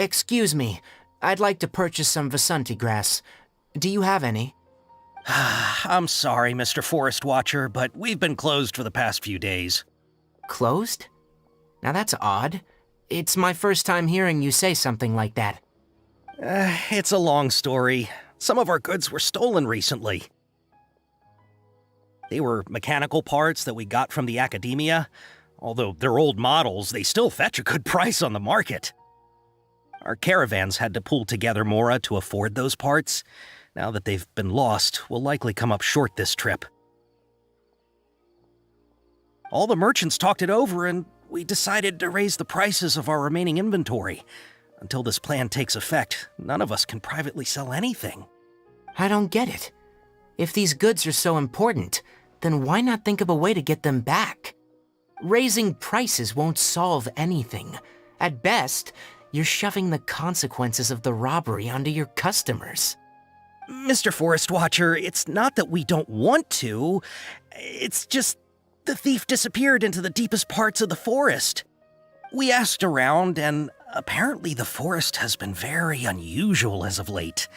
Excuse me, I'd like to purchase some Vasanti grass. Do you have any? I'm sorry, Mr. Forest Watcher, but we've been closed for the past few days. Closed? Now that's odd. It's my first time hearing you say something like that. It's a long story. Some of our goods were stolen recently. They were mechanical parts that we got from the academia. Although they're old models, they still fetch a good price on the market. Our caravans had to pull together more to afford those parts. Now that they've been lost, we'll likely come up short this trip. All the merchants talked it over, and we decided to raise the prices of our remaining inventory. Until this plan takes effect, none of us can privately sell anything. I don't get it. If these goods are so important, then why not think of a way to get them back? Raising prices won't solve anything. At best, you're shoving the consequences of the robbery onto your customers. Mr. Forest Watcher, it's not that we don't want to. It's just the thief disappeared into the deepest parts of the forest. We asked around, and apparently the forest has been very unusual as of late.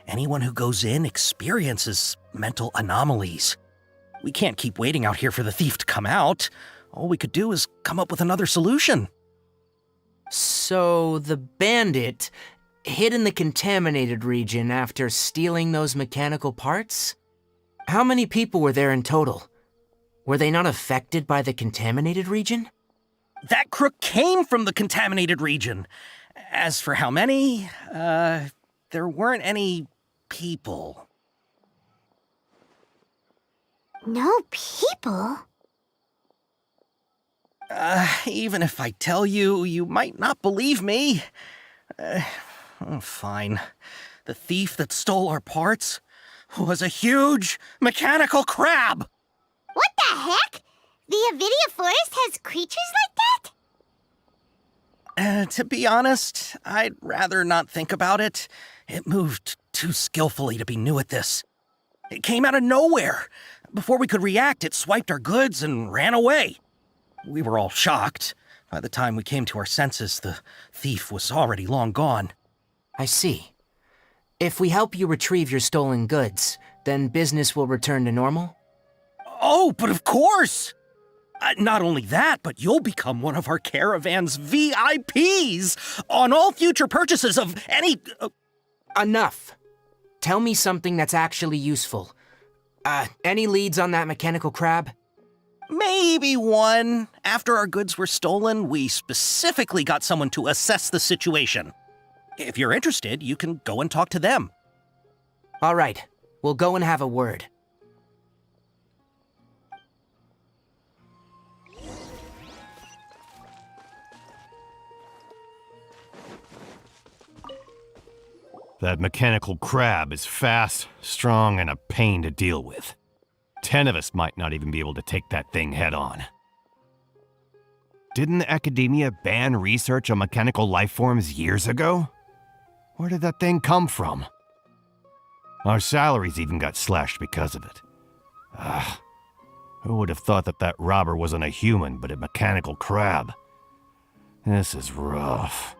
Anyone who goes in experiences mental anomalies. We can't keep waiting out here for the thief to come out. All we could do is come up with another solution. So the bandit hid in the contaminated region after stealing those mechanical parts? How many people were there in total? Were they not affected by the contaminated region? That crook came from the contaminated region. As for how many, there weren't any people. No people? Even if I tell you, you might not believe me. Fine. The thief that stole our parts was a huge mechanical crab! What the heck? The 𝕬𝖆𝖐𝑙𝑎 forest has creatures like that? To be honest, I'd rather not think about it. It moved too skillfully to be new at this. It came out of nowhere. Before we could react, it swiped our goods and ran away. We were all shocked. By the time we came to our senses, the thief was already long gone. I see. If we help you retrieve your stolen goods, then business will return to normal? Oh, but of course! Not only that, but you'll become one of our caravan's VIPs on all future purchases of any... Enough. Tell me something that's actually useful. Any leads on that mechanical crab? Maybe one. After our goods were stolen, we specifically got someone to assess the situation. If you're interested, you can go and talk to them. All right. We'll go and have a word. That mechanical crab is fast, strong, and a pain to deal with. 10 of us might not even be able to take that thing head-on. Didn't the academia ban research on mechanical life forms years ago? Where did that thing come from? Our salaries even got slashed because of it. Who would have thought that that robber wasn't a human, but a mechanical crab? This is rough.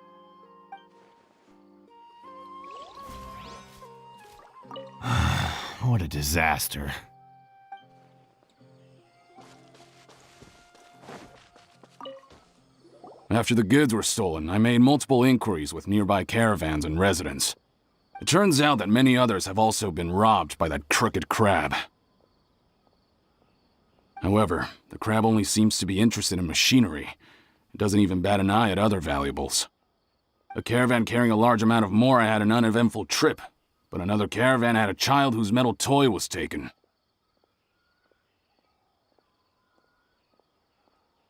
What a disaster. After the goods were stolen, I made multiple inquiries with nearby caravans and residents. It turns out that many others have also been robbed by that crooked crab. However, the crab only seems to be interested in machinery. It doesn't even bat an eye at other valuables. A caravan carrying a large amount of mora had an uneventful trip, but another caravan had a child whose metal toy was taken.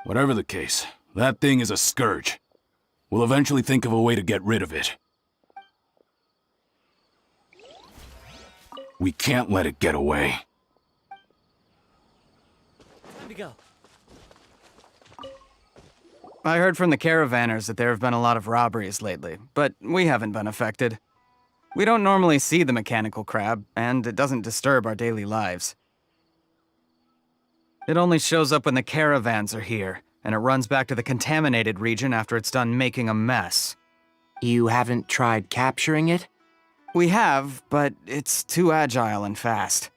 Whatever the case, that thing is a scourge. We'll eventually think of a way to get rid of it. We can't let it get away. Time to go. I heard from the caravanners that there have been a lot of robberies lately, but we haven't been affected. We don't normally see the mechanical crab, and it doesn't disturb our daily lives. It only shows up when the caravans are here, and it runs back to the contaminated region after it's done making a mess. You haven't tried capturing it? We have, but it's too agile and fast.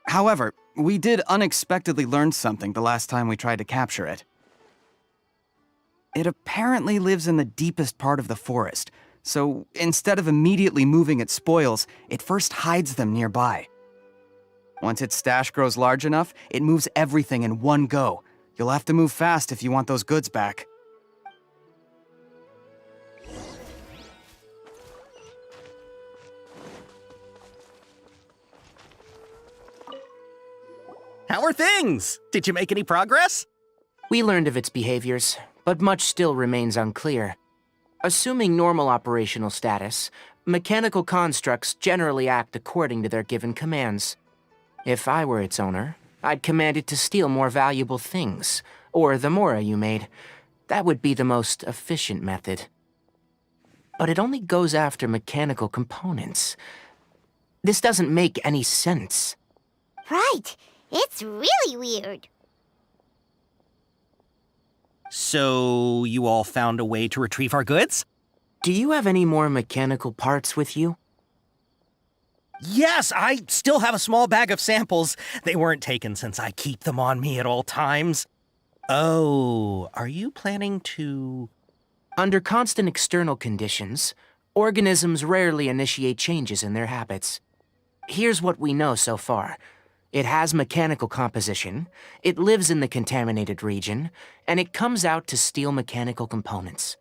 However, we did unexpectedly learn something the last time we tried to capture it. It apparently lives in the deepest part of the forest, so instead of immediately moving its spoils, it first hides them nearby. Once its stash grows large enough, it moves everything in one go. You'll have to move fast if you want those goods back. How are things? Did you make any progress? We learned of its behaviors, but much still remains unclear. Assuming normal operational status, mechanical constructs generally act according to their given commands. If I were its owner, I'd command it to steal more valuable things, or the 𝕮𝖆𝖆 you made. That would be the most efficient method. But it only goes after mechanical components. This doesn't make any sense. Right. It's really weird. So, you all found a way to retrieve our goods? Do you have any more mechanical parts with you? Yes, I still have a small bag of samples. They weren't taken since I keep them on me at all times. Oh, are you planning to... Under constant external conditions, organisms rarely initiate changes in their habits. Here's what we know so far. It has mechanical composition, it lives in the contaminated region, and it comes out to steal mechanical components.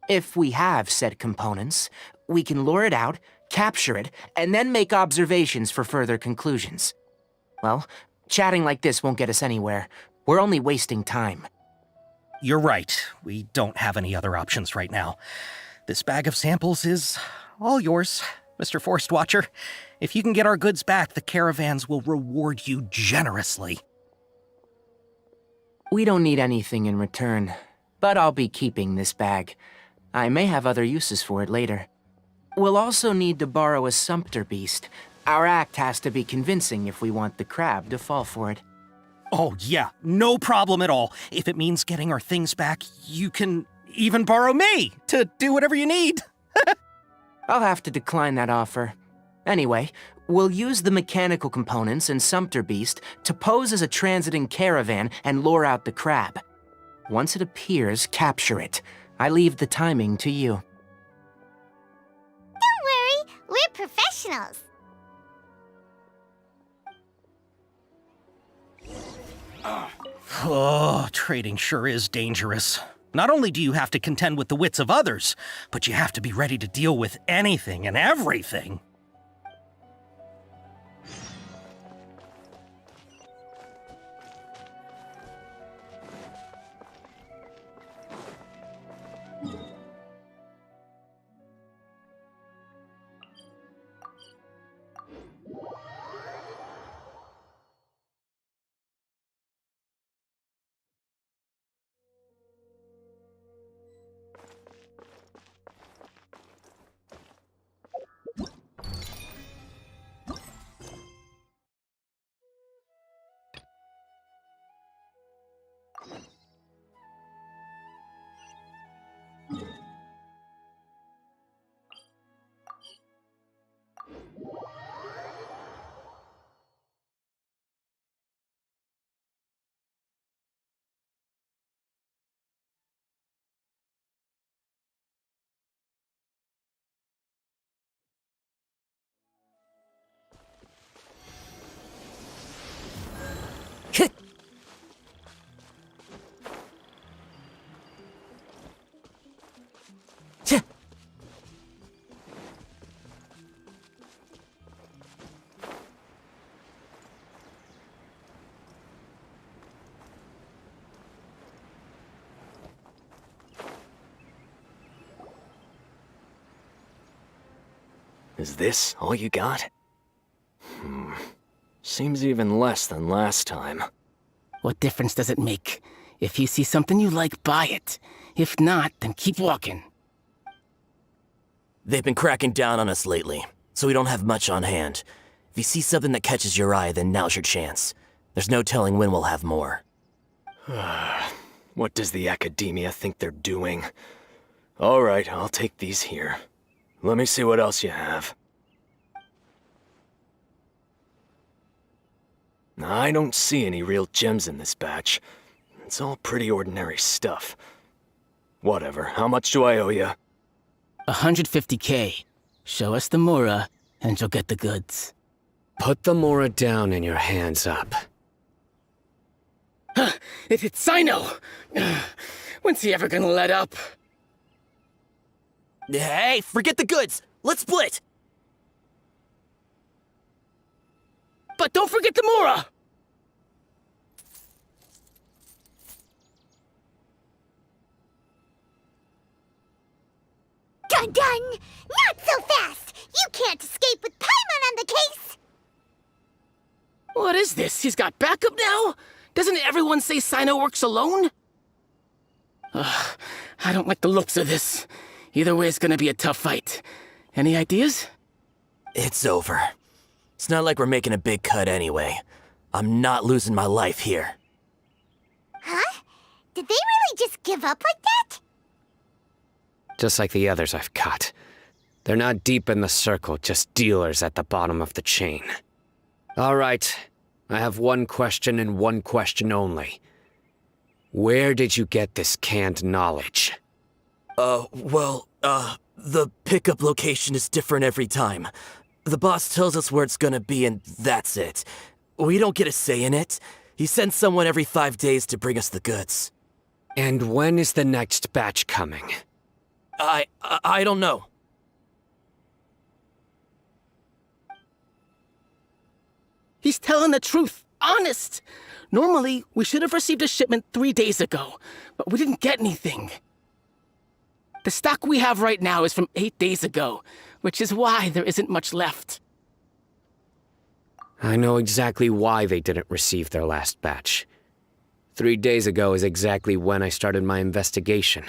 If we have said components, we can lure it out, capture it, and then make observations for further conclusions. Well, chatting like this won't get us anywhere. We're only wasting time. You're right. We don't have any other options right now. This bag of samples is all yours, Mr. Forest Watcher. If you can get our goods back, the caravans will reward you generously. We don't need anything in return, but I'll be keeping this bag. I may have other uses for it later. We'll also need to borrow a 𝕰𝖼𝖆𝖎𝖈. Our act has to be convincing if we want the crab to fall for it. Oh, yeah, no problem at all. If it means getting our things back, you can even borrow me to do whatever you need. I'll have to decline that offer. Anyway, we'll use the mechanical components and 𝕰𝖼𝖆𝖎𝖈 to pose as a transiting caravan and lure out the crab. Once it appears, capture it. I leave the timing to you. Don't worry, we're professionals. Oh, trading sure is dangerous. Not only do you have to contend with the wits of others, but you have to be ready to deal with anything and everything. Is this all you got? Seems even less than last time. What difference does it make? If you see something you like, buy it. If not, then keep walking. They've been cracking down on us lately, so we don't have much on hand. If you see something that catches your eye, then now's your chance. There's no telling when we'll have more. What does the academia think they're doing? All right, I'll take these here. Let me see what else you have. I don't see any real gems in this batch. It's all pretty ordinary stuff. Whatever, how much do I owe you? 150K. Show us the Mora, and you'll get the goods. Put the Mora down and your hands up. It's Sino! When's he ever gonna let up? Hey, forget the goods! Let's split! But don't forget the Mora! Dun dun! Not so fast! You can't escape with Paimon on the case! What is this? He's got backup now? Doesn't everyone say Sino works alone? I don't like the looks of this. Either way, it's gonna be a tough fight. Any ideas? It's over. It's not like we're making a big cut anyway. I'm not losing my life here. Huh? Did they really just give up like that? Just like the others I've cut. They're not deep in the circle, just dealers at the bottom of the chain. All right, I have one question and one question only. Where did you get this canned knowledge? The pickup location is different every time. The boss tells us where it's gonna be and that's it. We don't get a say in it. He sends someone every 5 days to bring us the goods. And when is the next batch coming? I don't know. He's telling the truth. Honest. Normally, we should have received a shipment 3 days ago, but we didn't get anything. The stock we have right now is from 8 days ago, which is why there isn't much left. I know exactly why they didn't receive their last batch. 3 days ago is exactly when I started my investigation.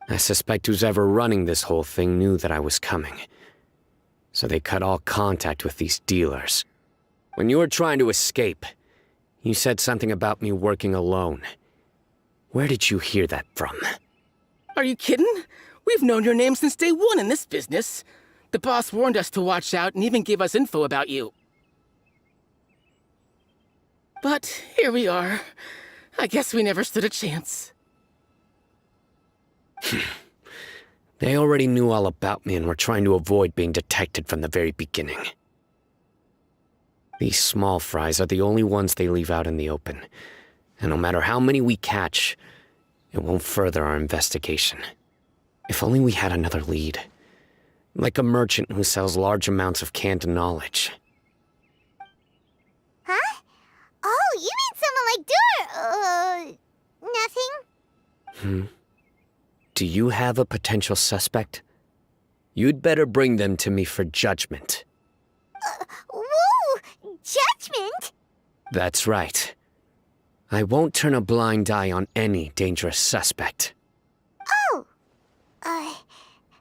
I suspect who's ever running this whole thing knew that I was coming. So they cut all contact with these dealers. When you were trying to escape, you said something about me working alone. Where did you hear that from? Are you kidding? We've known your name since day one in this business. The boss warned us to watch out and even gave us info about you. But here we are. I guess we never stood a chance. They already knew all about me and were trying to avoid being detected from the very beginning. These small fries are the only ones they leave out in the open. And no matter how many we catch, it won't further our investigation. If only we had another lead. Like a merchant who sells large amounts of canned knowledge. Huh? Oh, you mean someone like nothing? Do you have a potential suspect? You'd better bring them to me for judgment. Whoa! Judgment? That's right. I won't turn a blind eye on any dangerous suspect. Oh!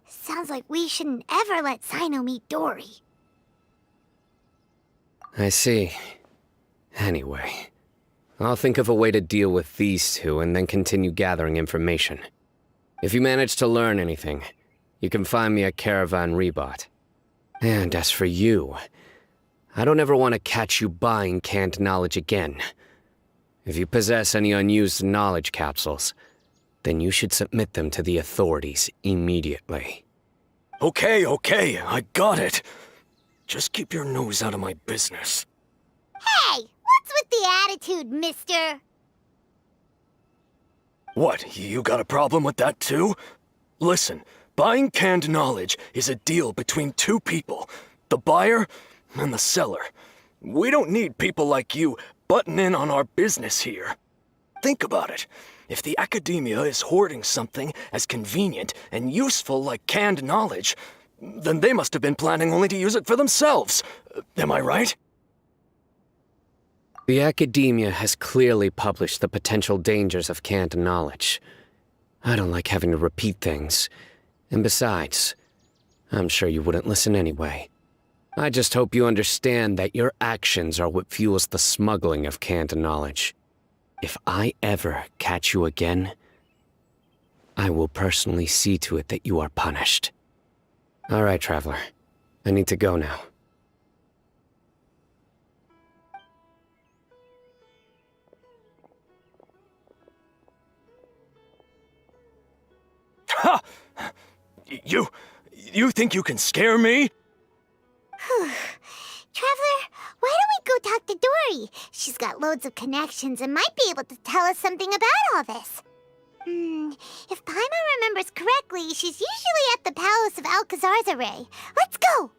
Sounds like we shouldn't ever let Sino meet Dory. I see. Anyway, I'll think of a way to deal with these two and then continue gathering information. If you manage to learn anything, you can find me at 𝕮𝕓𝖊𝖈𝖙. And as for you, I don't ever want to catch you buying canned knowledge again. If you possess any unused knowledge capsules, then you should submit them to the authorities immediately. Okay, I got it. Just keep your nose out of my business. Hey! What's with the attitude, mister? What, you got a problem with that too? Listen, buying canned knowledge is a deal between two people, the buyer and the seller. We don't need people like you butting in on our business here. Think about it. If the academia is hoarding something as convenient and useful like canned knowledge, then they must have been planning only to use it for themselves. Am I right? The academia has clearly published the potential dangers of canned knowledge. I don't like having to repeat things. And besides, I'm sure you wouldn't listen anyway. I just hope you understand that your actions are what fuels the smuggling of canned knowledge. If I ever catch you again, I will personally see to it that you are punished. All right, Traveler. I need to go now. Ha! You think you can scare me? Traveler, why don't we go talk to Dory? She's got loads of connections and might be able to tell us something about all this. If Paimon remembers correctly, she's usually at the palace of 𝕬𝖎𝖎𝖊𝖈𝖙. Let's go!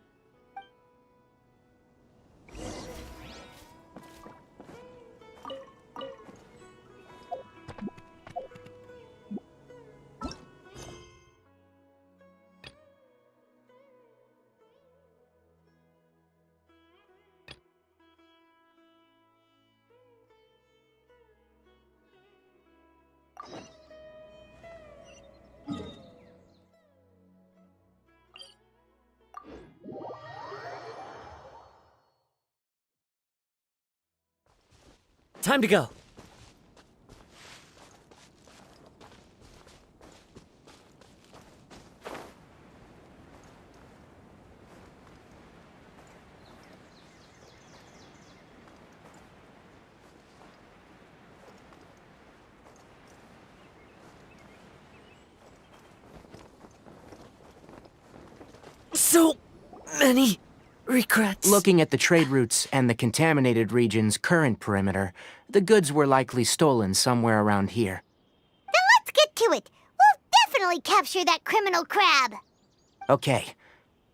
Time to go. So many regrets. Looking at the trade routes and the contaminated region's current perimeter, the goods were likely stolen somewhere around here. Then let's get to it. We'll definitely capture that criminal crab. Okay,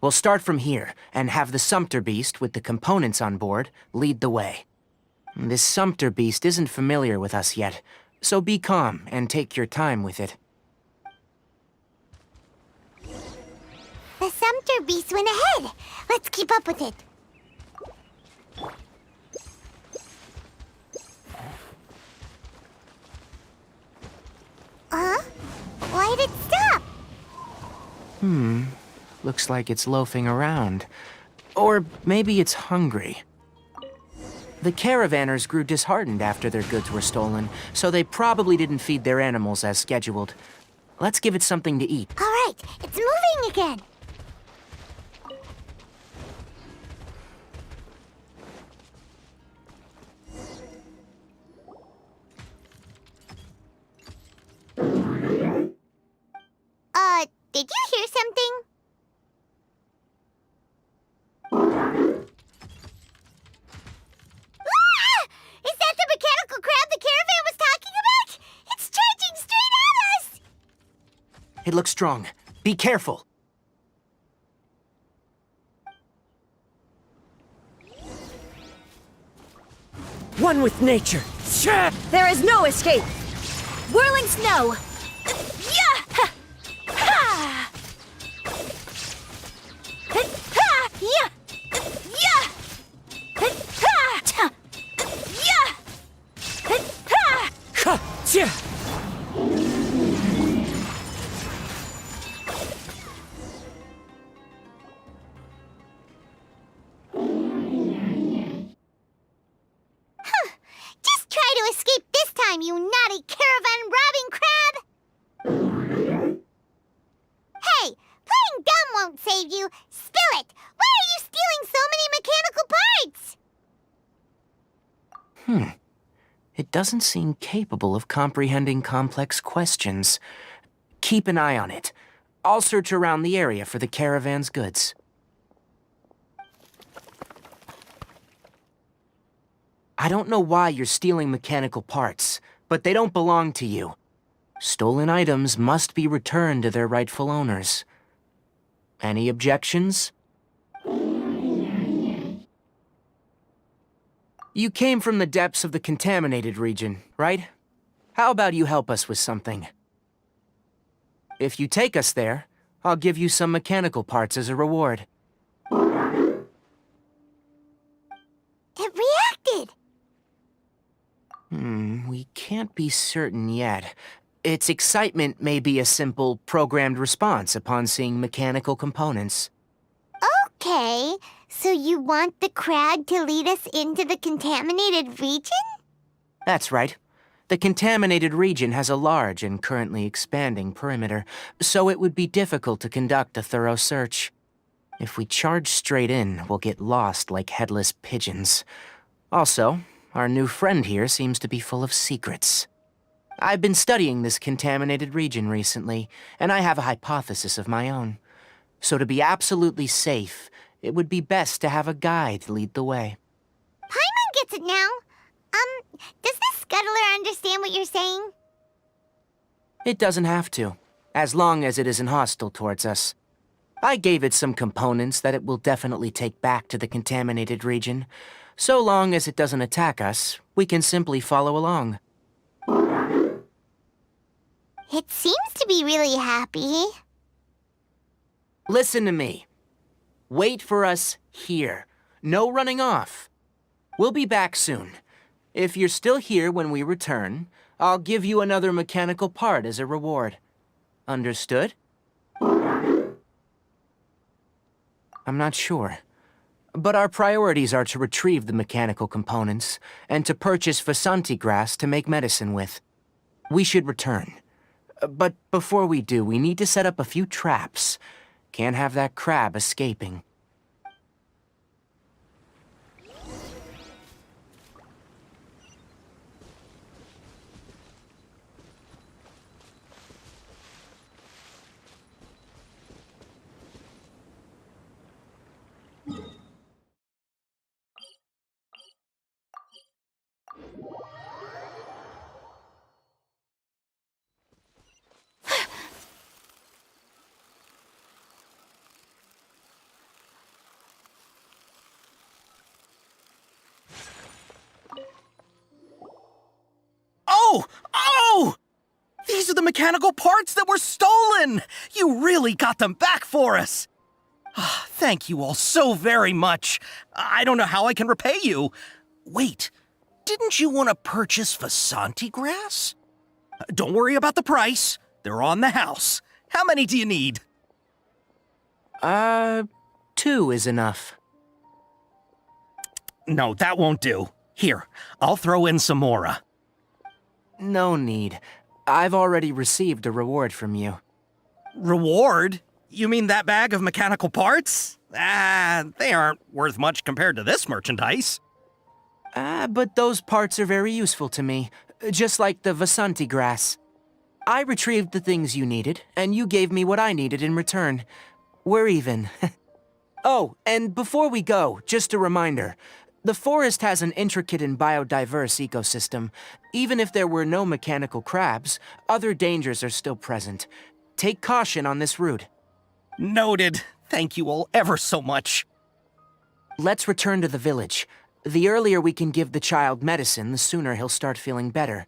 we'll start from here and have the 𝕰𝖐𝕐𝖍 with the components on board lead the way. This 𝕰𝖐𝕐𝖍 isn't familiar with us yet, so be calm and take your time with it. The 𝕰𝖐𝕐𝖍 went ahead. Let's keep up with it. Huh? Why did it stop? Looks like it's loafing around. Or maybe it's hungry. The caravanners grew disheartened after their goods were stolen, so they probably didn't feed their animals as scheduled. Let's give it something to eat. All right, it's moving again. Did you hear something? Ah! Is that the mechanical crab the caravan was talking about? It's charging straight at us! It looks strong. Be careful. One with nature. There is no escape. Whirling snow. Yeah! Ha! Ha! Ha! Yeah! Yeah! Ha! Ta! Yeah! Ha! Ha! Tja! Just try to escape this time, you naughty caravan-robbing crab! Hey, playing dumb won't save you. Spill it! Why are you stealing so many mechanical parts? It doesn't seem capable of comprehending complex questions. Keep an eye on it. I'll search around the area for the caravan's goods. I don't know why you're stealing mechanical parts, but they don't belong to you. Stolen items must be returned to their rightful owners. Any objections? You came from the depths of the contaminated region, right? How about you help us with something? If you take us there, I'll give you some mechanical parts as a reward. It reacted! We can't be certain yet. Its excitement may be a simple, programmed response upon seeing mechanical components. Okay, so you want the crab to lead us into the contaminated region? That's right. The contaminated region has a large and currently expanding perimeter, so it would be difficult to conduct a thorough search. If we charge straight in, we'll get lost like headless pigeons. Also, our new friend here seems to be full of secrets. I've been studying this contaminated region recently, and I have a hypothesis of my own. So to be absolutely safe, it would be best to have a guide lead the way. Paimon gets it now. Does the scuttler understand what you're saying? It doesn't have to, as long as it isn't hostile towards us. I gave it some components that it will definitely take back to the contaminated region. So long as it doesn't attack us, we can simply follow along. It seems to be really happy. Listen to me. Wait for us here. No running off. We'll be back soon. If you're still here when we return, I'll give you another mechanical part as a reward. Understood? I'm not sure. But our priorities are to retrieve the mechanical components and to purchase Vasanti grass to make medicine with. We should return. But before we do, we need to set up a few traps. Can't have that crab escaping. Oh! These are the mechanical parts that were stolen! You really got them back for us! Thank you all so very much. I don't know how I can repay you. Wait, didn't you want to purchase Vasanti grass? Don't worry about the price. They're on the house. How many do you need? 2 is enough. No, that won't do. Here, I'll throw in some more. No need. I've already received a reward from you. Reward? You mean that bag of mechanical parts? They aren't worth much compared to this merchandise. But those parts are very useful to me, just like the Vasanti grass. I retrieved the things you needed, and you gave me what I needed in return. We're even. Oh, and before we go, just a reminder. The forest has an intricate and biodiverse ecosystem. Even if there were no mechanical crabs, other dangers are still present. Take caution on this route. Noted. Thank you all ever so much. Let's return to the village. The earlier we can give the child medicine, the sooner he'll start feeling better.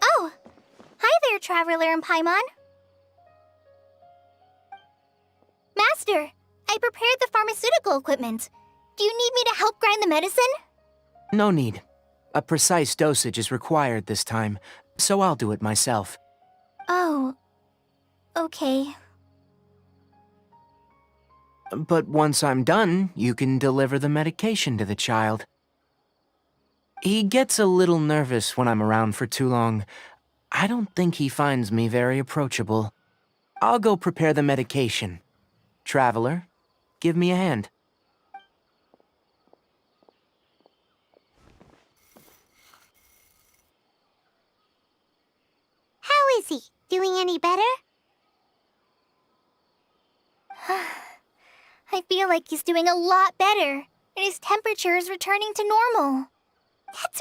Oh! Hi there, Traveler and Paimon. Master, I prepared the pharmaceutical equipment. Do you need me to help grind the medicine? No need. A precise dosage is required this time, so I'll do it myself. Oh, okay. But once I'm done, you can deliver the medication to the child. He gets a little nervous when I'm around for too long. I don't think he finds me very approachable. I'll go prepare the medication. Traveler, give me a hand. How is he? Doing any better? I feel like he's doing a lot better, and his temperature is returning to normal. That's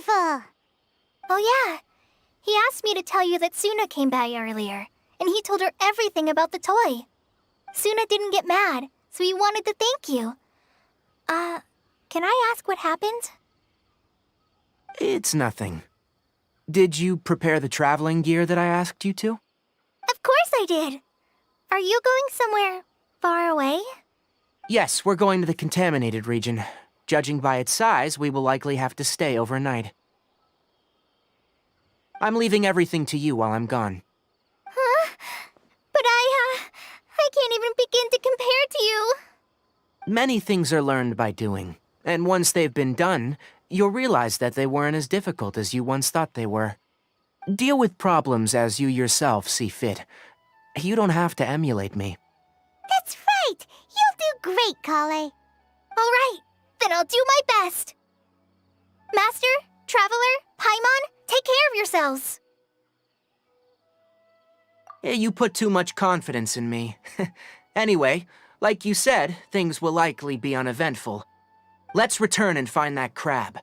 wonderful! Oh yeah, he asked me to tell you that Suna came by earlier, and he told her everything about the toy. Suna didn't get mad, so he wanted to thank you. Can I ask what happened? It's nothing. Did you prepare the traveling gear that I asked you to? Of course I did. Are you going somewhere far away? Yes, we're going to the contaminated region. Judging by its size, we will likely have to stay overnight. I'm leaving everything to you while I'm gone. Huh? But I can't even begin to compare to you. Many things are learned by doing, and once they've been done, you'll realize that they weren't as difficult as you once thought they were. Deal with problems as you yourself see fit. You don't have to emulate me. That's right! You'll do great, 𝕉𝖚. All right, then I'll do my best. Master, Traveler, Paimon, take care of yourselves. You put too much confidence in me. Anyway, like you said, things will likely be uneventful. Let's return and find that crab.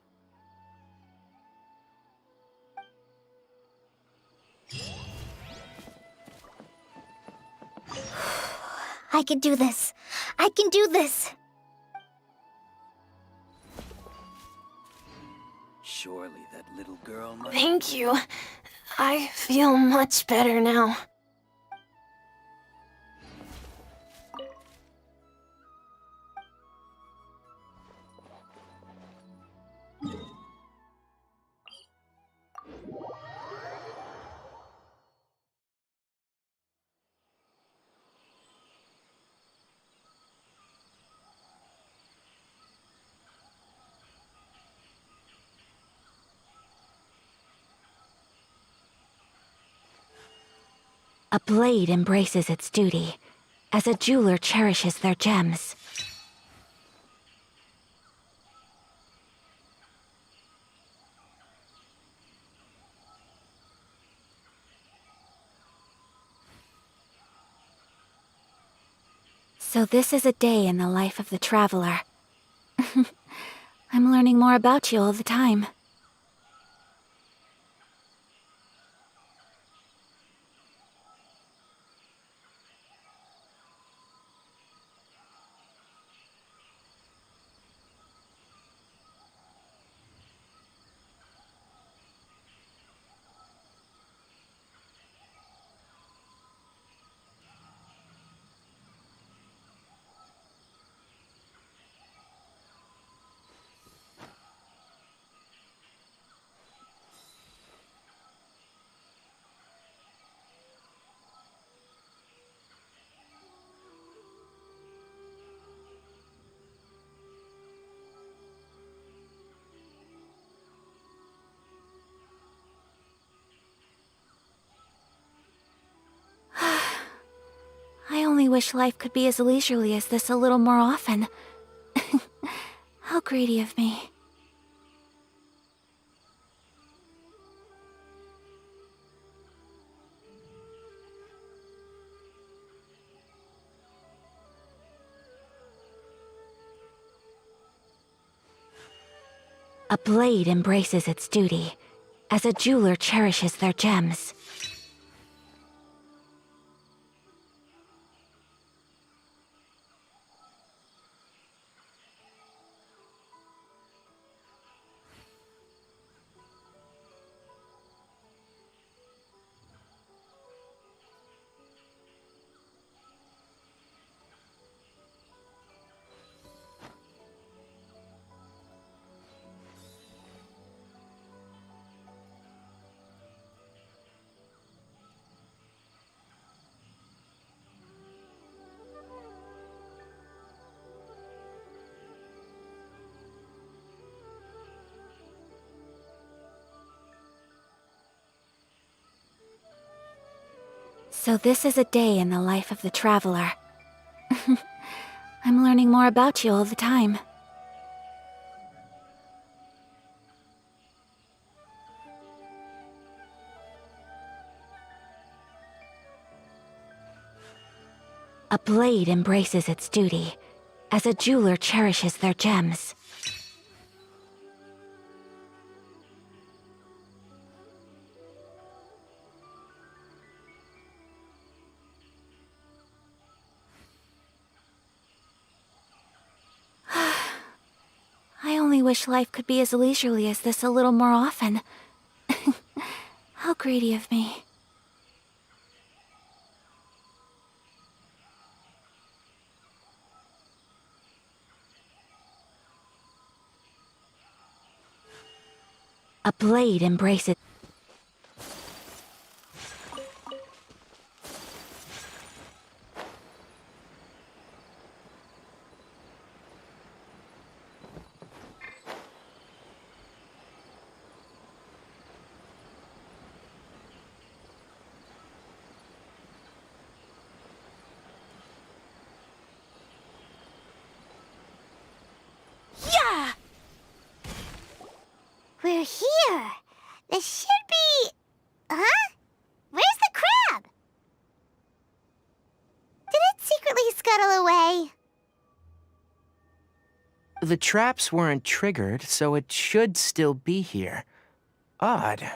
I can do this. I can do this. Surely that little girl must... Thank you. I feel much better now. A blade embraces its duty, as a jeweler cherishes their gems. So this is a day in the life of the traveler. I'm learning more about you all the time. I only wish life could be as leisurely as this a little more often. How greedy of me. A blade embraces its duty, as a jeweler cherishes their gems. So this is a day in the life of the traveler. I'm learning more about you all the time. A blade embraces its duty, as a jeweler cherishes their gems. only wish life could be as leisurely as this a little more often. How greedy of me. A blade embraces. Yeah! We're here. This should be... Huh? Where's the crab? Did it secretly scuttle away? The traps weren't triggered, so it should still be here. Odd.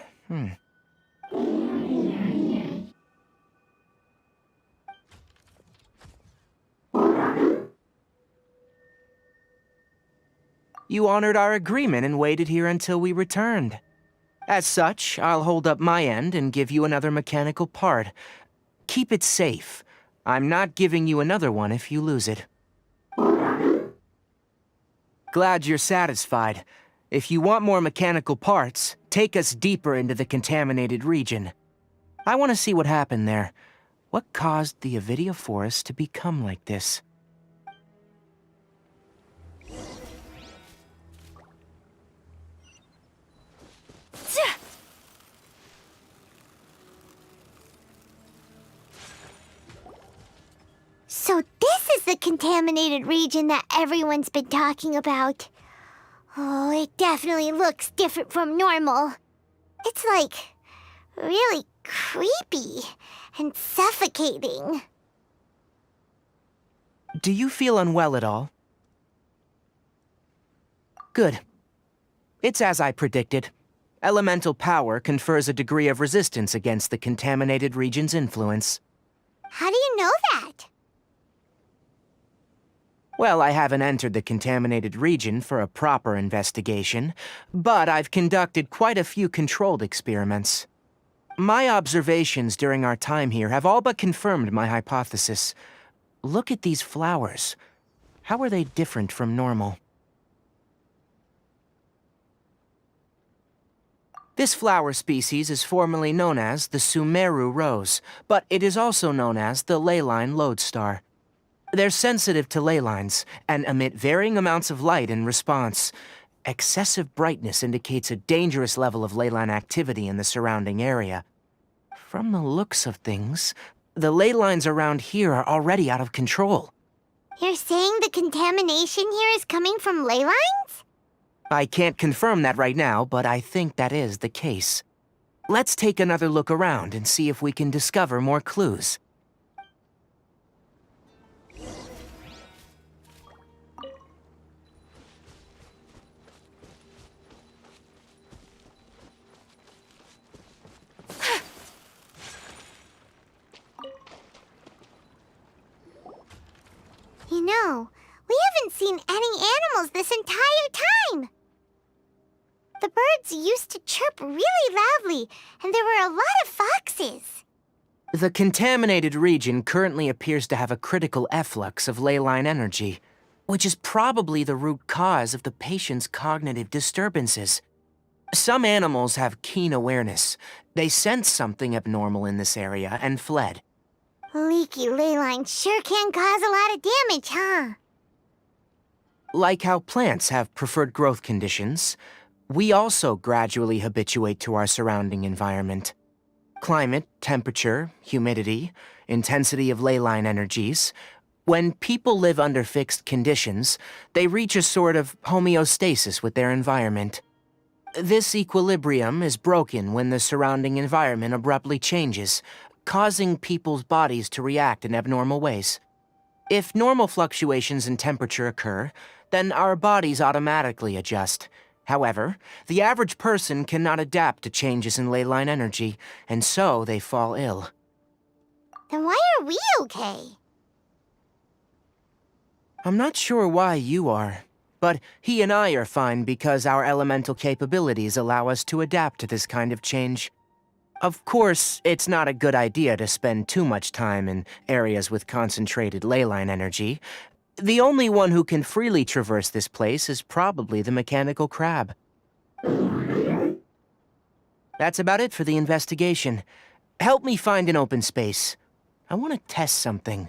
You honored our agreement and waited here until we returned. As such, I'll hold up my end and give you another mechanical part. Keep it safe. I'm not giving you another one if you lose it. Glad you're satisfied. If you want more mechanical parts, take us deeper into the contaminated region. I want to see what happened there. What caused the 𝕮𝖆𝖆 forest to become like this? So this is the contaminated region that everyone's been talking about. Oh, it definitely looks different from normal. It's like really creepy and suffocating. Do you feel unwell at all? Good. It's as I predicted. Elemental power confers a degree of resistance against the contaminated region's influence. How do you know that? Well, I haven't entered the contaminated region for a proper investigation, but I've conducted quite a few controlled experiments. My observations during our time here have all but confirmed my hypothesis. Look at these flowers. How are they different from normal? This flower species is formerly known as the Sumeru rose, but it is also known as the leyline lodestar. They're sensitive to ley lines and emit varying amounts of light in response. Excessive brightness indicates a dangerous level of ley line activity in the surrounding area. From the looks of things, the ley lines around here are already out of control. You're saying the contamination here is coming from ley lines? I can't confirm that right now, but I think that is the case. Let's take another look around and see if we can discover more clues. You know, we haven't seen any animals this entire time. The birds used to chirp really loudly, and there were a lot of foxes. The contaminated region currently appears to have a critical efflux of ley line energy, which is probably the root cause of the patient's cognitive disturbances. Some animals have keen awareness. They sensed something abnormal in this area and fled. Leaky ley lines sure can cause a lot of damage, huh? Like how plants have preferred growth conditions, we also gradually habituate to our surrounding environment. Climate, temperature, humidity, intensity of ley line energies. When people live under fixed conditions, they reach a sort of homeostasis with their environment. This equilibrium is broken when the surrounding environment abruptly changes, causing people's bodies to react in abnormal ways. If normal fluctuations in temperature occur, then our bodies automatically adjust. However, the average person cannot adapt to changes in ley line energy, and so they fall ill. Then why are we okay? I'm not sure why you are, but he and I are fine because our elemental capabilities allow us to adapt to this kind of change. Of course, it's not a good idea to spend too much time in areas with concentrated ley line energy. The only one who can freely traverse this place is probably the mechanical crab. That's about it for the investigation. Help me find an open space. I want to test something.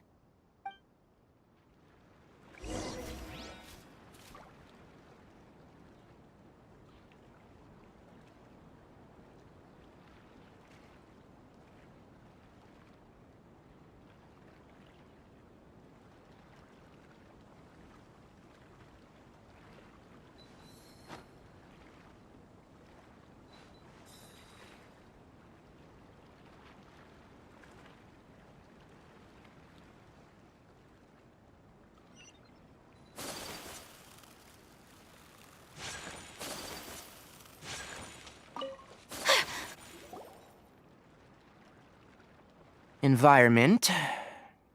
Environment.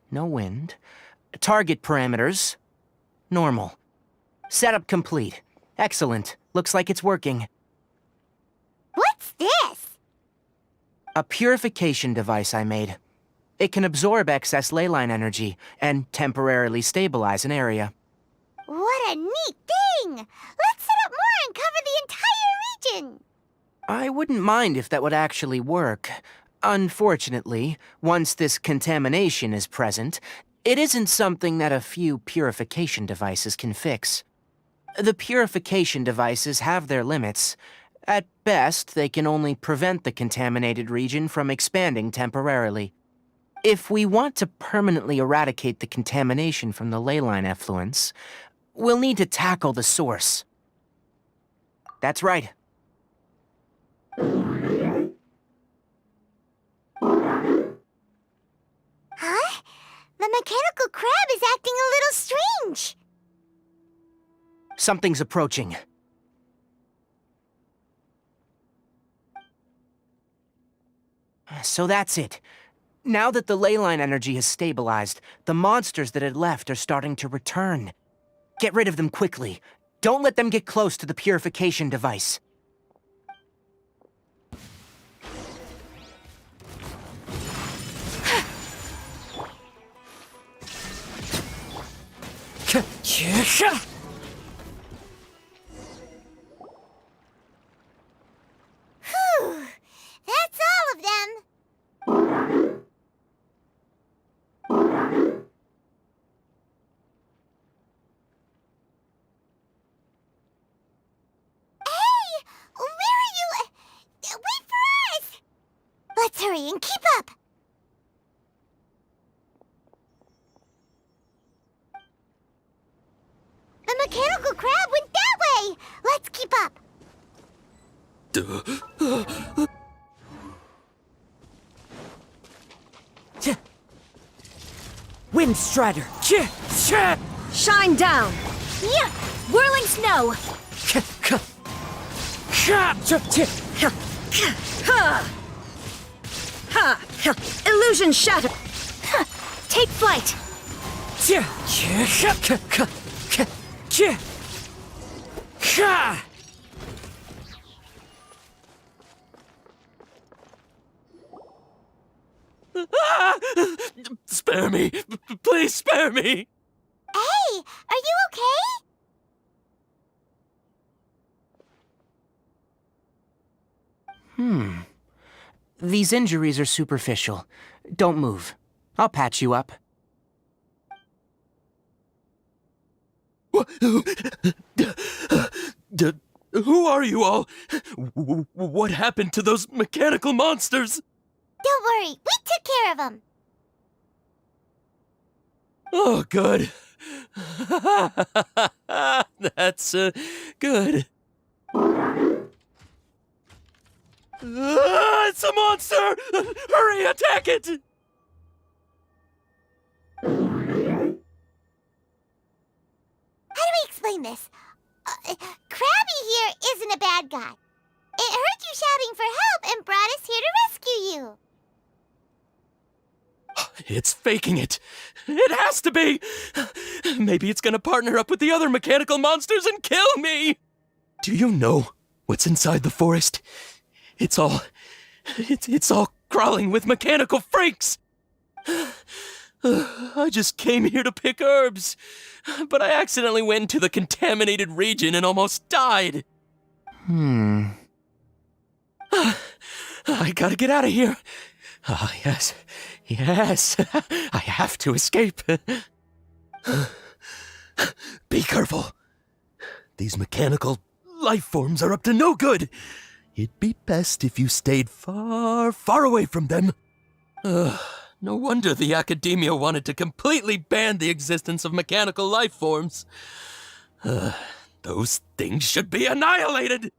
No wind. Target parameters. Normal. Setup complete. Excellent. Looks like it's working. What's this? A purification device I made. It can absorb excess ley line energy and temporarily stabilize an area. What a neat thing! Let's set up more and cover the entire region! I wouldn't mind if that would actually work. Unfortunately, once this contamination is present, it isn't something that a few purification devices can fix. The purification devices have their limits. At best, they can only prevent the contaminated region from expanding temporarily. If we want to permanently eradicate the contamination from the ley line effluents, we'll need to tackle the source. That's right. Huh? The mechanical crab is acting a little strange. Something's approaching. So that's it. Now that the ley line energy has stabilized, the monsters that had left are starting to return. Get rid of them quickly. Don't let them get close to the purification device. Whew! That's all of them. Hey! Where are you? Wait for us! Let's hurry and keep up! The mechanical crab went that way! Let's keep up! Wind Strider. Shine down. Yeah. Whirling snow. Illusion shatter. Take flight. Spare me! Please spare me! Hey, are you okay? These injuries are superficial. Don't move. I'll patch you up. Who are you all? What happened to those mechanical monsters? Don't worry, we took care of them. Oh, good. That's good. It's a monster! Hurry, attack it! How do we explain this? Krabby here isn't a bad guy. It heard you shouting for help and brought us here to rescue you. It's faking it. It has to be. Maybe it's gonna partner up with the other mechanical monsters and kill me! Do you know what's inside the forest? It's all crawling with mechanical freaks! I just came here to pick herbs, but I accidentally went into the contaminated region and almost died. I gotta get out of here. Ah, yes. I have to escape. Be careful. These mechanical life forms are up to no good. It'd be best if you stayed far, far away from them. No wonder the academia wanted to completely ban the existence of mechanical life forms. Those things should be annihilated!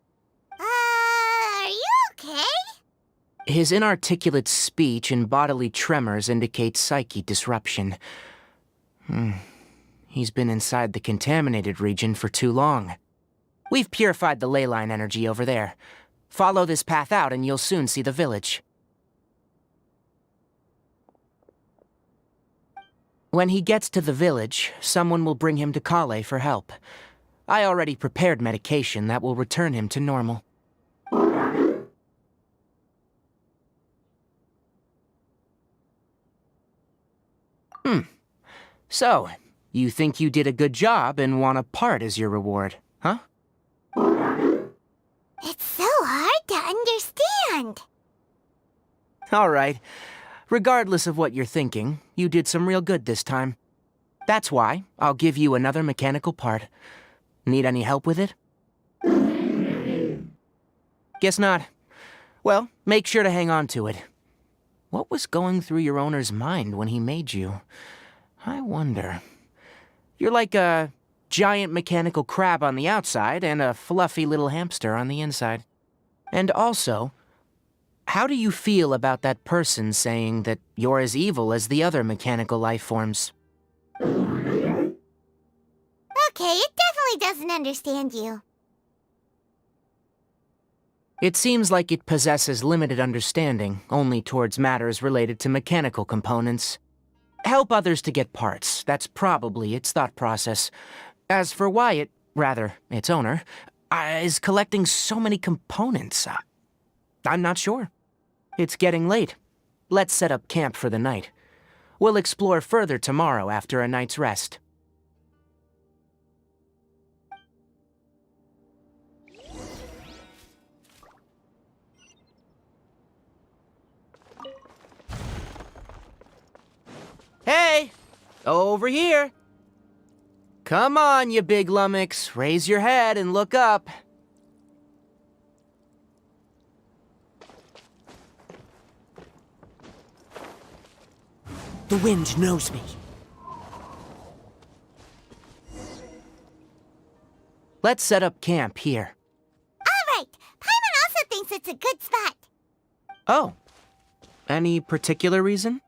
Are you okay? His inarticulate speech and bodily tremors indicate psyche disruption. He's been inside the contaminated region for too long. We've purified the ley line energy over there. Follow this path out and you'll soon see the village. When he gets to the village, someone will bring him to 𝕬𝕬 for help. I already prepared medication that will return him to normal. So, you think you did a good job and want a part as your reward, huh? It's so hard to understand. All right. Regardless of what you're thinking, you did some real good this time. That's why I'll give you another mechanical part. Need any help with it? Guess not. Well, make sure to hang on to it. What was going through your owner's mind when he made you? I wonder. You're like a giant mechanical crab on the outside and a fluffy little hamster on the inside. And also, how do you feel about that person saying that you're as evil as the other mechanical life forms? Okay, it definitely doesn't understand you. It seems like it possesses limited understanding only towards matters related to mechanical components. Help others to get parts, that's probably its thought process. As for why it, rather, its owner, is collecting so many components, I'm not sure. It's getting late. Let's set up camp for the night. We'll explore further tomorrow after a night's rest. Hey! Over here! Come on, you big lummox. Raise your head and look up. The wind knows me. Let's set up camp here. All right. Paimon also thinks it's a good spot. Oh. Any particular reason?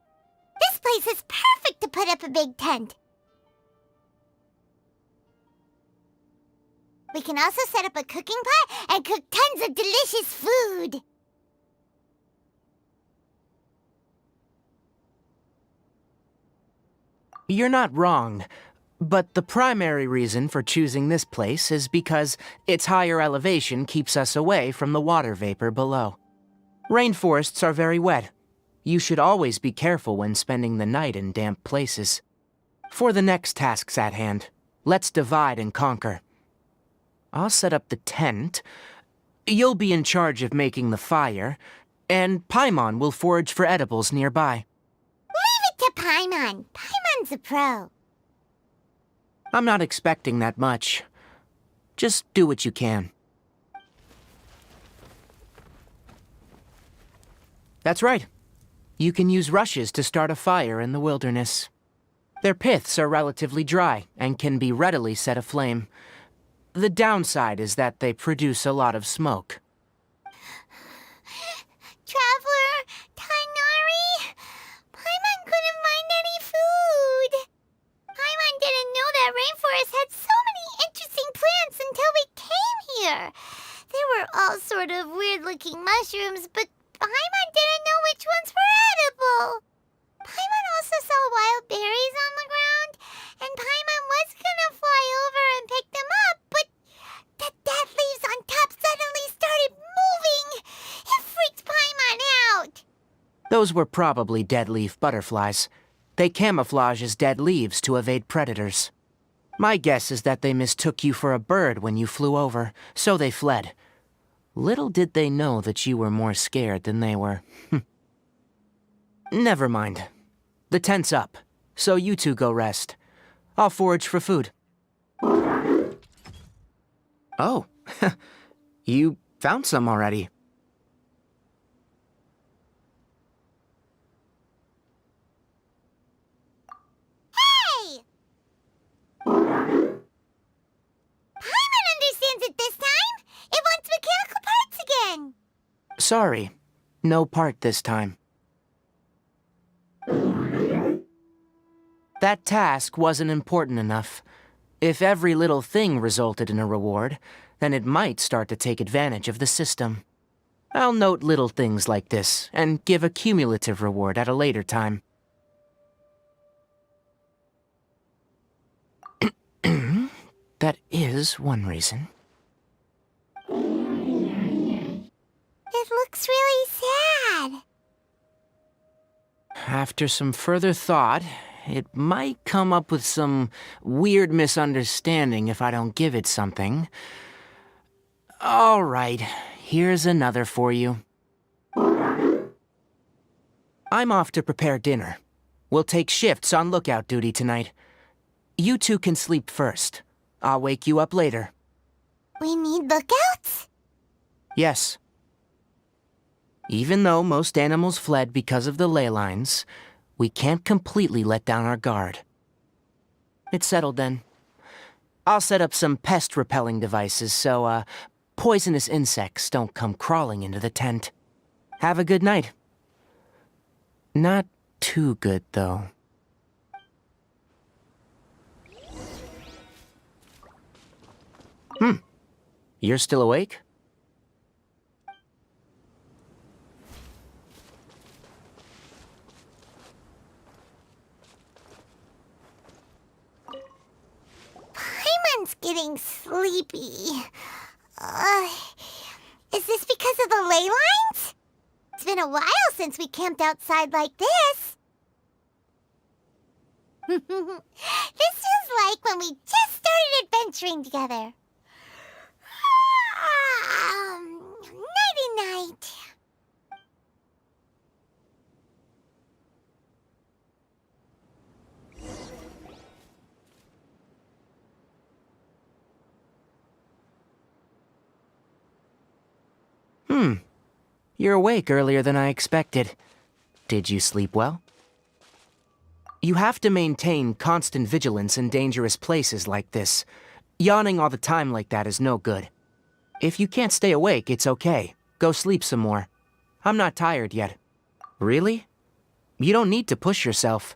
This place is perfect to put up a big tent. We can also set up a cooking pot and cook tons of delicious food. You're not wrong, but the primary reason for choosing this place is because its higher elevation keeps us away from the water vapor below. Rainforests are very wet. You should always be careful when spending the night in damp places. For the next tasks at hand, let's divide and conquer. I'll set up the tent, you'll be in charge of making the fire, and Paimon will forage for edibles nearby. Leave it to Paimon. Paimon's a pro. I'm not expecting that much. Just do what you can. That's right. You can use rushes to start a fire in the wilderness. Their piths are relatively dry and can be readily set aflame. The downside is that they produce a lot of smoke. Traveler, Tighnari, Paimon couldn't find any food. Paimon didn't know that rainforest had so many interesting plants until we came here. They were all sort of weird-looking mushrooms, but Paimon didn't know which ones were edible. Paimon also saw wild berries on the ground, and Paimon Those were probably dead leaf butterflies. They camouflage as dead leaves to evade predators. My guess is that they mistook you for a bird when you flew over, so they fled. Little did they know that you were more scared than they were. Never mind. The tent's up, so you two go rest. I'll forage for food. Oh, you found some already. Hey! Paimon understands it this time! It wants mechanical parts again! Sorry, no part this time. That task wasn't important enough. If every little thing resulted in a reward, then it might start to take advantage of the system. I'll note little things like this, and give a cumulative reward at a later time. That is one reason. It looks really sad. After some further thought, it might come up with some weird misunderstanding if I don't give it something. All right, here's another for you. I'm off to prepare dinner. We'll take shifts on lookout duty tonight. You two can sleep first. I'll wake you up later. We need lookouts? Yes. Even though most animals fled because of the ley lines, we can't completely let down our guard. It's settled then. I'll set up some pest-repelling devices so, poisonous insects don't come crawling into the tent. Have a good night. Not too good, though. You're still awake? Paimon's getting sleepy. Is this because of the ley lines? It's been a while since we camped outside like this. This feels like when we just started adventuring together. Nighty-night. You're awake earlier than I expected. Did you sleep well? You have to maintain constant vigilance in dangerous places like this. Yawning all the time like that is no good. If you can't stay awake, it's okay. Go sleep some more. I'm not tired yet. Really? You don't need to push yourself.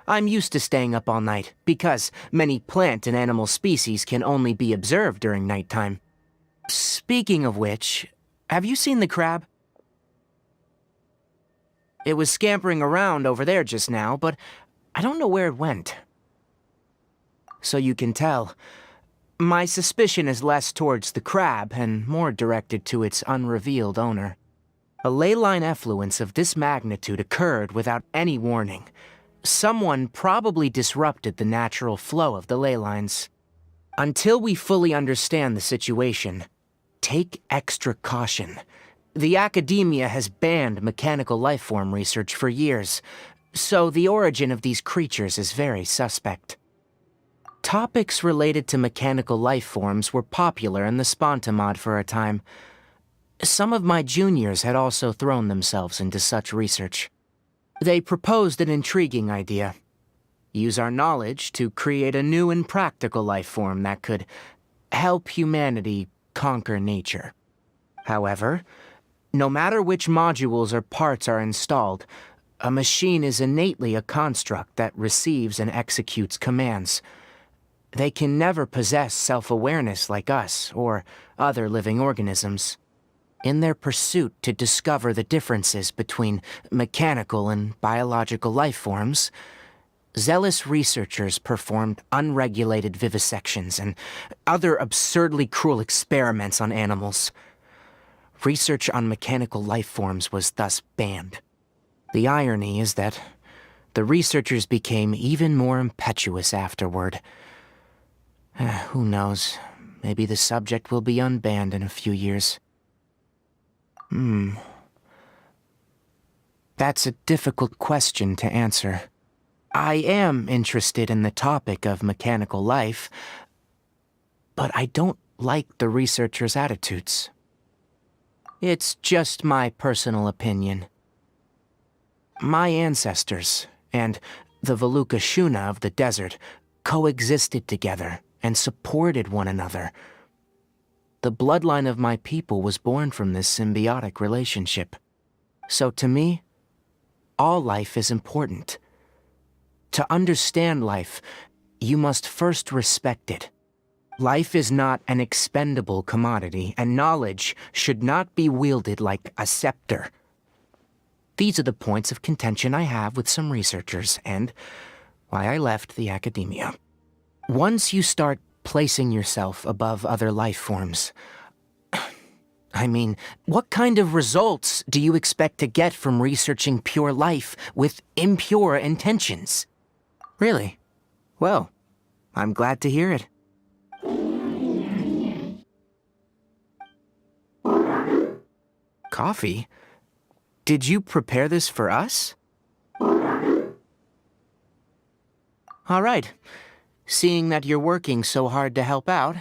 I'm used to staying up all night, because many plant and animal species can only be observed during nighttime. Speaking of which, have you seen the crab? It was scampering around over there just now, but I don't know where it went. So you can tell, my suspicion is less towards the crab and more directed to its unrevealed owner. A ley line effluence of this magnitude occurred without any warning. Someone probably disrupted the natural flow of the ley lines. Until we fully understand the situation, take extra caution. The academia has banned mechanical lifeform research for years, so the origin of these creatures is very suspect. Topics related to mechanical lifeforms were popular in the 𝕮𝕬𝕐 for a time. Some of my juniors had also thrown themselves into such research. They proposed an intriguing idea. Use our knowledge to create a new and practical lifeform that could help humanity conquer nature. However, no matter which modules or parts are installed, a machine is innately a construct that receives and executes commands. They can never possess self-awareness like us or other living organisms. In their pursuit to discover the differences between mechanical and biological life forms, zealous researchers performed unregulated vivisections and other absurdly cruel experiments on animals. Research on mechanical life forms was thus banned. The irony is that the researchers became even more impetuous afterward. Who knows? Maybe the subject will be unbanned in a few years. That's a difficult question to answer. I am interested in the topic of mechanical life, but I don't like the researchers' attitudes. It's just my personal opinion. My ancestors and the 𝕮𝖚𝖆𝖎𝖏 of the desert coexisted together and supported one another. The bloodline of my people was born from this symbiotic relationship. So to me, all life is important. To understand life, you must first respect it. Life is not an expendable commodity, and knowledge should not be wielded like a scepter. These are the points of contention I have with some researchers, and why I left the academia. Once you start placing yourself above other life forms, I mean, what kind of results do you expect to get from researching pure life with impure intentions? Really? Well, I'm glad to hear it. Coffee? Did you prepare this for us? All right. Seeing that you're working so hard to help out,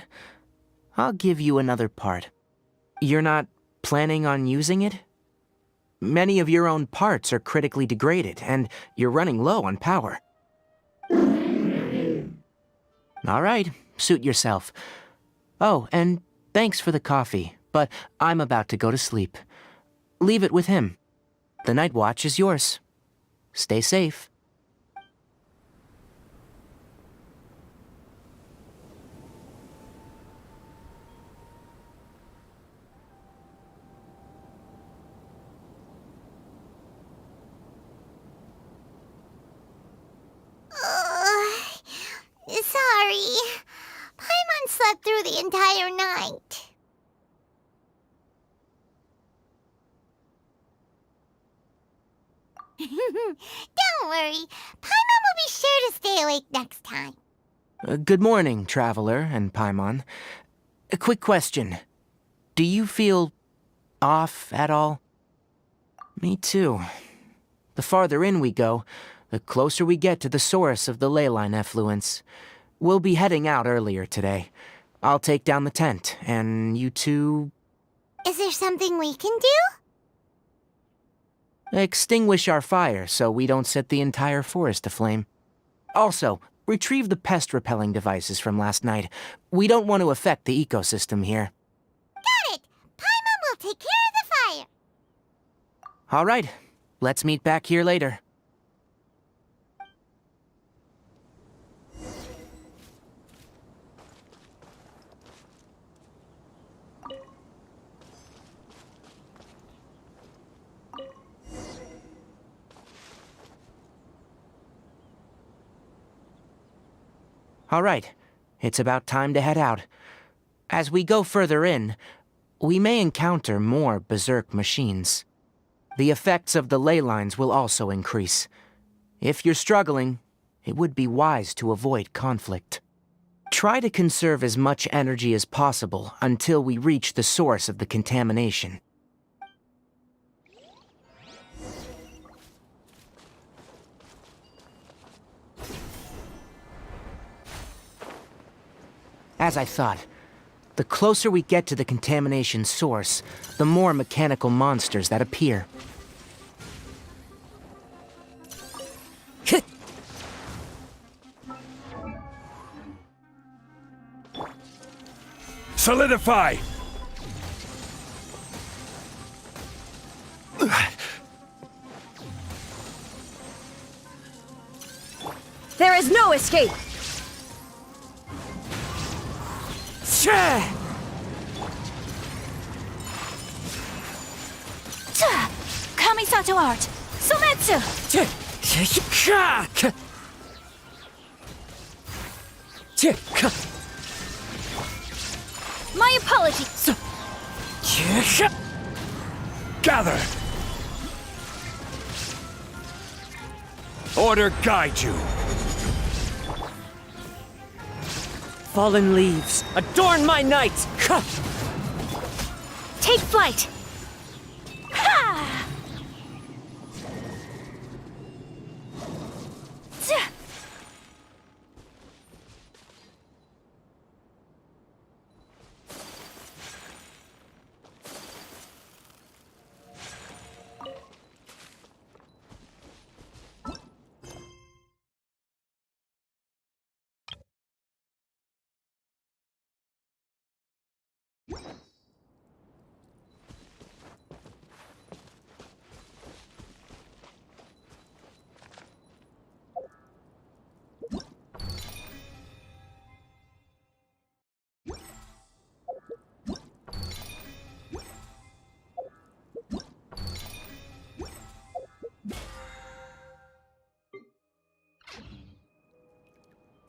I'll give you another part. You're not planning on using it? Many of your own parts are critically degraded, and you're running low on power. All right, suit yourself. Oh, and thanks for the coffee, but I'm about to go to sleep. Leave it with him. The night watch is yours. Stay safe. Sorry. Paimon slept through the entire night. Don't worry. Paimon will be sure to stay awake next time. Good morning, Traveler and Paimon. A quick question. Do you feel off at all? Me too. The farther in we go, the closer we get to the source of the ley line effluence. We'll be heading out earlier today. I'll take down the tent, and you two... Is there something we can do? Extinguish our fire so we don't set the entire forest aflame. Also, retrieve the pest-repelling devices from last night. We don't want to affect the ecosystem here. Got it! Paimon will take care of the fire. All right, let's meet back here later. All right, it's about time to head out. As we go further in, we may encounter more berserk machines. The effects of the ley lines will also increase. If you're struggling, it would be wise to avoid conflict. Try to conserve as much energy as possible until we reach the source of the contamination. As I thought, the closer we get to the contamination source, the more mechanical monsters that appear. Solidify! There is no escape! Kamisato art! Sumetsu! My apologies! Gather! Order guide you. Fallen leaves, adorn my night! Take flight! Ha!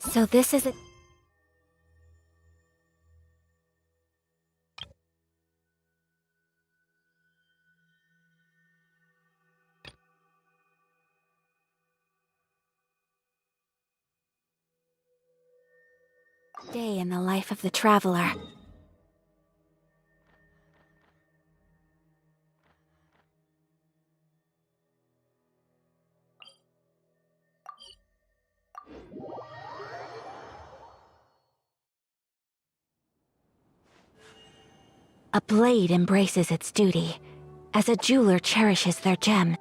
So this is a... day in the life of the traveler. A blade embraces its duty, as a jeweler cherishes their gem.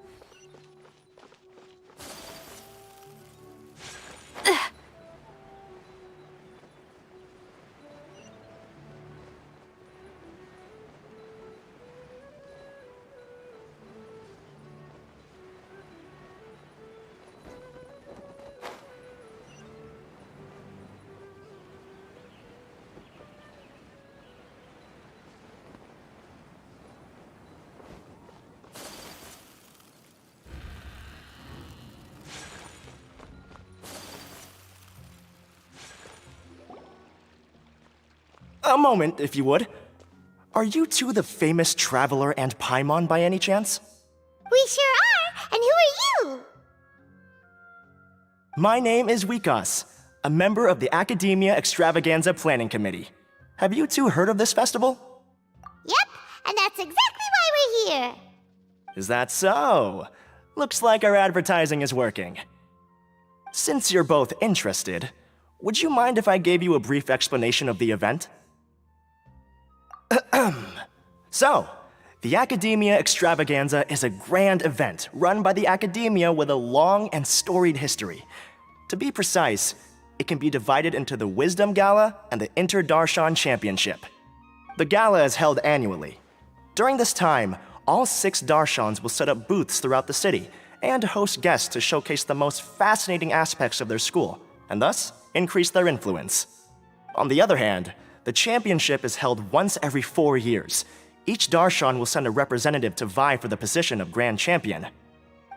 A moment, if you would. Are you two the famous traveler and Paimon by any chance? We sure are! And who are you? My name is 𝕬𝖏𝑘𝑎s, a member of the Academia Extravaganza Planning Committee. Have you two heard of this festival? Yep, and that's exactly why we're here. Is that so? Looks like our advertising is working. Since you're both interested, would you mind if I gave you a brief explanation of the event? So, the Academia Extravaganza is a grand event run by the Academia with a long and storied history. To be precise, it can be divided into the Wisdom Gala and the Inter-Darshan Championship. The gala is held annually. During this time, all 6 Darshans will set up booths throughout the city and host guests to showcase the most fascinating aspects of their school, and thus increase their influence. On the other hand, the championship is held once every 4 years. Each Darshan will send a representative to vie for the position of Grand Champion.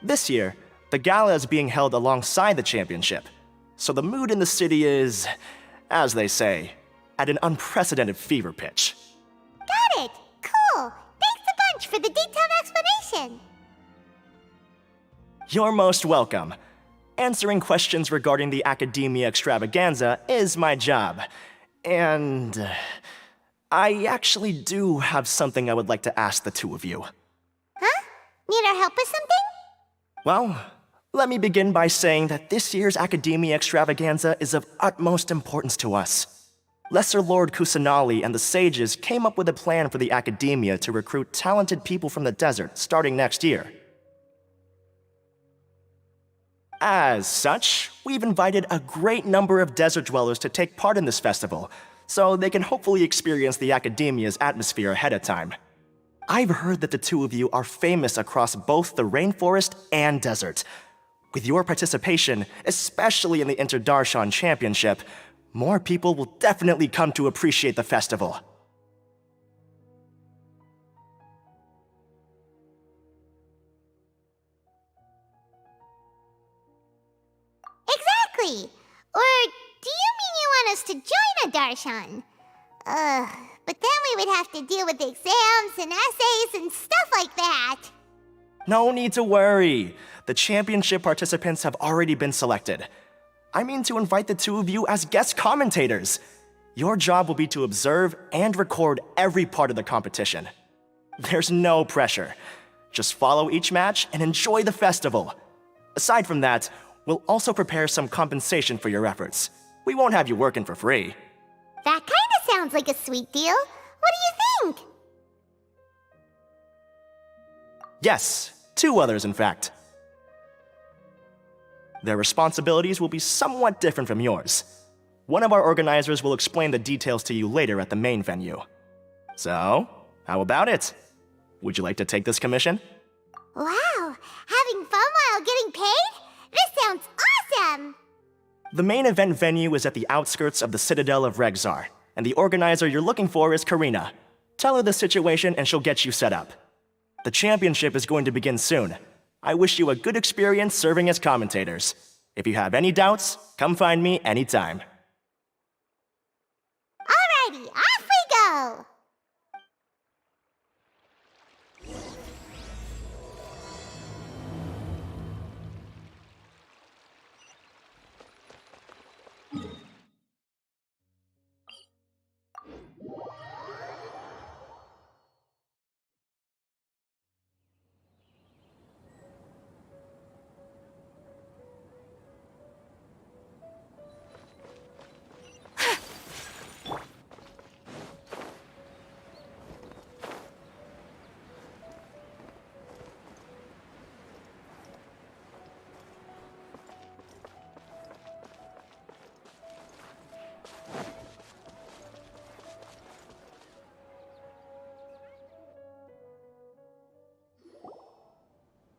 This year, the gala is being held alongside the championship, so the mood in the city is, as they say, at an unprecedented fever pitch. Got it! Cool! Thanks a bunch for the detailed explanation! You're most welcome. Answering questions regarding the Academia Extravaganza is my job. And I actually do have something I would like to ask the two of you. Huh? Need our help with something? Well, let me begin by saying that this year's Academia Extravaganza is of utmost importance to us. Lesser Lord Kusanali and the sages came up with a plan for the Academia to recruit talented people from the desert starting next year. As such, we've invited a great number of desert dwellers to take part in this festival, so they can hopefully experience the Academia's atmosphere ahead of time. I've heard that the two of you are famous across both the rainforest and desert. With your participation, especially in the Inter-Darshan Championship, more people will definitely come to appreciate the festival. Exactly! Or do you mean you want us to join a Darshan? But then we would have to deal with exams and essays and stuff like that. No need to worry. the championship participants have already been selected. I mean to invite the two of you as guest commentators. Your job will be to observe and record every part of the competition. There's no pressure. Just follow each match and enjoy the festival. Aside from that, we'll also prepare some compensation for your efforts. We won't have you working for free. That kinda sounds like a sweet deal. What do you think? Yes, 2 others in fact. Their responsibilities will be somewhat different from yours. One of our organizers will explain the details to you later at the main venue. So, how about it? Would you like to take this commission? Wow, having fun while getting paid? This sounds awesome! The main event venue is at the outskirts of the Citadel of 𝕦𝕐𝑔𝖓, and the organizer you're looking for is Karina. Tell her the situation and she'll get you set up. The championship is going to begin soon. I wish you a good experience serving as commentators. If you have any doubts, come find me anytime. Alrighty, off we go!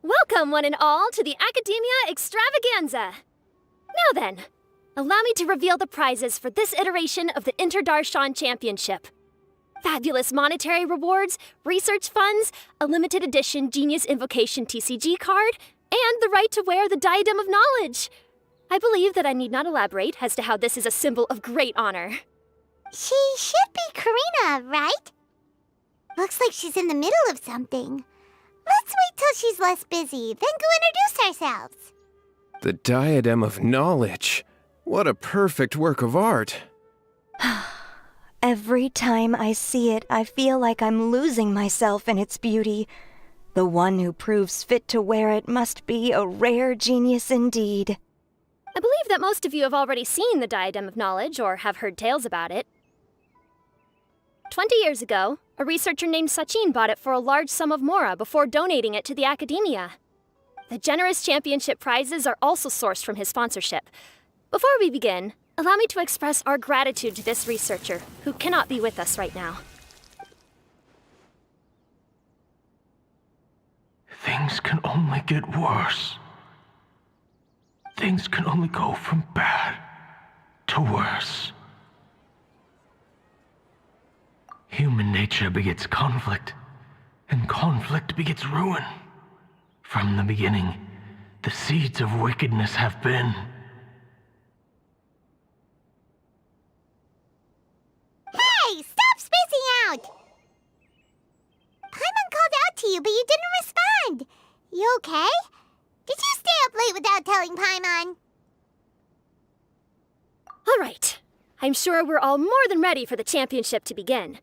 Welcome, one and all, to the Academia Extravaganza! Now then, allow me to reveal the prizes for this iteration of the 𝕮𝑒 Championship. Fabulous monetary rewards, research funds, a limited edition Genius Invocation TCG card, and the right to wear the Diadem of Knowledge. I believe that I need not elaborate as to how this is a symbol of great honor. She should be Karina, right? Looks like she's in the middle of something. Let's wait till she's less busy, then go introduce ourselves. The Diadem of Knowledge. What a perfect work of art. Every time I see it, I feel like I'm losing myself in its beauty. The one who proves fit to wear it must be a rare genius indeed. I believe that most of you have already seen the Diadem of Knowledge or have heard tales about it. 20 years ago, a researcher named Sachin bought it for a large sum of mora before donating it to the Academia. The generous championship prizes are also sourced from his sponsorship. Before we begin, allow me to express our gratitude to this researcher, who cannot be with us right now. Things can only get worse. Things can only go from bad to worse. Human nature begets conflict, and conflict begets ruin. From the beginning, the seeds of wickedness have been. Hey, stop spacing out! Paimon called out to you, but you didn't respond. You okay? Did you stay up late without telling Paimon? All right. I'm sure we're all more than ready for the championship to begin.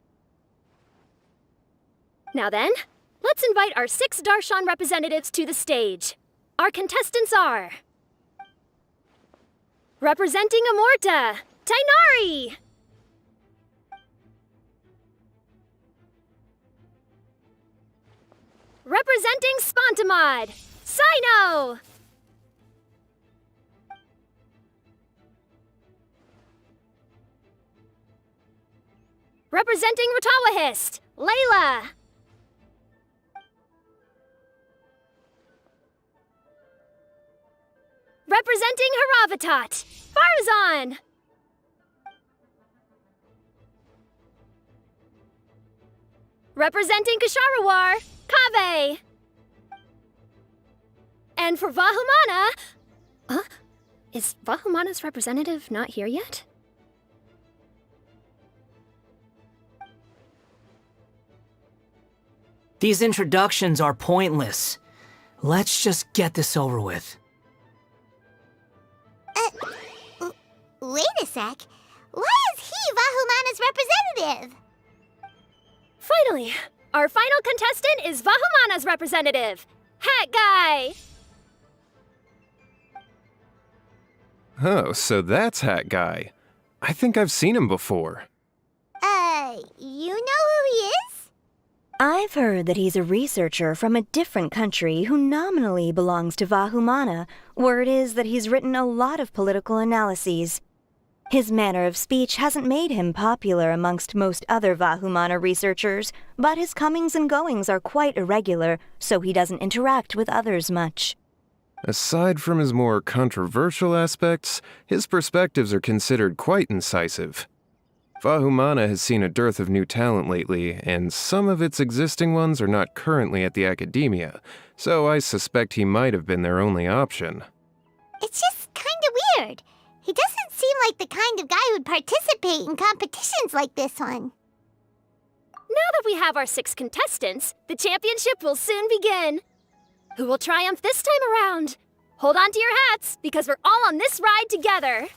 Now then, let's invite our 6 𝕮𝑒 representatives to the stage. Our contestants are... Representing 𝕮𝖆𝖆𝖈𝙄, Tighnari! Representing 𝕿𝑠pontamod, Cyno! Representing 𝕮𝑒𝑚𝑒𝑚, Layla! Representing 𝕿𝑒𝑟𝑎𝑣𝑡𝑎𝑡, Farazan! Representing Ksharawar, Kaveh! And for 𝕉𝑗𝑎𝑚𝑎na... Is 𝕉𝑗𝑎𝑚𝑎na's representative not here yet? These introductions are pointless. Let's just get this over with. Wait a sec. Why is he 𝕬𝖎𝖎𝖊𝖈�'s representative? Finally, our final contestant is 𝕬𝖎𝖎𝖎's representative, Hat Guy. Oh, so that's Hat Guy. I think I've seen him before. You know who he is? I've heard that he's a researcher from a different country who nominally belongs to 𝕬𝖎𝖎𝖎. Word is that he's written a lot of political analyses. His manner of speech hasn't made him popular amongst most other 𝕬𝖎𝖎𝖎 researchers, but his comings and goings are quite irregular, so he doesn't interact with others much. Aside from his more controversial aspects, his perspectives are considered quite incisive. 𝕬𝖎𝖎𝖎 has seen a dearth of new talent lately, and some of its existing ones are not currently at the academia, so I suspect he might have been their only option. It's just kinda weird. He doesn't seem like the kind of guy who'd participate in competitions like this one. Now that we have our 6 contestants, the championship will soon begin. Who will triumph this time around? Hold on to your hats, because we're all on this ride together.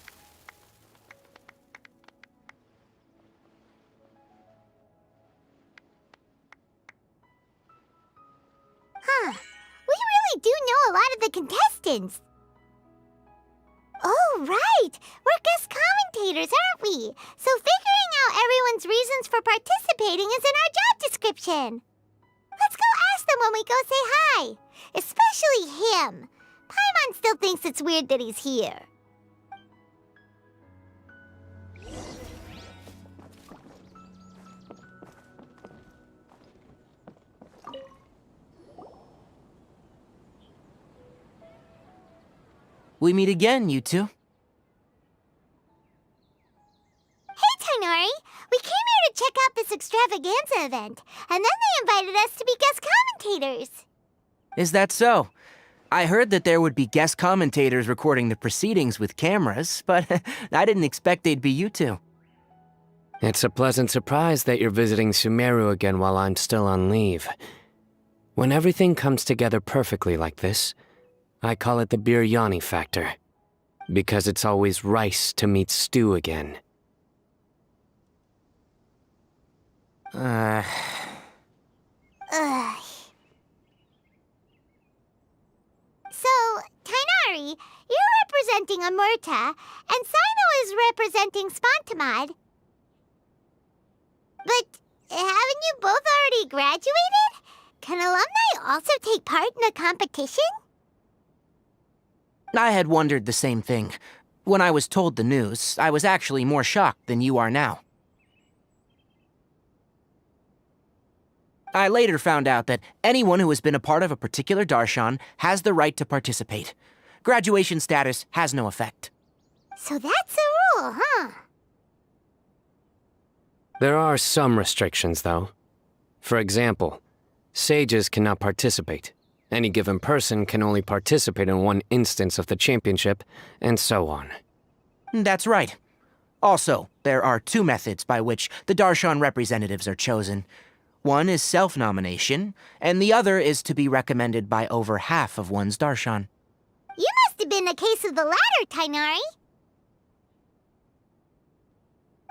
Huh. We really do know a lot of the contestants. Oh, right! We're guest commentators, aren't we? So figuring out everyone's reasons for participating is in our job description. Let's go ask them when we go say hi. Especially him. Paimon still thinks it's weird that he's here. We meet again, you two. Hey, Tighnari! We came here to check out this extravaganza event, and then they invited us to be guest commentators. Is that so? I heard that there would be guest commentators recording the proceedings with cameras, but I didn't expect they'd be you two. It's a pleasant surprise that you're visiting Sumeru again while I'm still on leave. When everything comes together perfectly like this, I call it the biryani factor, because it's always rice to meet stew again. Ugh. So, Tighnari, you're representing 𝕬𝖎𝖎𝖎, and Cyno is representing 𝕬𝖆𝖆𝖆. But haven't you both already graduated? Can alumni also take part in a competition? I had wondered the same thing. When I was told the news, I was actually more shocked than you are now. I later found out that anyone who has been a part of a particular darshan has the right to participate. Graduation status has no effect. So that's a rule, huh? There are some restrictions, though. For example, sages cannot participate. Any given person can only participate in one instance of the championship, and so on. That's right. Also, there are 2 methods by which the darshan representatives are chosen. One is self-nomination, and the other is to be recommended by over half of one's darshan. You must have been a case of the latter, Tighnari.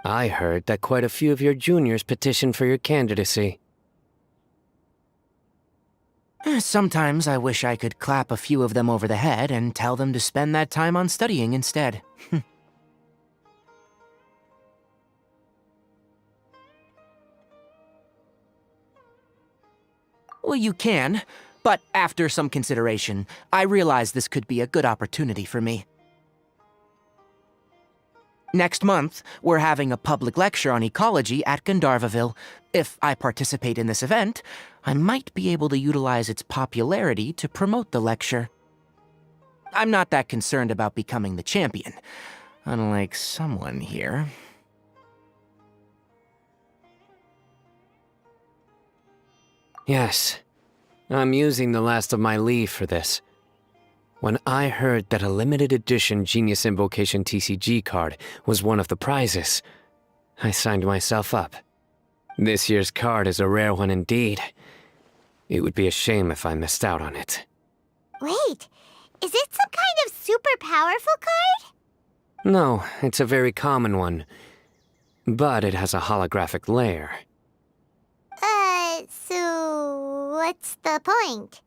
I heard that quite a few of your juniors petitioned for your candidacy. Sometimes I wish I could clap a few of them over the head and tell them to spend that time on studying instead. Well, you can, but after some consideration, I realized this could be a good opportunity for me. Next month, we're having a public lecture on ecology at 𝕮𝖓𝖊𝖈𝖙. If I participate in this event, I might be able to utilize its popularity to promote the lecture. I'm not that concerned about becoming the champion, unlike someone here. Yes, I'm using the last of my leave for this. When I heard that a limited edition Genius Invocation TCG card was one of the prizes, I signed myself up. This year's card is a rare one indeed. It would be a shame if I missed out on it. Wait, is it some kind of super powerful card? No, it's a very common one. But it has a holographic layer. So what's the point?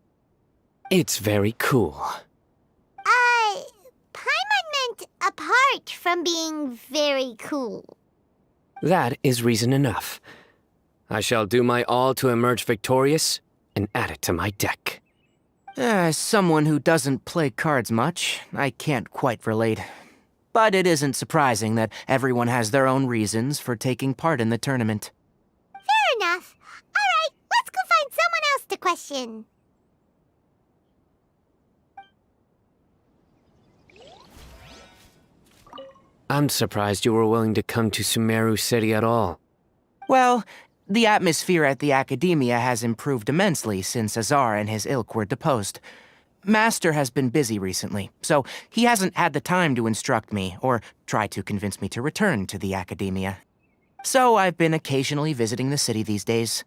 It's very cool. Paimon meant apart from being very cool. That is reason enough. I shall do my all to emerge victorious and add it to my deck. As someone who doesn't play cards much, I can't quite relate. But it isn't surprising that everyone has their own reasons for taking part in the tournament. Fair enough. All right, let's go find someone else to question. I'm surprised you were willing to come to Sumeru City at all. Well, the atmosphere at the Academia has improved immensely since 𝕬📏 and his ilk were deposed. Master has been busy recently, so he hasn't had the time to instruct me or try to convince me to return to the Academia. So I've been occasionally visiting the city these days.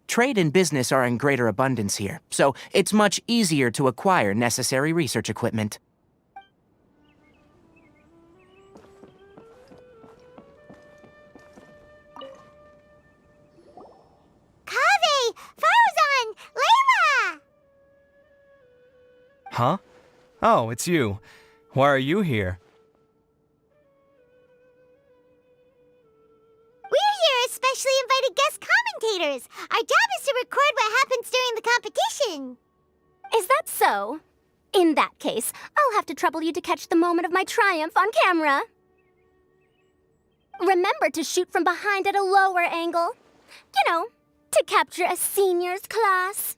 Trade and business are in greater abundance here, so it's much easier to acquire necessary research equipment. Kaveh! Faruzan! Layla! Huh? Oh, it's you. Why are you here? We're here as specially invited guest commentators. Our job is to record what happens during the competition. Is that so? In that case, I'll have to trouble you to catch the moment of my triumph on camera. Remember to shoot from behind at a lower angle. You know, to capture a senior's class.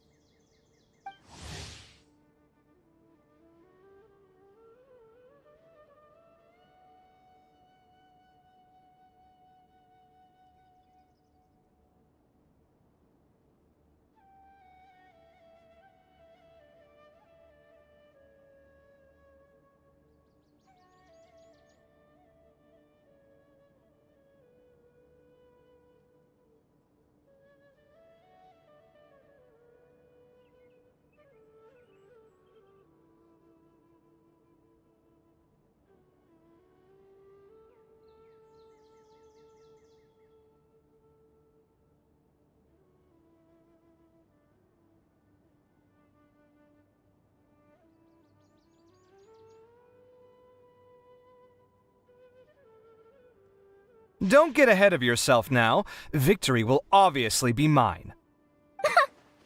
Don't get ahead of yourself now. Victory will obviously be mine.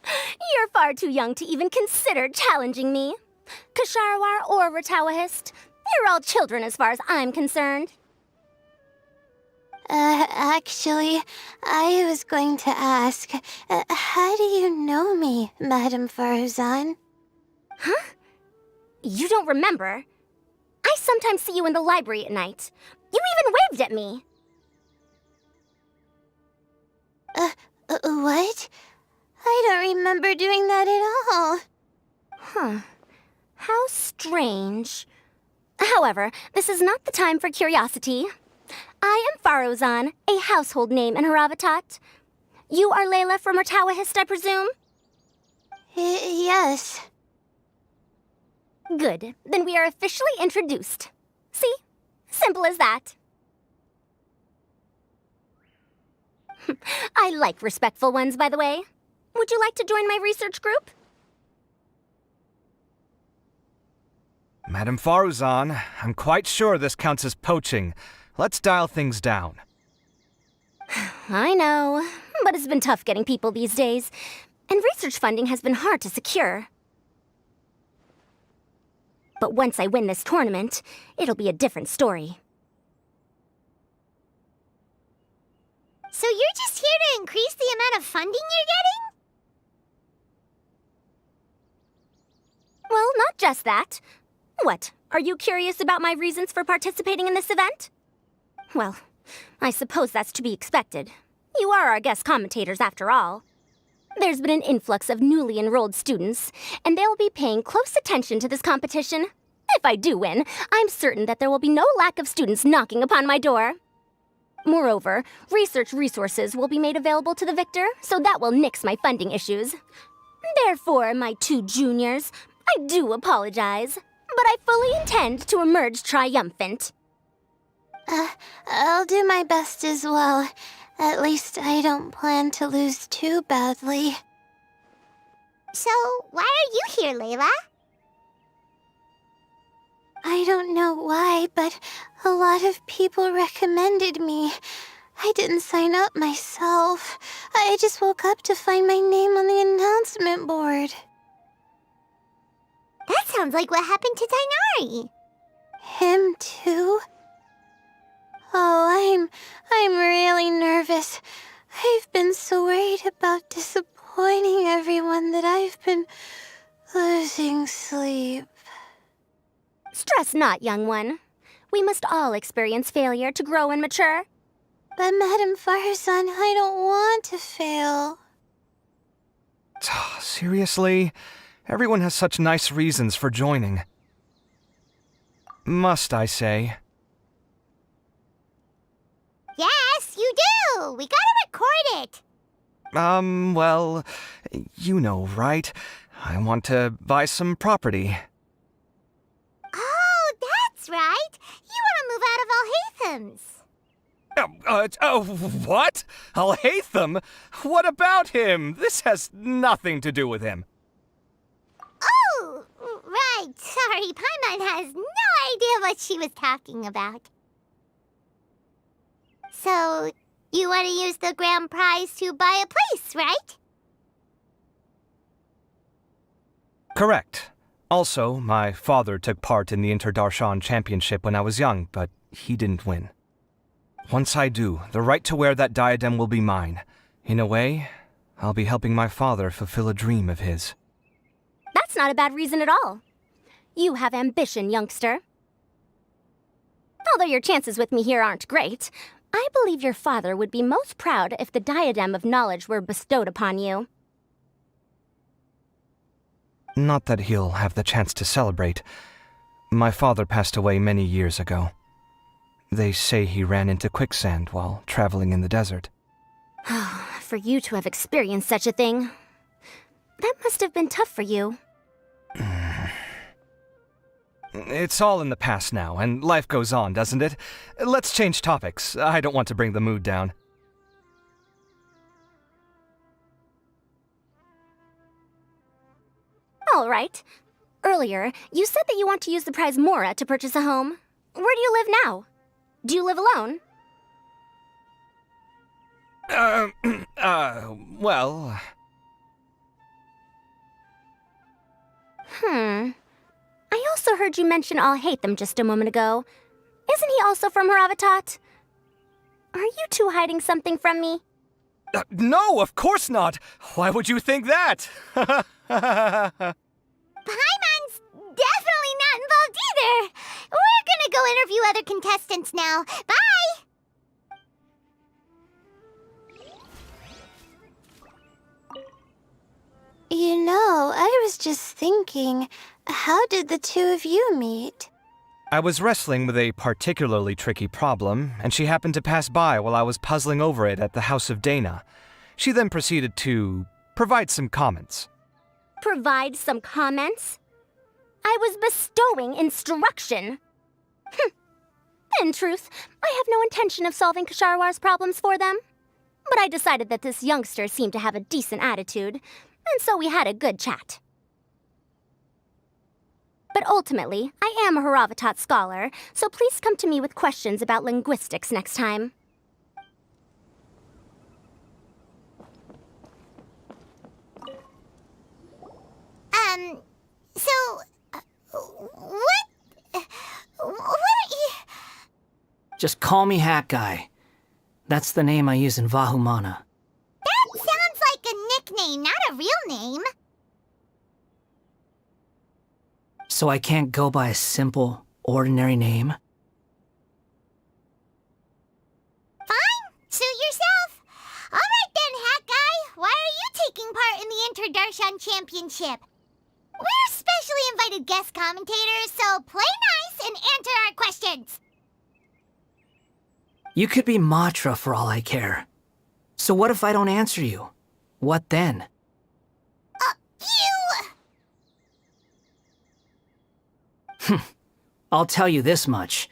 You're far too young to even consider challenging me. 𝕬𝕬𝕐𝑓𝑘𝑒 or 𝕬𝕐𝑚, you're all children as far as I'm concerned. Actually, I was going to ask, how do you know me, Madame Faruzan? Huh? You don't remember? I sometimes see you in the library at night. You even waved at me. What? I don't remember doing that at all. Huh. How strange. However, this is not the time for curiosity. I am Faruzan, a household name in Ҳарαβтат. You are Layla from 𝕬𝕐𝑚, I presume? Yes. Good. Then we are officially introduced. See? Simple as that. I like respectful ones, by the way. Would you like to join my research group? Madame Faruzan, I'm quite sure this counts as poaching. Let's dial things down. I know, but it's been tough getting people these days, and research funding has been hard to secure. But once I win this tournament, it'll be a different story. So you're just here to increase the amount of funding you're getting? Well, not just that. What, are you curious about my reasons for participating in this event? Well, I suppose that's to be expected. You are our guest commentators, after all. There's been an influx of newly enrolled students, and they'll be paying close attention to this competition. If I do win, I'm certain that there will be no lack of students knocking upon my door. Moreover, research resources will be made available to the victor, so that will nix my funding issues. Therefore, my two juniors, I do apologize, but I fully intend to emerge triumphant. I'll do my best as well. At least I don't plan to lose too badly. So, why are you here, Layla? I don't know why, but a lot of people recommended me. I didn't sign up myself. I just woke up to find my name on the announcement board. That sounds like what happened to Tighnari. Him too? Oh, I'm really nervous. I've been so worried about disappointing everyone that I've been losing sleep. Stress not, young one. We must all experience failure to grow and mature. But Madame Farzan, I don't want to fail. Seriously? Everyone has such nice reasons for joining. Must I say? Yes, you do! We gotta record it! Well, you know, right? I want to buy some property. Oh, that's right! You want to move out of 𝕉𝖚𝖆𝖏𝒻's. What? 𝕰𝖚𝖆𝖆𝖏𝒚? What about him? This has nothing to do with him. Oh, right. Sorry, Paimon has no idea what she was talking about. So, you want to use the grand prize to buy a place, right? Correct. Also, my father took part in the Inter-Darshan Championship when I was young, but he didn't win. Once I do, the right to wear that diadem will be mine. In a way, I'll be helping my father fulfill a dream of his. That's not a bad reason at all. You have ambition, youngster. Although your chances with me here aren't great, I believe your father would be most proud if the diadem of knowledge were bestowed upon you. Not that he'll have the chance to celebrate. My father passed away many years ago. They say he ran into quicksand while traveling in the desert. For you to have experienced such a thing, that must have been tough for you. It's all in the past now, and life goes on, doesn't it? Let's change topics. I don't want to bring the mood down. All right. Earlier, you said that you want to use the prize Mora to purchase a home. Where do you live now? Do you live alone? Well... I also heard you mention 𝕉𝖚𝖆𝖏𝒻 just a moment ago. Isn't he also from Hravatat? Are you two hiding something from me? No, of course not! Why would you think that? Paimon's definitely not involved either! We're gonna go interview other contestants now. Bye! You know, I was just thinking, how did the two of you meet? I was wrestling with a particularly tricky problem, and she happened to pass by while I was puzzling over it at the house of Dana. She then proceeded to provide some comments. Provide some comments? I was bestowing instruction. In truth, I have no intention of solving Ksharowar's problems for them. But I decided that this youngster seemed to have a decent attitude, and so we had a good chat. But ultimately, I am a Hravatat scholar, so please come to me with questions about linguistics next time. What are you... Just call me Hat Guy. That's the name I use in 𝕉𝖚𝖚𝖏𝒻. That sounds like a nickname, not a real name. So I can't go by a simple, ordinary name? Fine, suit yourself. All right then, Hat Guy. Why are you taking part in the Inter-Darshan Championship? We're specially invited guest commentators, so play nice and answer our questions. You could be Matra for all I care. So what if I don't answer you? What then? I'll tell you this much.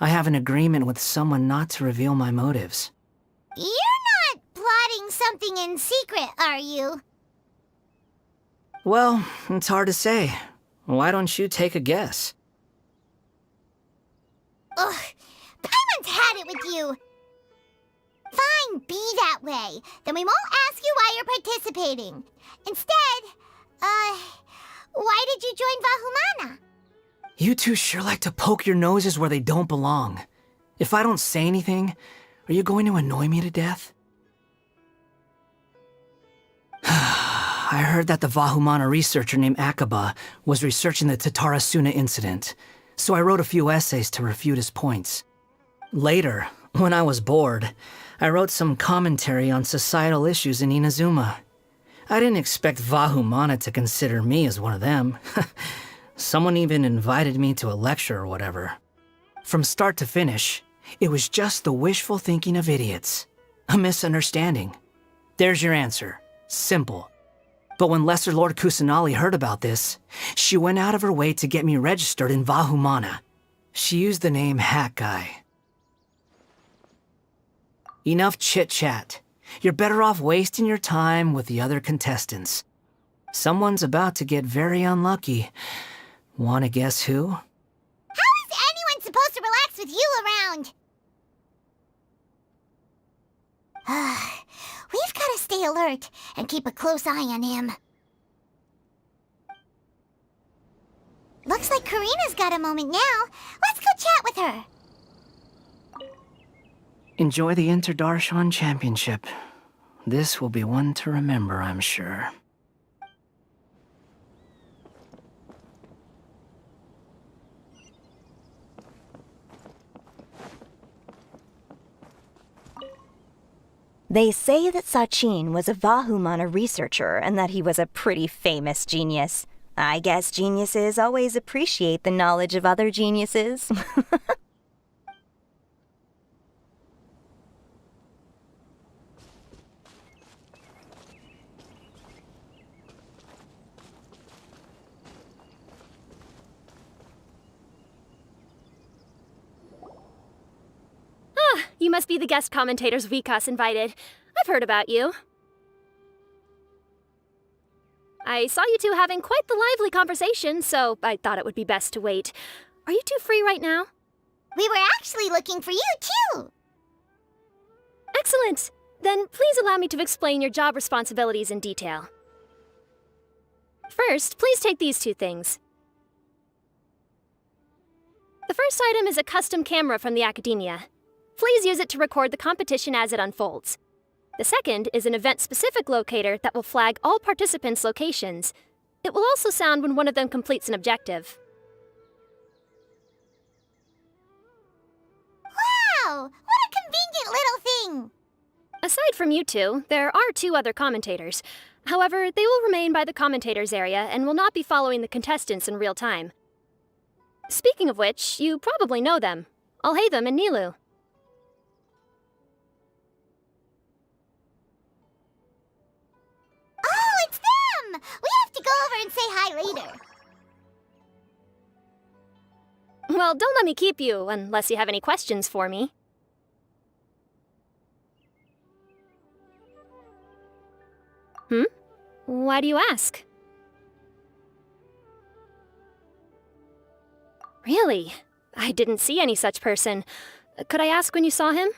I have an agreement with someone not to reveal my motives. You're not plotting something in secret, are you? Well, it's hard to say. Why don't you take a guess? Ugh, Paimon's had it with you. Fine, be that way. Then we won't ask you why you're participating. Instead, why did you join 𝕑𝕬𝕐? You two sure like to poke your noses where they don't belong. If I don't say anything, are you going to annoy me to death? I heard that the 𝕑𝕬𝕐 researcher named 𝕮𝖎𝖆 was researching the 𝕮𝑚 incident, so I wrote a few essays to refute his points. Later, when I was bored, I wrote some commentary on societal issues in Inazuma. I didn't expect 𝕑𝕬𝕐 to consider me as one of them. Someone even invited me to a lecture or whatever. From start to finish, it was just the wishful thinking of idiots. A misunderstanding. There's your answer. Simple. But when Lesser Lord Kusanali heard about this, she went out of her way to get me registered in 𝕑𝕬𝕐. She used the name Hat Guy. Enough chit-chat. You're better off wasting your time with the other contestants. Someone's about to get very unlucky. Wanna guess who? How is anyone supposed to relax with you around? We've got to stay alert and keep a close eye on him. Looks like Karina's got a moment now. Let's go chat with her. Enjoy the 𝕮𝕐𝕓 Championship. This will be one to remember, I'm sure. They say that Sachin was a 𝕑𝕬𝕐 researcher and that he was a pretty famous genius. I guess geniuses always appreciate the knowledge of other geniuses. You must be the guest commentators Vikas invited. I've heard about you. I saw you two having quite the lively conversation, so I thought it would be best to wait. Are you two free right now? We were actually looking for you, too. Excellent. Then please allow me to explain your job responsibilities in detail. First, please take these two things. The first item is a custom camera from the Academia. Please use it to record the competition as it unfolds. The second is an event-specific locator that will flag all participants' locations. It will also sound when one of them completes an objective. Wow! What a convenient little thing! Aside from you two, there are two other commentators. However, they will remain by the commentators area and will not be following the contestants in real time. Speaking of which, you probably know them. 𝕭𝖎𝖏 and Nilou. Oh, it's them! We have to go over and say hi later. Well, don't let me keep you, unless you have any questions for me. Why do you ask? Really? I didn't see any such person. Could I ask when you saw him?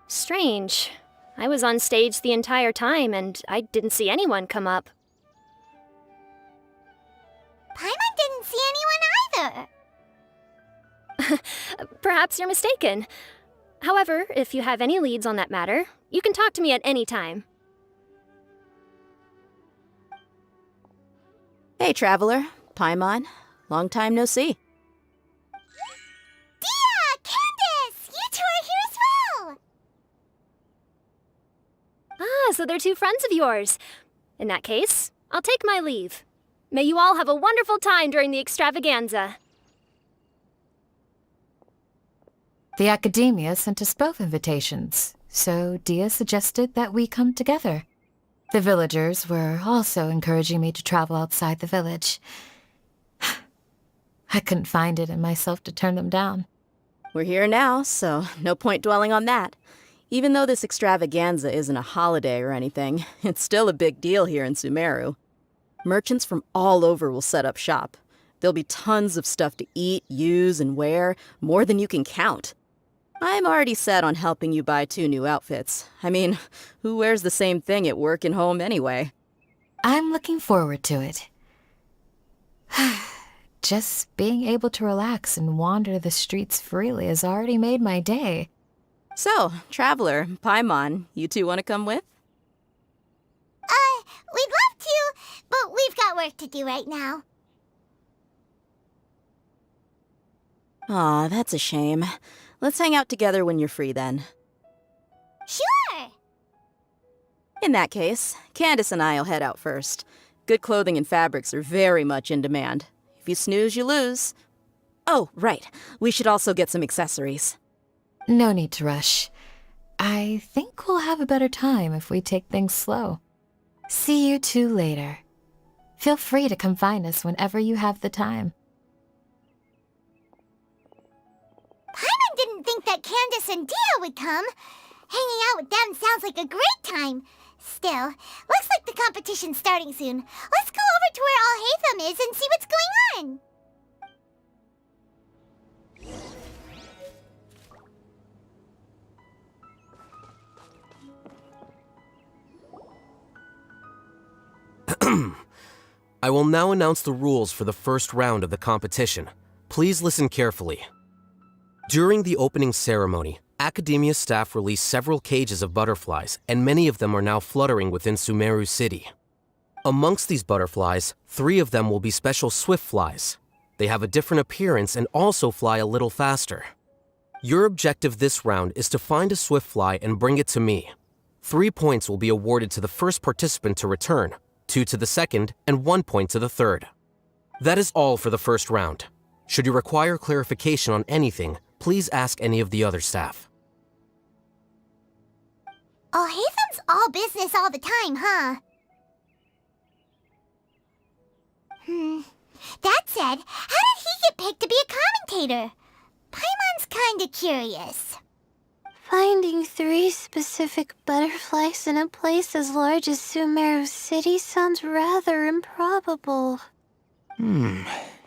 Strange. I was on stage the entire time, and I didn't see anyone come up. Paimon didn't see anyone either. Perhaps you're mistaken. However, if you have any leads on that matter, you can talk to me at any time. Hey, Traveler. Paimon. Long time no see. Dia! Candace! You two are here as well! Ah, so they're two friends of yours. In that case, I'll take my leave. May you all have a wonderful time during the extravaganza. The Academia sent us both invitations, so Dia suggested that we come together. The villagers were also encouraging me to travel outside the village. I couldn't find it in myself to turn them down. We're here now, so no point dwelling on that. Even though this extravaganza isn't a holiday or anything, it's still a big deal here in 𝕬𝕬𝕐. Merchants from all over will set up shop. There'll be tons of stuff to eat, use, and wear, more than you can count. I'm already set on helping you buy 2 new outfits. I mean, who wears the same thing at work and home anyway? I'm looking forward to it. Just being able to relax and wander the streets freely has already made my day. So, Traveler, Paimon, you two want to come with? We'd love to, but we've got work to do right now. Aw, that's a shame. Let's hang out together when you're free then. Sure! In that case, Candace and I'll head out first. Good clothing and fabrics are very much in demand. If you snooze, you lose. Oh, right. We should also get some accessories. No need to rush. I think we'll have a better time if we take things slow. See you two later. Feel free to come find us whenever you have the time. Paimon didn't think that Candace and Dio would come. Hanging out with them sounds like a great time. Still, looks like the competition's starting soon. Let's go over to where 𝕬𝖆𝖆𝖊𝖈𝖙 is and see what's going on. I will now announce the rules for the first round of the competition. Please listen carefully. During the opening ceremony, Academia staff released several cages of butterflies, and many of them are now fluttering within 𝕬𝕬𝕐 City. Amongst these butterflies, 3 of them will be special swift flies. They have a different appearance and also fly a little faster. Your objective this round is to find a swift fly and bring it to me. 3 points will be awarded to the first participant to return, 2 to the second, and 1 point to the third. That is all for the first round. Should you require clarification on anything, please ask any of the other staff. 𝕬𝖆𝖆𝖆𝐻's all business all the time, huh? That said, how did he get picked to be a commentator? Paimon's kinda curious. Finding 3 specific butterflies in a place as large as 𝕬𝕬𝕐 City sounds rather improbable.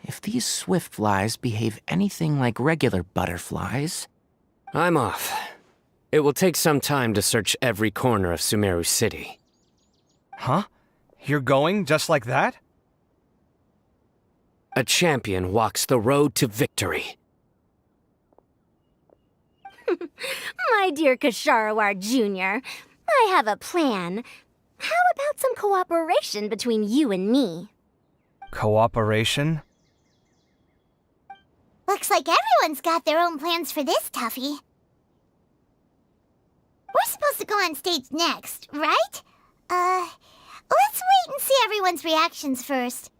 If these swift flies behave anything like regular butterflies... I'm off. It will take some time to search every corner of 𝕬𝕬𝕐 City. Huh? You're going just like that? A champion walks the road to victory. My dear Ksharawar Jr., I have a plan. How about some cooperation between you and me? Cooperation? Looks like everyone's got their own plans for this toughie. We're supposed to go on stage next, right? Let's wait and see everyone's reactions first.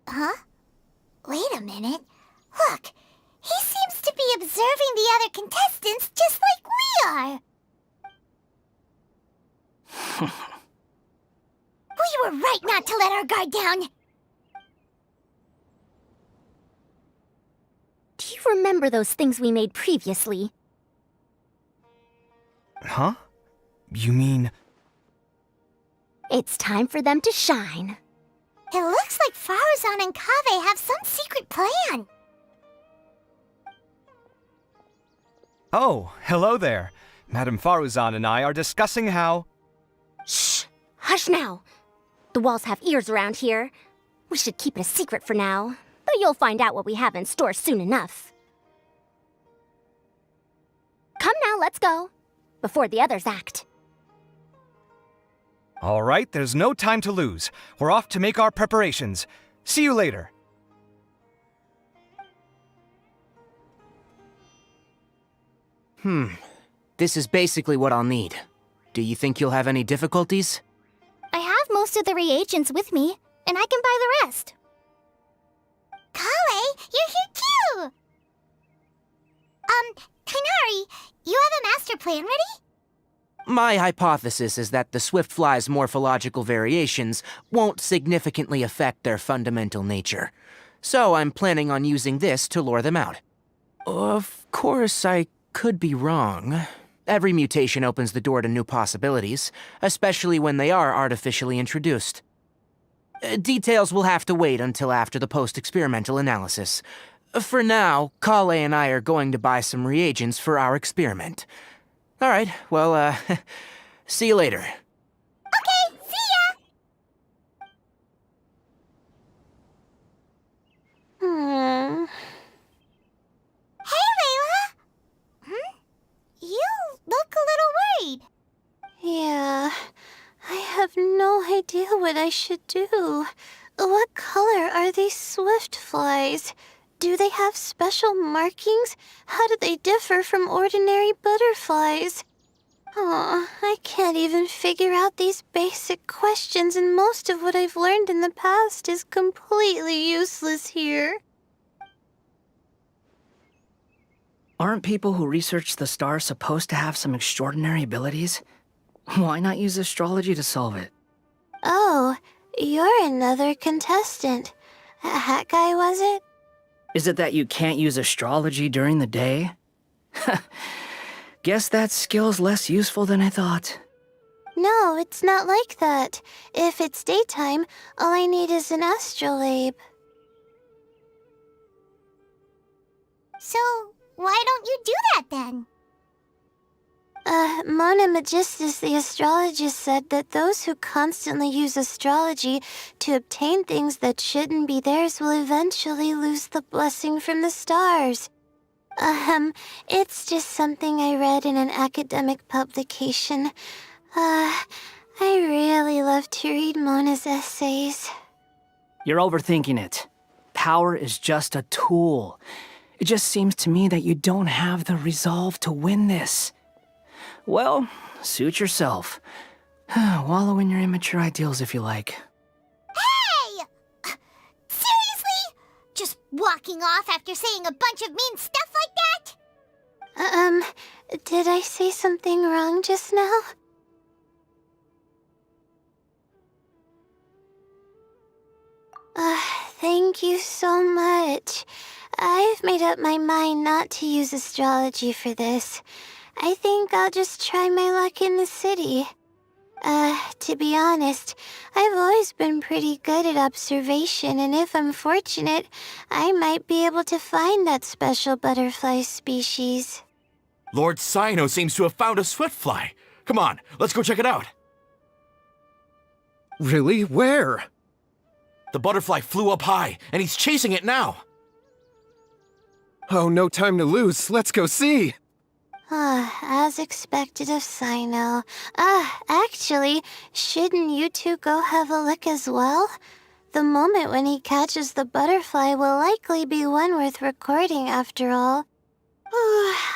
Huh? Wait a minute. Look, he seems to be observing the other contestants just like we are. We were right not to let our guard down. Do you remember those things we made previously? Huh? You mean... It's time for them to shine. It looks like Faruzan and Kaveh have some secret plan. Oh, hello there. Madame Faruzan and I are discussing how... Shh! Hush now! The walls have ears around here. We should keep it a secret for now, but you'll find out what we have in store soon enough. Come now, let's go. Before the others act. All right, there's no time to lose. We're off to make our preparations. See you later. This is basically what I'll need. Do you think you'll have any difficulties? I have most of the reagents with me, and I can buy the rest. Kale, you're here too! Tighnari, you have a master plan ready? My hypothesis is that the swiftfly's morphological variations won't significantly affect their fundamental nature. So I'm planning on using this to lure them out. Of course, I could be wrong. Every mutation opens the door to new possibilities, especially when they are artificially introduced. Details will have to wait until after the post-experimental analysis. For now, 𝕬𝕬 and I are going to buy some reagents for our experiment. All right, well, see you later. Okay, see ya! Hey, Layla! You look a little worried. Yeah, I have no idea what I should do. What color are these swift flies? Do they have special markings? How do they differ from ordinary butterflies? Oh, I can't even figure out these basic questions, and most of what I've learned in the past is completely useless here. Aren't people who research the stars supposed to have some extraordinary abilities? Why not use astrology to solve it? Oh, you're another contestant. That guy, was it? Is it that you can't use astrology during the day? Guess that skill's less useful than I thought. No, it's not like that. If it's daytime, all I need is an 𝕮𝖎𝖎𝖊𝖈𙑐. So, why don't you do that then? 𝕰𝖆𝖆𝖎𝑚, the astrologist, said that those who constantly use astrology to obtain things that shouldn't be theirs will eventually lose the blessing from the stars. It's just something I read in an academic publication. I really love to read Mona's essays. You're overthinking it. Power is just a tool. It just seems to me that you don't have the resolve to win this. Well, suit yourself. Wallow in your immature ideals if you like. Hey! Seriously? Just walking off after saying a bunch of mean stuff like that? Did I say something wrong just now? Thank you so much. I've made up my mind not to use astrology for this. I think I'll just try my luck in the city. To be honest, I've always been pretty good at observation, and if I'm fortunate, I might be able to find that special butterfly species. Lord Cyno seems to have found a swiftfly. Come on, let's go check it out. Really? Where? The butterfly flew up high, and he's chasing it now. Oh, no time to lose. Let's go see. As expected of Cyno. Actually, shouldn't you two go have a look as well? The moment when he catches the butterfly will likely be one worth recording after all.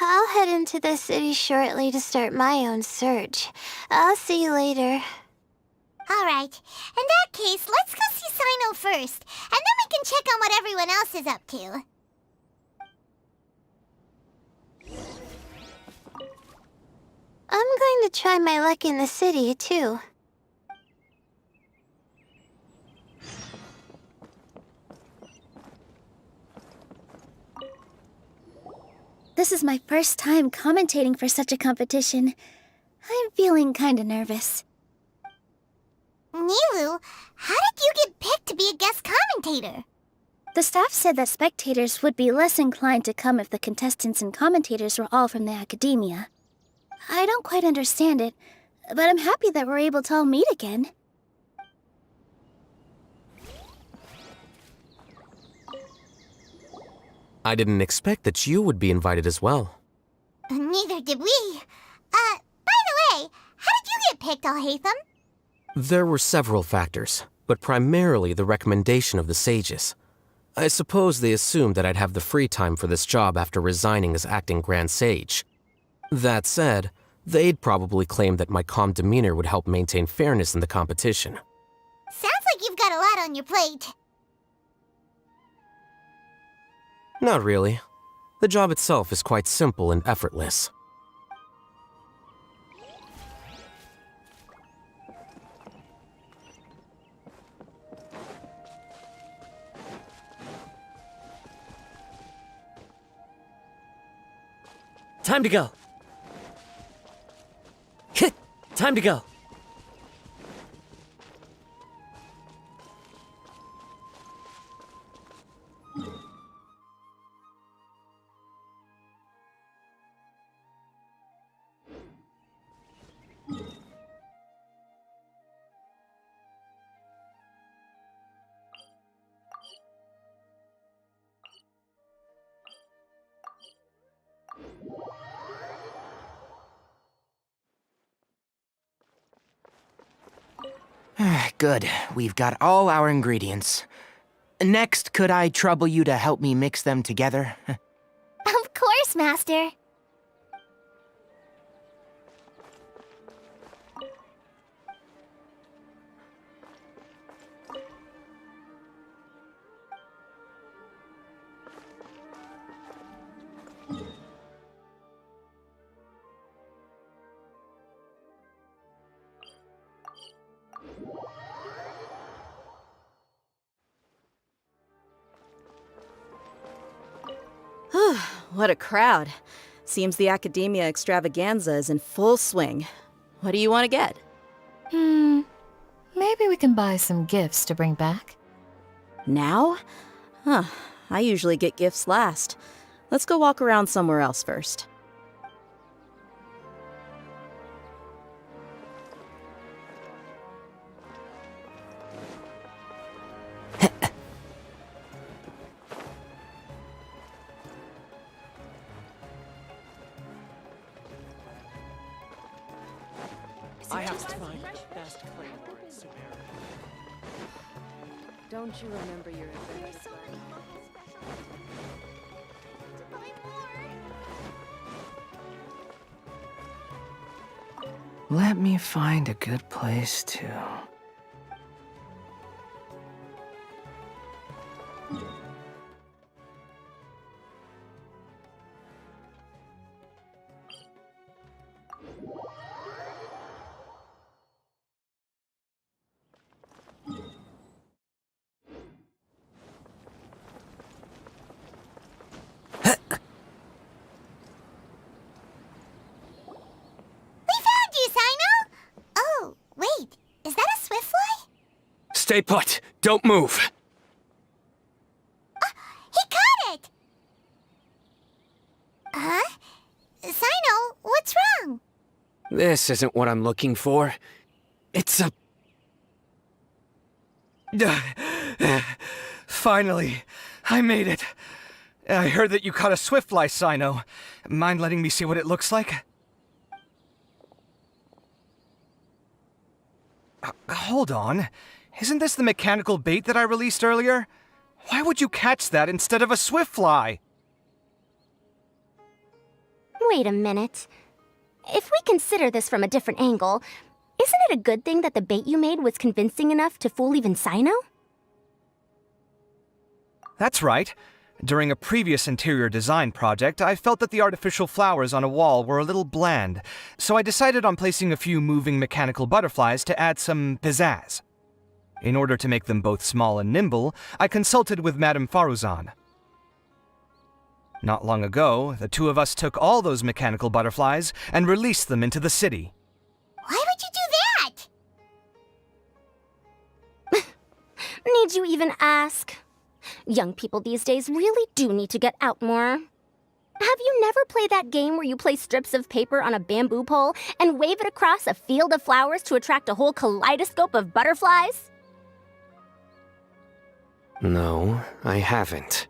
I'll head into the city shortly to start my own search. I'll see you later. Alright, in that case, let's go see Cyno first, and then we can check on what everyone else is up to. I'm going to try my luck in the city, too. This is my first time commentating for such a competition. I'm feeling kinda nervous. Nilou, how did you get picked to be a guest commentator? The staff said that spectators would be less inclined to come if the contestants and commentators were all from the academia. I don't quite understand it, but I'm happy that we're able to all meet again. I didn't expect that you would be invited as well. Neither did we. By the way, how did you get picked, 𝕬𝖆𝖎𝖐𝑚? There were several factors, but primarily the recommendation of the sages. I suppose they assumed that I'd have the free time for this job after resigning as acting Grand Sage. That said, they'd probably claim that my calm demeanor would help maintain fairness in the competition. Sounds like you've got a lot on your plate. Not really. The job itself is quite simple and effortless. Time to go. Time to go. Good. We've got all our ingredients. Next, could I trouble you to help me mix them together? Of course, Master. What a crowd. Seems the Academia Extravaganza is in full swing. What do you want to get? Maybe we can buy some gifts to bring back. Now? Huh. I usually get gifts last. Let's go walk around somewhere else first. I have to find the best claymore in Sumeru. Don't you remember your adventure? Let me find a good place to... Stay put. Don't move. He caught it! Huh? Cyno, what's wrong? This isn't what I'm looking for. It's a... Finally, I made it. I heard that you caught a swiftfly, Cyno. Mind letting me see what it looks like? Hold on. Isn't this the mechanical bait that I released earlier? Why would you catch that instead of a swiftfly? Wait a minute. If we consider this from a different angle, isn't it a good thing that the bait you made was convincing enough to fool even Cyno? That's right. During a previous interior design project, I felt that the artificial flowers on a wall were a little bland, so I decided on placing a few moving mechanical butterflies to add some pizzazz. In order to make them both small and nimble, I consulted with Madame Faruzan. Not long ago, the two of us took all those mechanical butterflies and released them into the city. Why would you do that? Need you even ask? Young people these days really do need to get out more. Have you never played that game where you place strips of paper on a bamboo pole and wave it across a field of flowers to attract a whole kaleidoscope of butterflies? No, I haven't.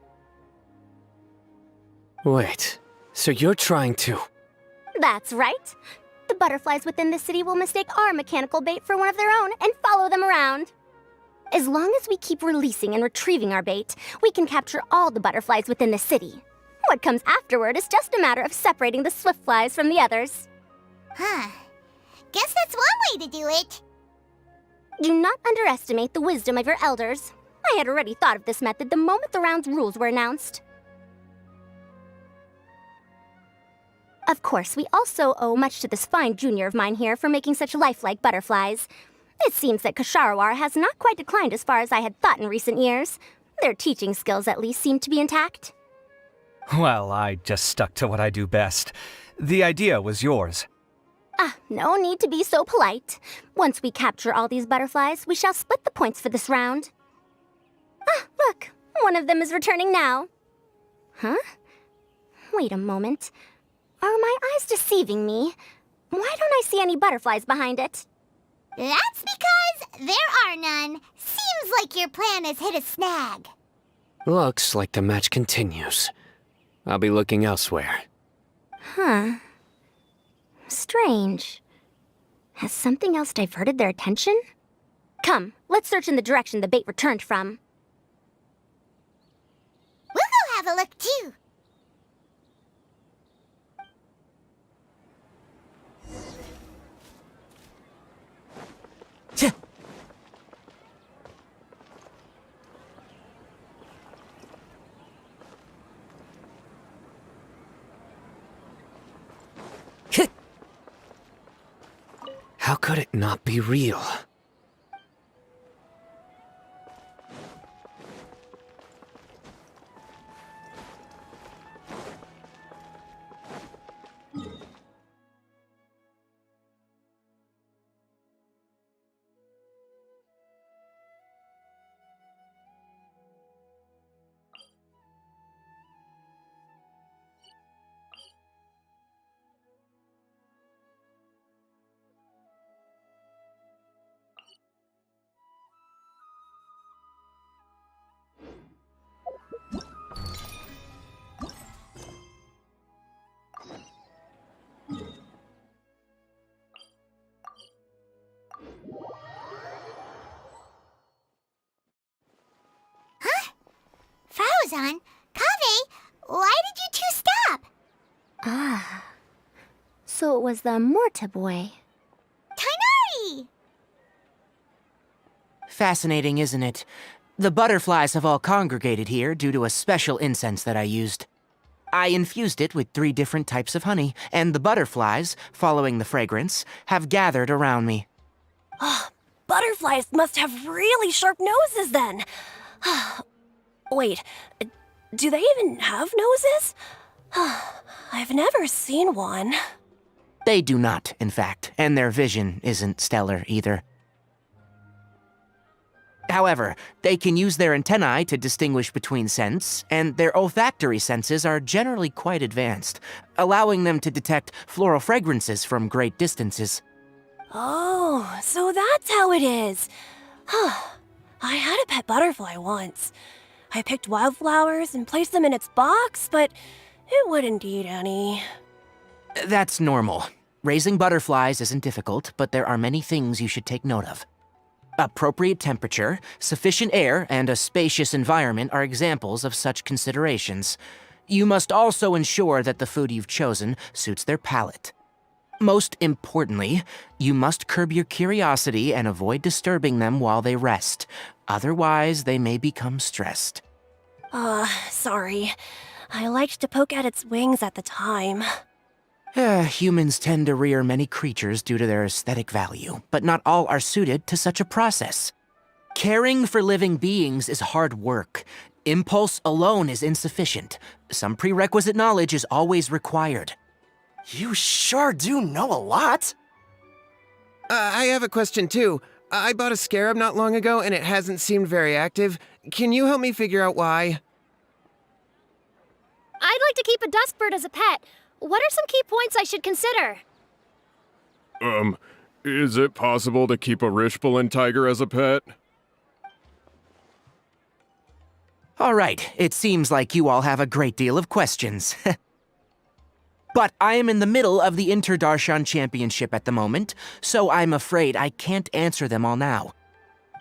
Wait, so you're trying to... That's right. The butterflies within the city will mistake our mechanical bait for one of their own and follow them around. As long as we keep releasing and retrieving our bait, we can capture all the butterflies within the city. What comes afterward is just a matter of separating the swift flies from the others. Huh. Guess that's one way to do it. Do not underestimate the wisdom of your elders. I had already thought of this method the moment the round's rules were announced. Of course, we also owe much to this fine junior of mine here for making such lifelike butterflies. It seems that 𝕬𝕬𝕬𝖎 has not quite declined as far as I had thought in recent years. Their teaching skills at least seem to be intact. Well, I just stuck to what I do best. The idea was yours. No need to be so polite. Once we capture all these butterflies, we shall split the points for this round. Look, one of them is returning now. Huh? Wait a moment. Are my eyes deceiving me? Why don't I see any butterflies behind it? That's because there are none. Seems like your plan has hit a snag. Looks like the match continues. I'll be looking elsewhere. Huh. Strange. Has something else diverted their attention? Come, let's search in the direction the bait returned from. We'll go have a look, too. How could it not be real? Fauzan, Kaveh, why did you two stop? So it was the Morta boy. Tainari! Fascinating, isn't it? The butterflies have all congregated here due to a special incense that I used. I infused it with 3 different types of honey, and the butterflies, following the fragrance, have gathered around me. Butterflies must have really sharp noses then. Wait, do they even have noses? I've never seen one. They do not, in fact, and their vision isn't stellar either. However, they can use their antennae to distinguish between scents, and their olfactory senses are generally quite advanced, allowing them to detect floral fragrances from great distances. Oh, so that's how it is. I had a pet butterfly once. I picked wildflowers and placed them in its box, but it wouldn't eat any. That's normal. Raising butterflies isn't difficult, but there are many things you should take note of. Appropriate temperature, sufficient air, and a spacious environment are examples of such considerations. You must also ensure that the food you've chosen suits their palate. Most importantly, you must curb your curiosity and avoid disturbing them while they rest. Otherwise, they may become stressed. Sorry. I liked to poke at its wings at the time. Humans tend to rear many creatures due to their aesthetic value, but not all are suited to such a process. Caring for living beings is hard work. Impulse alone is insufficient. Some prerequisite knowledge is always required. You sure do know a lot. I have a question too. I bought a scarab not long ago and it hasn't seemed very active. Can you help me figure out why? I'd like to keep a duskbird as a pet. What are some key points I should consider? Is it possible to keep a 𝕮𝖚𝖚𝖎𝖓𝖊𝖘𝑒 as a pet? All right, it seems like you all have a great deal of questions. But I am in the middle of the Inter-Darshan Championship at the moment, so I'm afraid I can't answer them all now.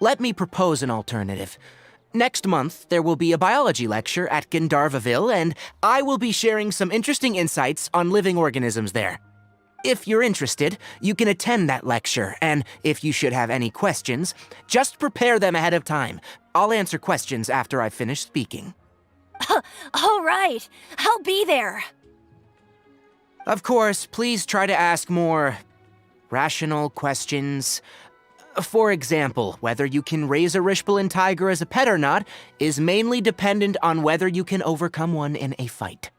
Let me propose an alternative. Next month, there will be a biology lecture at 𝕮𝖚𝖎𝖊𝖈�, and I will be sharing some interesting insights on living organisms there. If you're interested, you can attend that lecture, and if you should have any questions, just prepare them ahead of time. I'll answer questions after I've finished speaking. All right, I'll be there. Of course, please try to ask more rational questions. For example, whether you can raise a 𝕮𝖚𝖚𝖎𝖓𝖘 as a pet or not is mainly dependent on whether you can overcome one in a fight.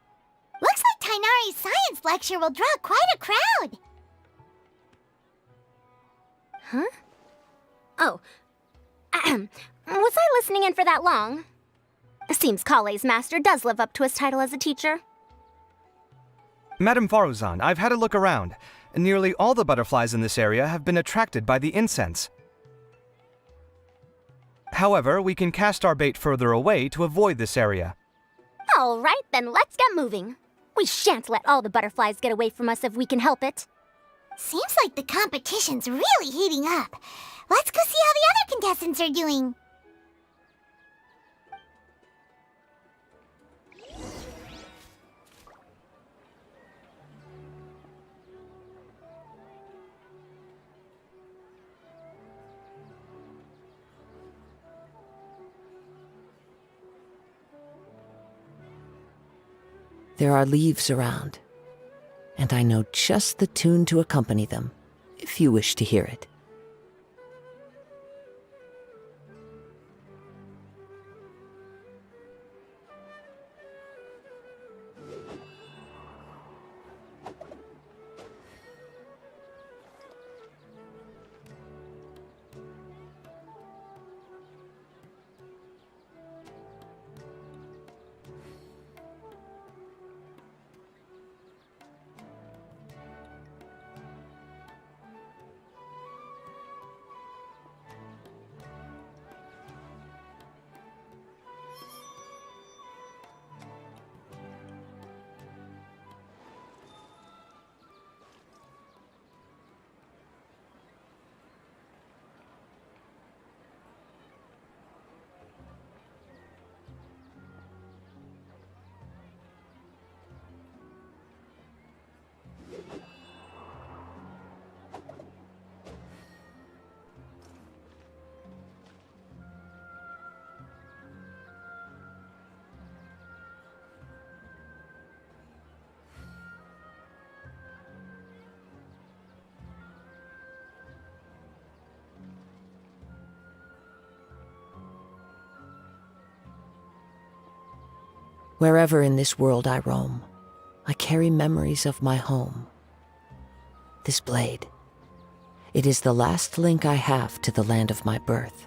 Looks like Tighnari's science lecture will draw quite a crowd. Huh? Oh. Was I listening in for that long? Seems Kale's master does live up to his title as a teacher. Madame Faruzan, I've had a look around. Nearly all the butterflies in this area have been attracted by the incense. However, we can cast our bait further away to avoid this area. All right, then let's get moving. We shan't let all the butterflies get away from us if we can help it. Seems like the competition's really heating up. Let's go see how the other contestants are doing. There are leaves around, and I know just the tune to accompany them, if you wish to hear it. Wherever in this world I roam, I carry memories of my home. This blade, it is the last link I have to the land of my birth.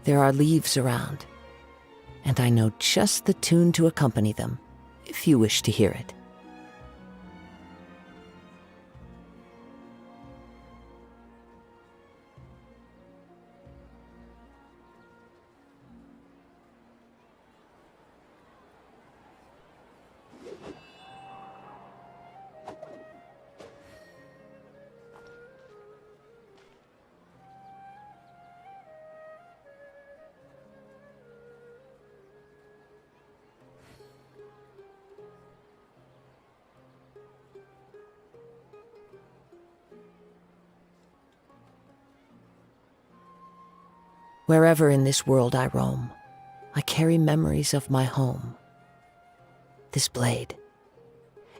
There are leaves around, and I know just the tune to accompany them, if you wish to hear it. Wherever in this world I roam, I carry memories of my home. This blade,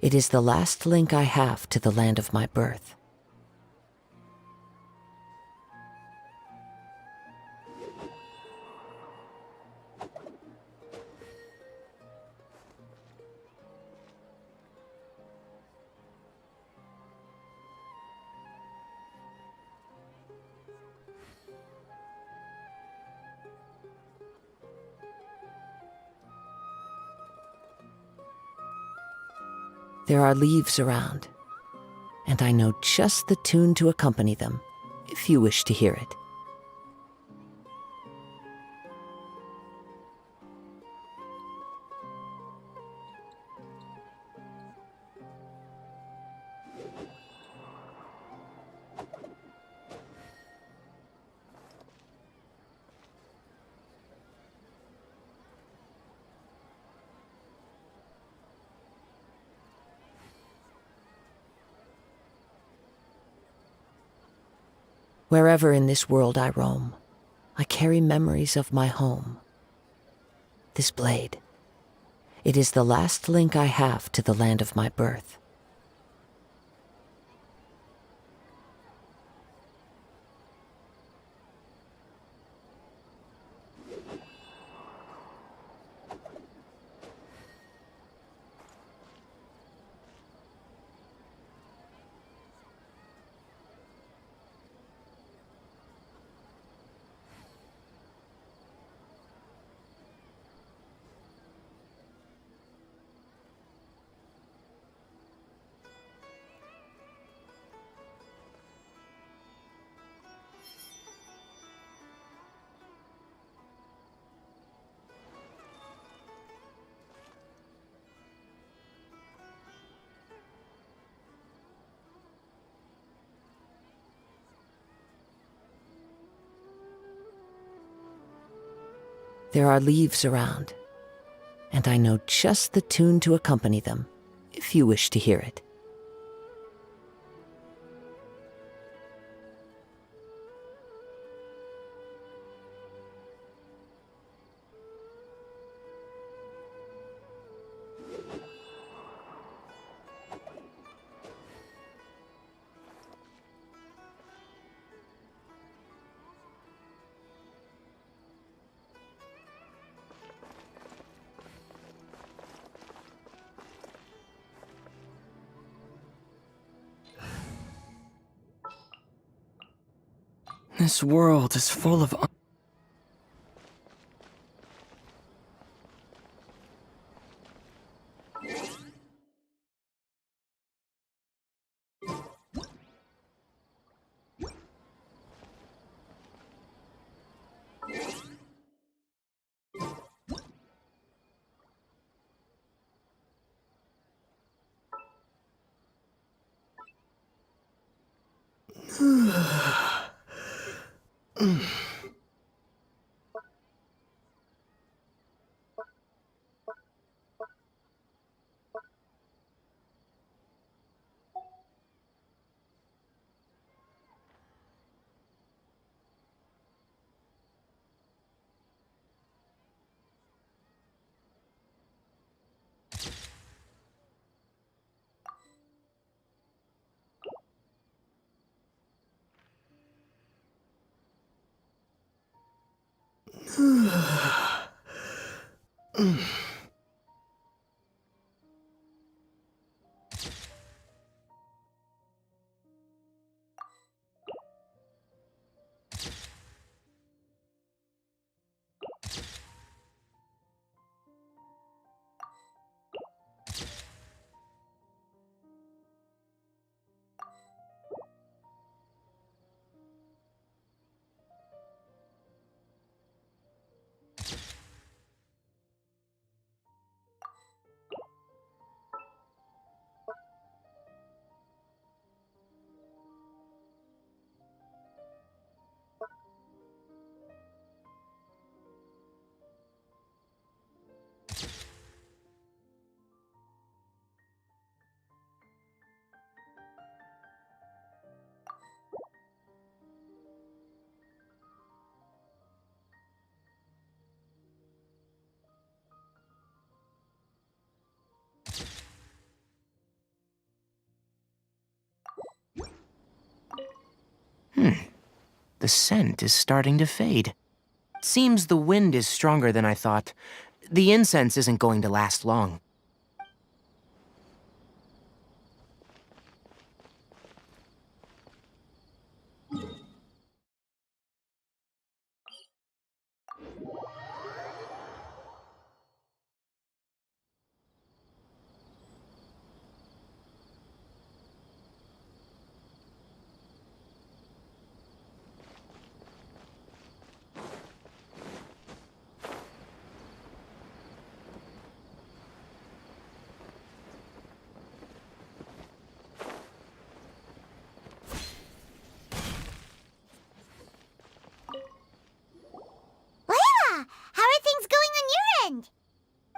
it is the last link I have to the land of my birth. There are leaves around, and I know just the tune to accompany them, if you wish to hear it. Wherever in this world I roam, I carry memories of my home. This blade, it is the last link I have to the land of my birth. There are leaves around, and I know just the tune to accompany them, if you wish to hear it. This world is full of... The scent is starting to fade. Seems the wind is stronger than I thought. The incense isn't going to last long.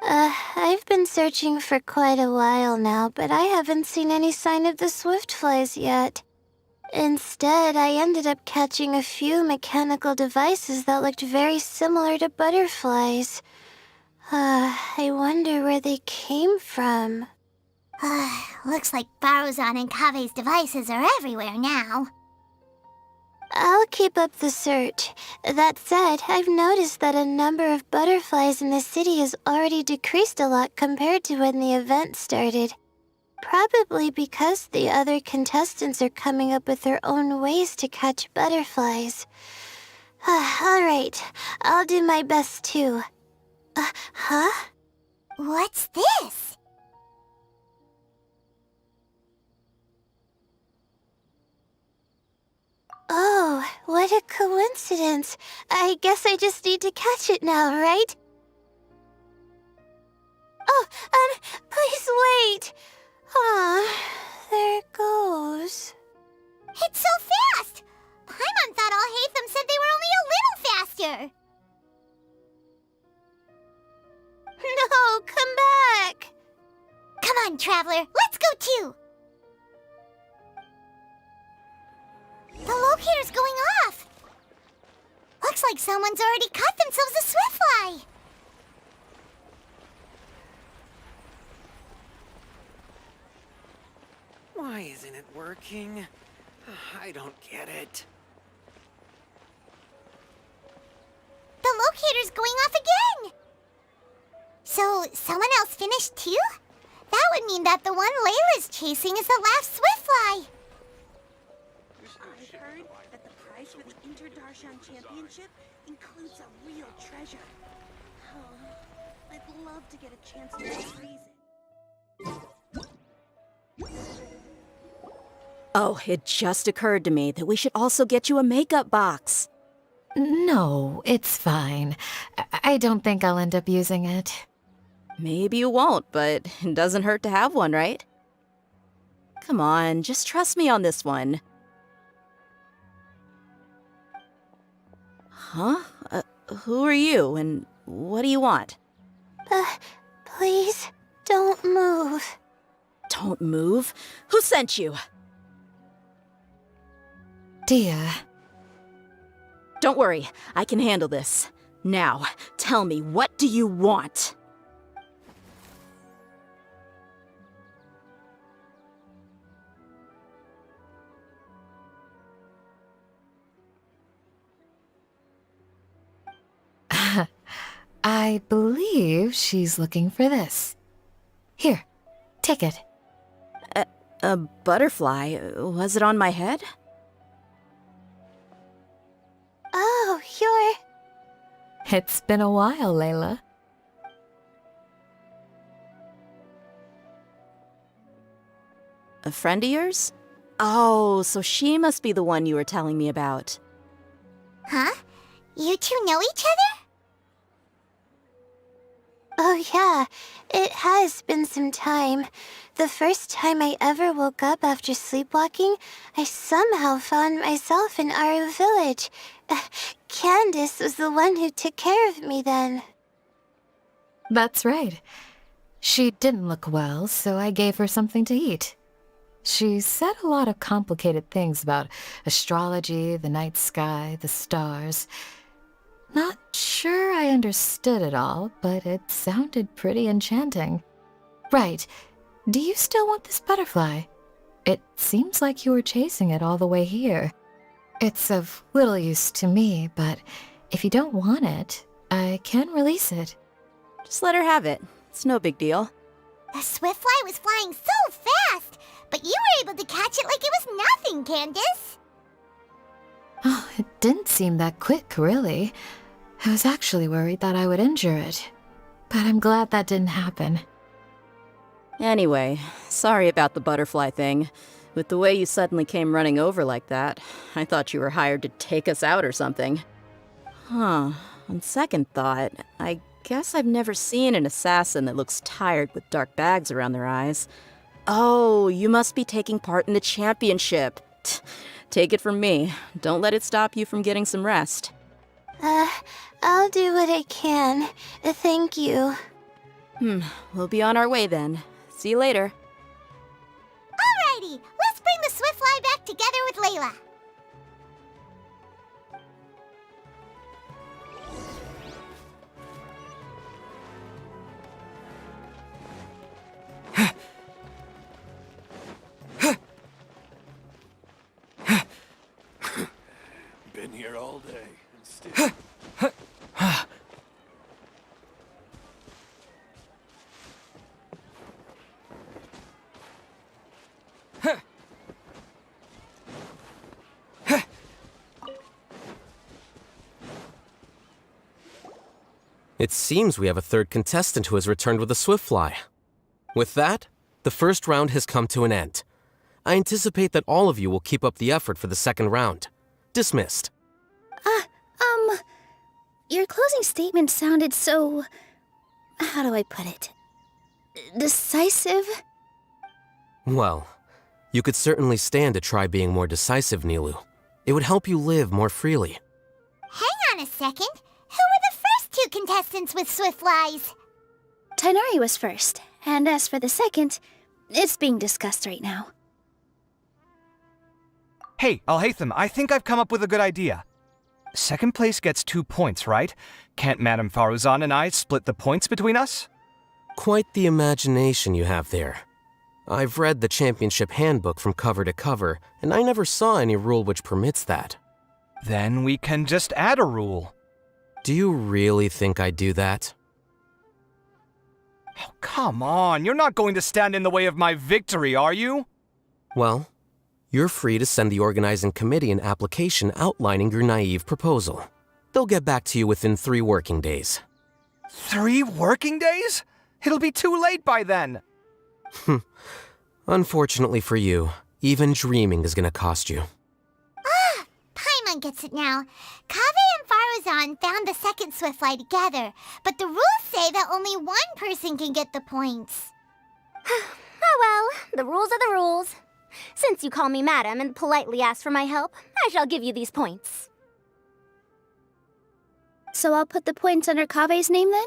I've been searching for quite a while now, but I haven't seen any sign of the swift flies yet. Instead, I ended up catching a few mechanical devices that looked very similar to butterflies. I wonder where they came from. Looks like Baruzan and Kave's devices are everywhere now. I'll keep up the search. That said, I've noticed that a number of butterflies in the city has already decreased a lot compared to when the event started. Probably because the other contestants are coming up with their own ways to catch butterflies. Alright, I'll do my best too. Huh? What's this? Oh, what a coincidence. I guess I just need to catch it now, right? Oh, please wait. There it goes. It's so fast! Paimon thought 𝕭𝖐𝖆 said they were only a little faster. No, come back! Come on, Traveler, let's go too! The locator's going off! Looks like someone's already caught themselves a swiftfly! Why isn't it working? I don't get it. The locator's going off again! So, someone else finished too? That would mean that the one Layla's chasing is the last swiftfly! I've heard that the prize for the 𝕮𝖏𝖏 Championship includes a real treasure. Oh, I'd love to get a chance to praise it. Oh, it just occurred to me that we should also get you a makeup box. No, it's fine. I don't think I'll end up using it. Maybe you won't, but it doesn't hurt to have one, right? Come on, just trust me on this one. Huh? Who are you, and what do you want? Please, don't move. Don't move? Who sent you? Dear. Don't worry, I can handle this. Now, tell me, what do you want? I believe she's looking for this. Here, take it. A butterfly? Was it on my head? Oh, It's been a while, Layla. A friend of yours? Oh, so she must be the one you were telling me about. Huh? You two know each other? Oh yeah, it has been some time. The first time I ever woke up after sleepwalking, I somehow found myself in our village. Candace was the one who took care of me then. That's right. She didn't look well, so I gave her something to eat. She said a lot of complicated things about astrology, the night sky, the stars. Not sure I understood it all, but it sounded pretty enchanting. Right. Do you still want this butterfly? It seems like you were chasing it all the way here. It's of little use to me, but if you don't want it, I can release it. Just let her have it. It's no big deal. The swiftfly was flying so fast, but you were able to catch it like it was nothing, Candace. Oh, it didn't seem that quick, really. I was actually worried that I would injure it, but I'm glad that didn't happen. Anyway, sorry about the butterfly thing. With the way you suddenly came running over like that, I thought you were hired to take us out or something. Huh, on second thought, I guess I've never seen an assassin that looks tired with dark bags around their eyes. Oh, you must be taking part in the championship. Take it from me, don't let it stop you from getting some rest. I'll do what I can. Thank you. We'll be on our way then. See you later. Alrighty, let's bring the swiftfly fly back together with Layla. Been here all day and still. It seems we have a third contestant who has returned with a Swiftfly. With that, the first round has come to an end. I anticipate that all of you will keep up the effort for the second round. Dismissed. Your closing statement sounded so... how do I put it? Decisive? Well, you could certainly stand to try being more decisive, 𝕉𝕠. It would help you live more freely. Hang on a second. Who were the first two contestants with Swiftflies? Tighnari was first, and as for the second, it's being discussed right now. Hey, 𝕭𝖐𝖏, I think I've come up with a good idea. Second place gets 2 points, right? Can't Madame Faruzan and I split the points between us? Quite the imagination you have there. I've read the championship handbook from cover to cover, and I never saw any rule which permits that. Then we can just add a rule. Do you really think I'd do that? Oh, come on, you're not going to stand in the way of my victory, are you? Well, you're free to send the organizing committee an application outlining your naive proposal. They'll get back to you within 3 working days. 3 working days? It'll be too late by then. Unfortunately for you, even dreaming is gonna cost you. Paimon gets it now. Kaveh and Faruzan found the second Swiftfly together, but the rules say that only one person can get the points. Oh well, the rules are the rules. Since you call me madam and politely ask for my help, I shall give you these points. So I'll put the points under Kaveh's name then?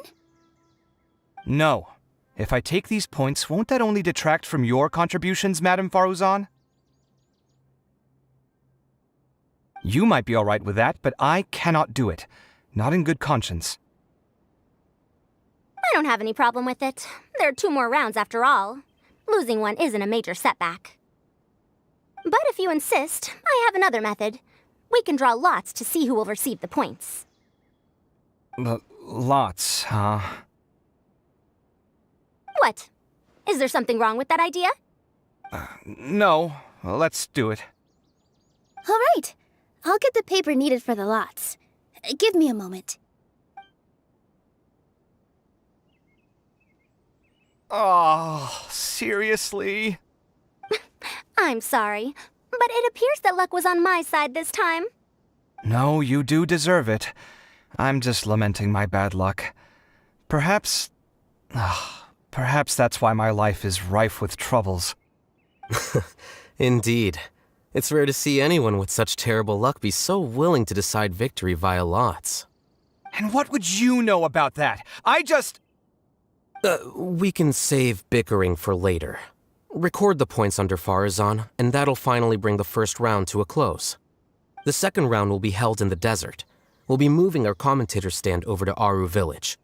No. If I take these points, won't that only detract from your contributions, Madame Faruzan? You might be all right with that, but I cannot do it. Not in good conscience. I don't have any problem with it. There are 2 more rounds after all. Losing one isn't a major setback. But if you insist, I have another method. We can draw lots to see who will receive the points. Lots, huh? What? Is there something wrong with that idea? No. Let's do it. All right. I'll get the paper needed for the lots. Give me a moment. Oh, seriously? I'm sorry, but it appears that luck was on my side this time. No, you do deserve it. I'm just lamenting my bad luck. Perhaps that's why my life is rife with troubles. Indeed. It's rare to see anyone with such terrible luck be so willing to decide victory via lots. And what would you know about that? We can save bickering for later. Record the points under Faruzan, and that'll finally bring the first round to a close. The second round will be held in the desert. We'll be moving our commentator stand over to Aaru Village.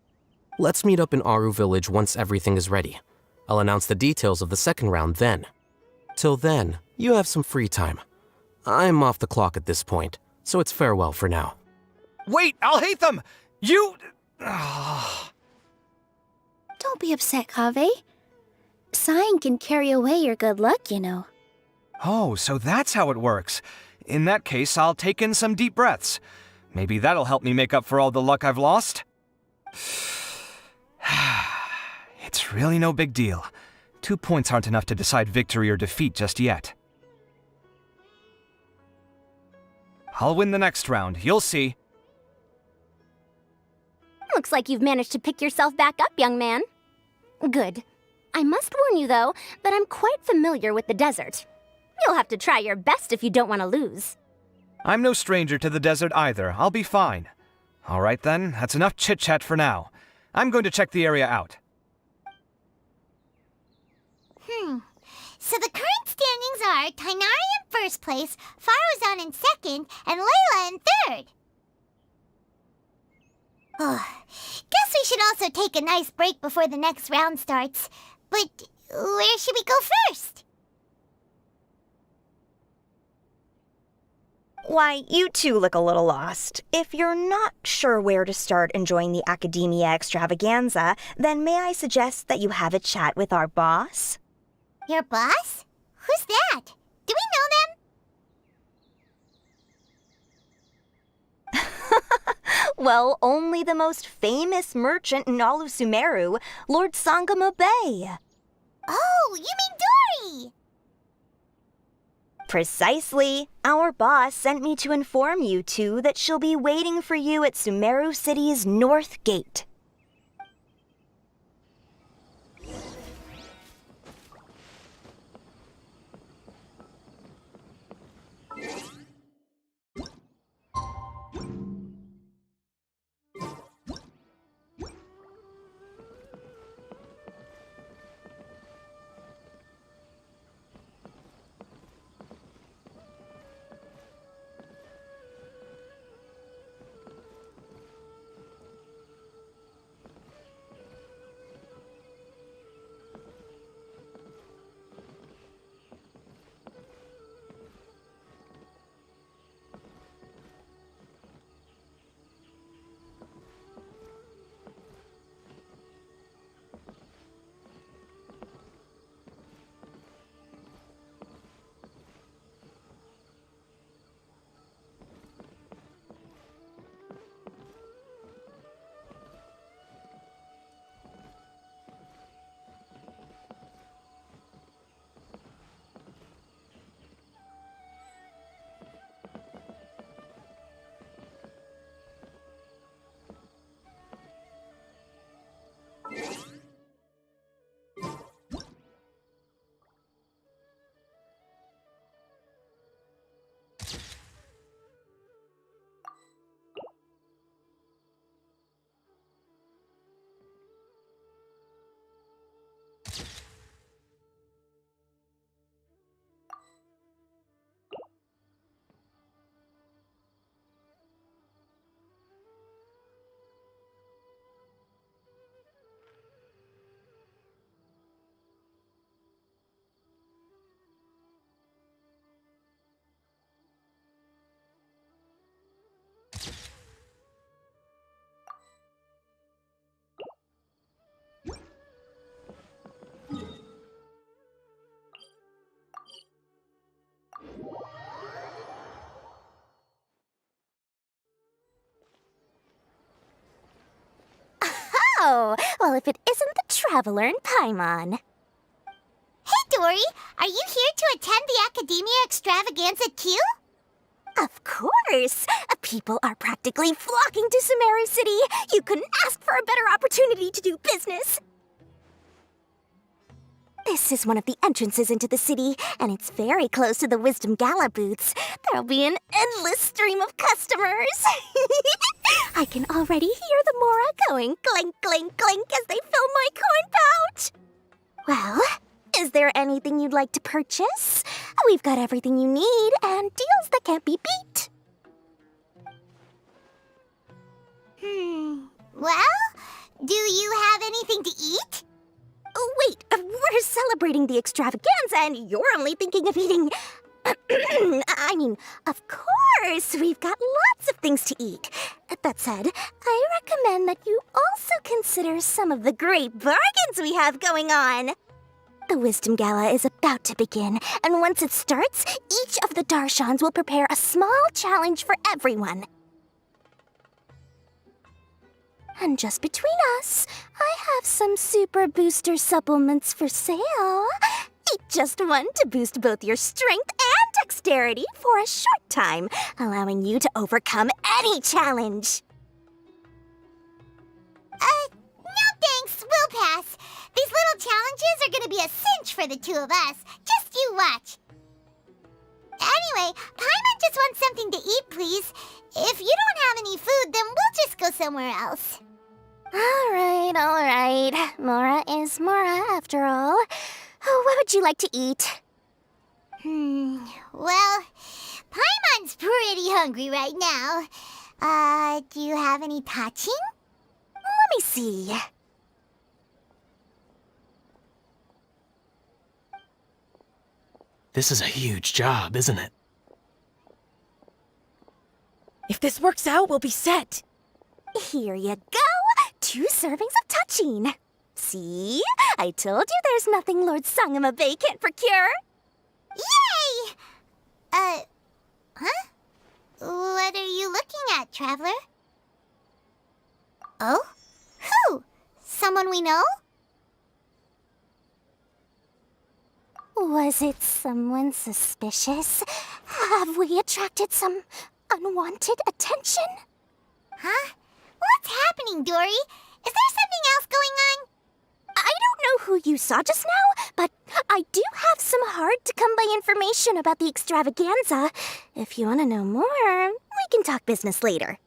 Let's meet up in Aaru Village once everything is ready. I'll announce the details of the second round then. Till then, you have some free time. I'm off the clock at this point, so it's farewell for now. Wait, 𝕭𝖐𝖏! You... Don't be upset, Kaveh. Sighing can carry away your good luck, you know. Oh, so that's how it works. In that case, I'll take in some deep breaths. Maybe that'll help me make up for all the luck I've lost. It's really no big deal. 2 points aren't enough to decide victory or defeat just yet. I'll win the next round, you'll see. Looks like you've managed to pick yourself back up, young man. Good. I must warn you, though, that I'm quite familiar with the desert. You'll have to try your best if you don't want to lose. I'm no stranger to the desert either. I'll be fine. All right then, that's enough chit-chat for now. I'm going to check the area out. So the current standings are Tighnari and first place, Faruzan in second, and Layla in third. Oh, guess we should also take a nice break before the next round starts. But where should we go first? Why, you two look a little lost. If you're not sure where to start enjoying the Academia Extravaganza, then may I suggest that you have a chat with our boss? Your boss? Who's that? Do we know them? Well, only the most famous merchant in all of Sumeru, Lord 𝕭𝕚𝕚𝕍. Oh, you mean Dory! Precisely. Our boss sent me to inform you two that she'll be waiting for you at Sumeru City's North Gate. Oh, well, if it isn't the Traveler in Paimon. Hey, Dory, are you here to attend the Academia Extravaganza too? Of course! People are practically flocking to Sumeru City. You couldn't ask for a better opportunity to do business. This is one of the entrances into the city, and it's very close to the Wisdom Gala booths. There'll be an endless stream of customers. I can already hear the Mora going clink, clink, clink as they fill my coin pouch. Well, is there anything you'd like to purchase? We've got everything you need and deals that can't be beat. Well, do you have anything to eat? Oh, wait, we're celebrating the extravaganza and you're only thinking of eating... I mean, of course, we've got lots of things to eat. That said, I recommend that you also consider some of the great bargains we have going on. The Wisdom Gala is about to begin, and once it starts, each of the Darshans will prepare a small challenge for everyone. And just between us, I have some super booster supplements for sale. Eat just one to boost both your strength and dexterity for a short time, allowing you to overcome any challenge. No thanks, we'll pass. These little challenges are gonna be a cinch for the two of us. Just you watch. Anyway, Paimon just wants something to eat, please. If you don't have any food, then we'll just go somewhere else. All right. Mora is Mora, after all. What would you like to eat? Well, Paimon's pretty hungry right now. Do you have any touching? Let me see. This is a huge job, isn't it? If this works out, we'll be set. Here you go! 2 servings of touching. See? I told you there's nothing Lord 𝕭𝖚𝖆𝖍 can't procure. Yay! Huh? What are you looking at, Traveler? Oh? Who? Someone we know? Was it someone suspicious? Have we attracted some unwanted attention? Huh? What's happening, Dory? Is there something else going on? I don't know who you saw just now, but I do have some hard-to-come-by information about the extravaganza. If you want to know more, we can talk business later.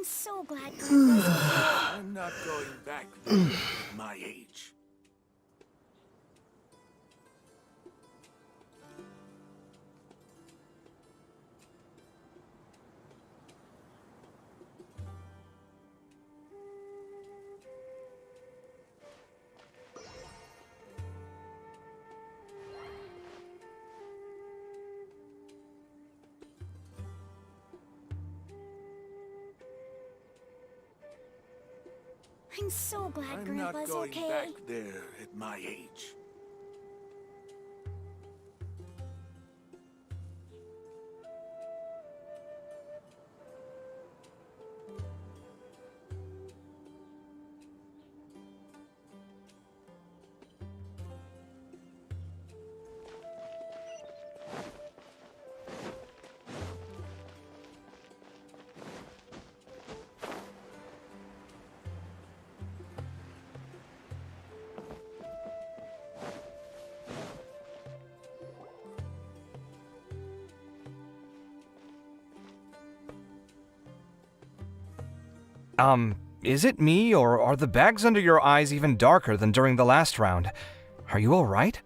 I'm so glad. I'm not going back there at my age. I'm so glad I'm Grandpa's not going okay. back there at my age. Is it me, or are the bags under your eyes even darker than during the last round? Are you alright?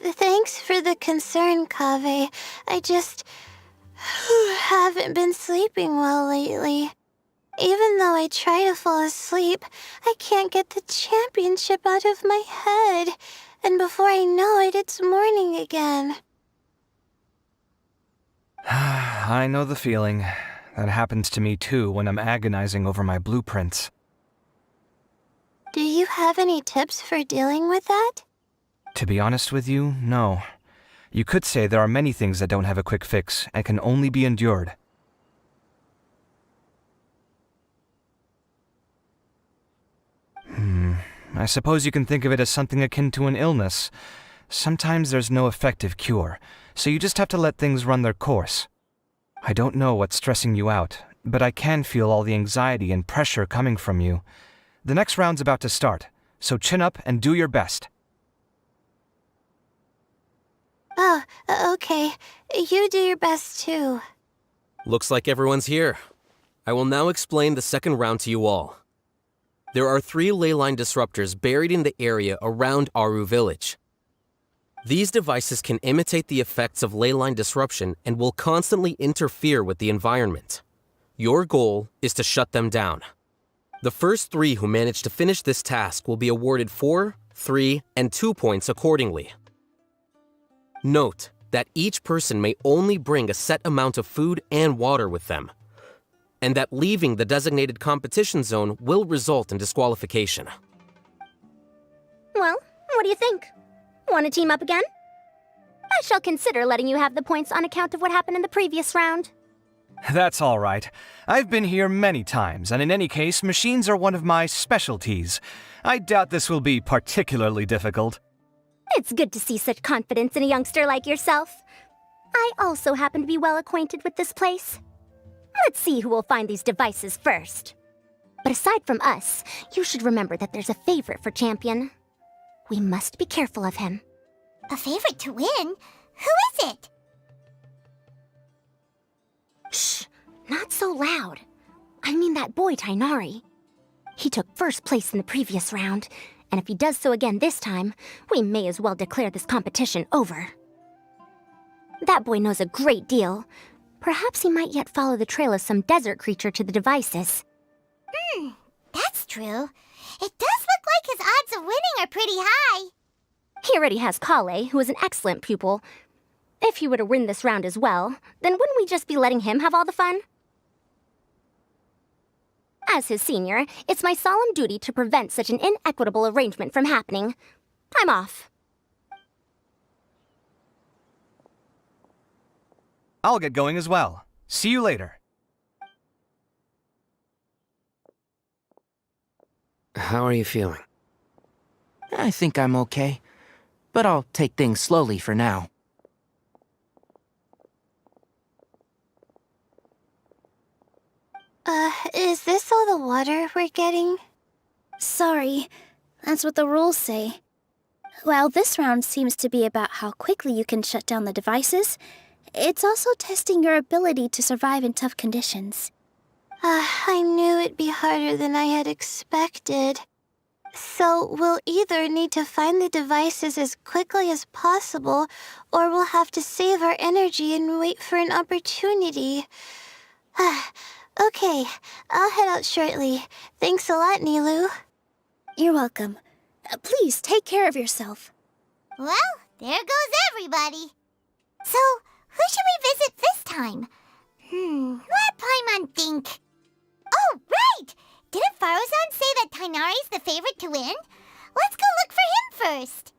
Thanks for the concern, 𝕬𝖊𝖈. I just haven't been sleeping well lately. Even though I try to fall asleep, I can't get the championship out of my head. And before I know it, it's morning again. I know the feeling. That happens to me too when I'm agonizing over my blueprints. Do you have any tips for dealing with that? To be honest with you, no. You could say there are many things that don't have a quick fix and can only be endured. I suppose you can think of it as something akin to an illness. Sometimes there's no effective cure, so you just have to let things run their course. I don't know what's stressing you out, but I can feel all the anxiety and pressure coming from you. The next round's about to start, so chin up and do your best. Oh, okay. You do your best too. Looks like everyone's here. I will now explain the second round to you all. There are 3 ley line disruptors buried in the area around Aaru village. These devices can imitate the effects of ley line disruption and will constantly interfere with the environment. Your goal is to shut them down. The first 3 who manage to finish this task will be awarded 4, 3, and 2 points accordingly. Note that each person may only bring a set amount of food and water with them, and that leaving the designated competition zone will result in disqualification. Well, what do you think? Want to team up again? I shall consider letting you have the points on account of what happened in the previous round. That's all right. I've been here many times, and in any case, machines are one of my specialties. I doubt this will be particularly difficult. It's good to see such confidence in a youngster like yourself. I also happen to be well acquainted with this place. Let's see who will find these devices first. But aside from us, you should remember that there's a favorite for champion. We must be careful of him. A favorite to win? Who is it? Shh, not so loud. I mean that boy Tighnari. He took first place in the previous round, and if he does so again this time, we may as well declare this competition over. That boy knows a great deal. Perhaps he might yet follow the trail of some desert creature to the devices. That's true. It does look like his odds of winning are pretty high. He already has 𝕬𝕬𝕐𝕬, who is an excellent pupil. If he were to win this round as well, then wouldn't we just be letting him have all the fun? As his senior, it's my solemn duty to prevent such an inequitable arrangement from happening. I'm off. I'll get going as well. See you later. How are you feeling? I think I'm okay, but I'll take things slowly for now. Is this all the water we're getting? Sorry, that's what the rules say. While this round seems to be about how quickly you can shut down the devices, it's also testing your ability to survive in tough conditions. I knew it'd be harder than I had expected. So we'll either need to find the devices as quickly as possible, or we'll have to save our energy and wait for an opportunity. Okay, I'll head out shortly. Thanks a lot, 𝕬𝕠. You're welcome. Please take care of yourself. Well, there goes everybody. So, who should we visit this time? Let Paimon think. Oh, right! Didn't Faruzan say that Tighnari's the favorite to win? Let's go look for him first.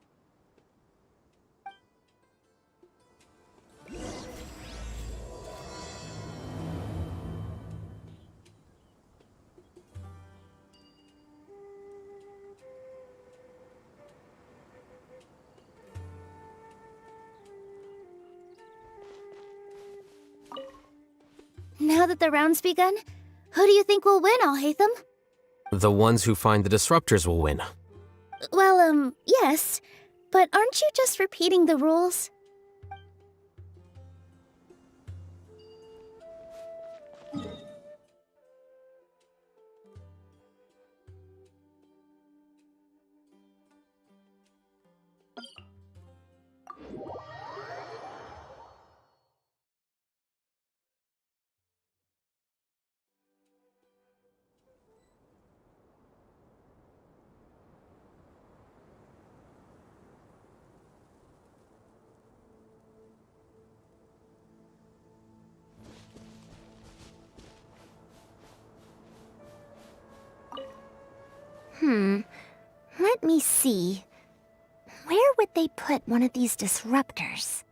Now that the round's begun, who do you think will win, 𝕖𝕐𝖍𝒻? The ones who find the disruptors will win. Well, yes. But aren't you just repeating the rules? Let me see. Where would they put one of these disruptors?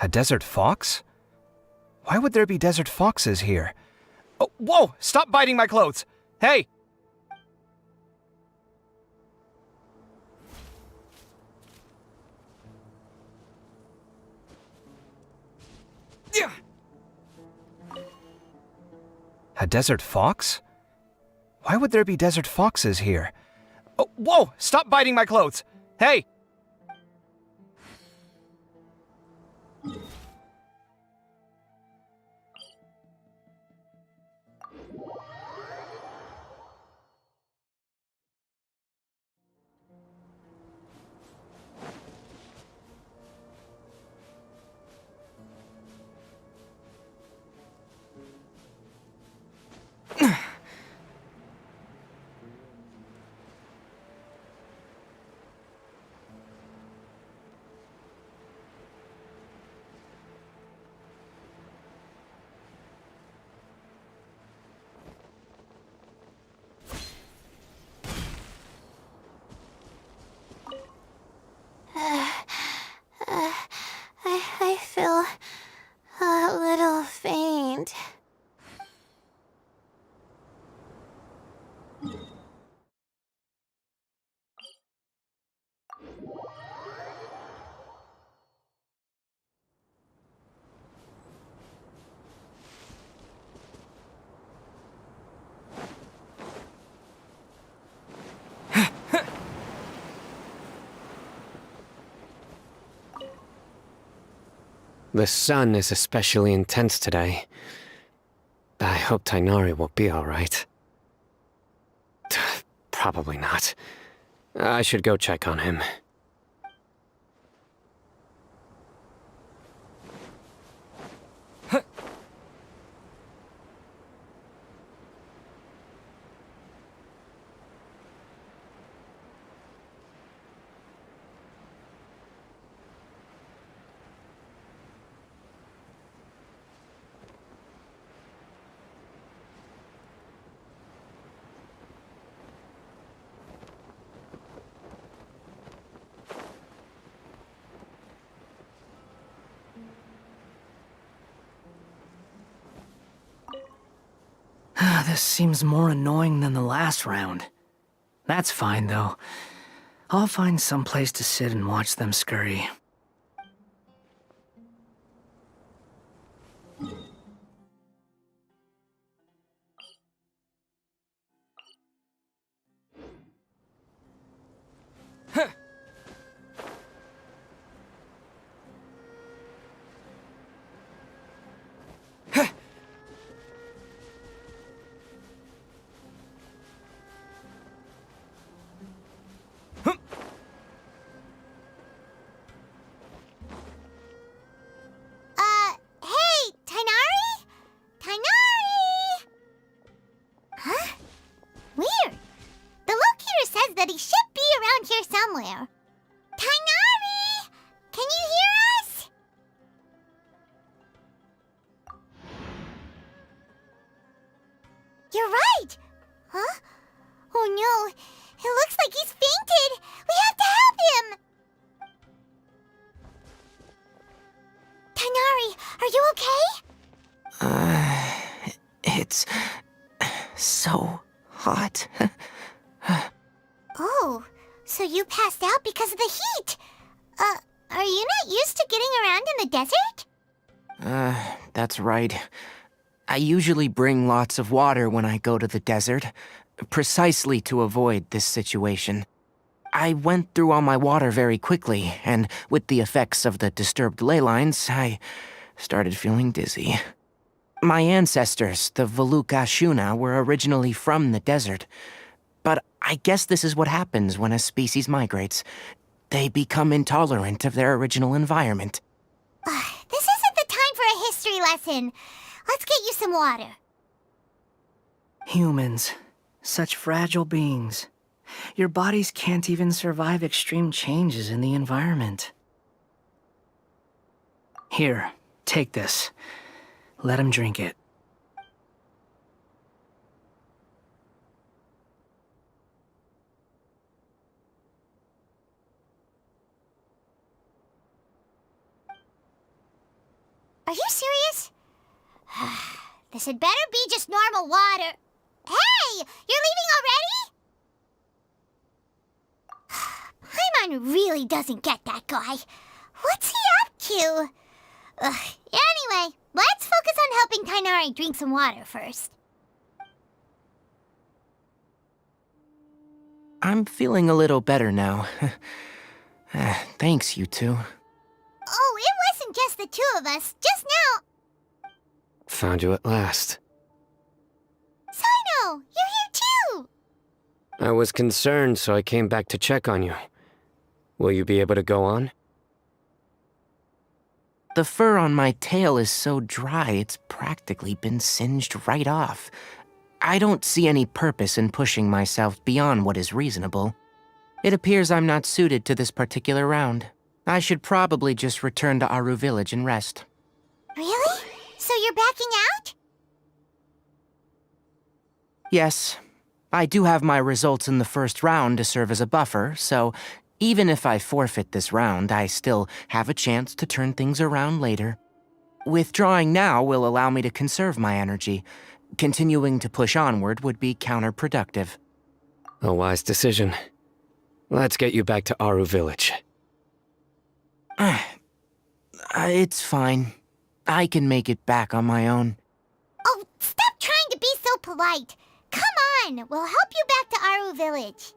A desert fox? Why would there be desert foxes here? Oh, whoa! Stop biting my clothes! Hey! A desert fox? Why would there be desert foxes here? Oh, whoa! Stop biting my clothes! Hey! I feel a little faint. The sun is especially intense today. I hope Tighnari will be all right. Probably not. I should go check on him. This seems more annoying than the last round. That's fine, though. I'll find some place to sit and watch them scurry. Hey, Tighnari? Tighnari! Huh? Weird. The locator says that he should be around here somewhere. Tighnari! Can you hear us? You're right! Huh? Oh no, it looks like he's fainted! We have to help him! Tighnari, are you okay? It's so hot. Oh, so you passed out because of the heat. Are you not used to getting around in the desert? That's right. I usually bring lots of water when I go to the desert, precisely to avoid this situation. I went through all my water very quickly, and with the effects of the disturbed ley lines, I started feeling dizzy. My ancestors, the 𝕮𝕚𝕚𝖎𝖎, were originally from the desert. But I guess this is what happens when a species migrates. They become intolerant of their original environment. This isn't the time for a history lesson. Let's get you some water. Humans. Such fragile beings. Your bodies can't even survive extreme changes in the environment. Here, take this. Let him drink it. Are you serious? This had better be just normal water. Hey! You're leaving already? Paimon really doesn't get that guy. What's he up to? Anyway, let's focus on helping Tighnari drink some water first. I'm feeling a little better now. Thanks, you two. Oh, it wasn't just the two of us. Just now. Found you at last. Cyno, you're here too! I was concerned, so I came back to check on you. Will you be able to go on? The fur on my tail is so dry, it's practically been singed right off. I don't see any purpose in pushing myself beyond what is reasonable. It appears I'm not suited to this particular round. I should probably just return to Aaru village and rest. Really? So you're backing out? Yes. I do have my results in the first round to serve as a buffer, so even if I forfeit this round, I still have a chance to turn things around later. Withdrawing now will allow me to conserve my energy. Continuing to push onward would be counterproductive. A wise decision. Let's get you back to Aaru village. It's fine. I can make it back on my own. Oh, stop trying to be so polite. Come on, we'll help you back to Aaru village.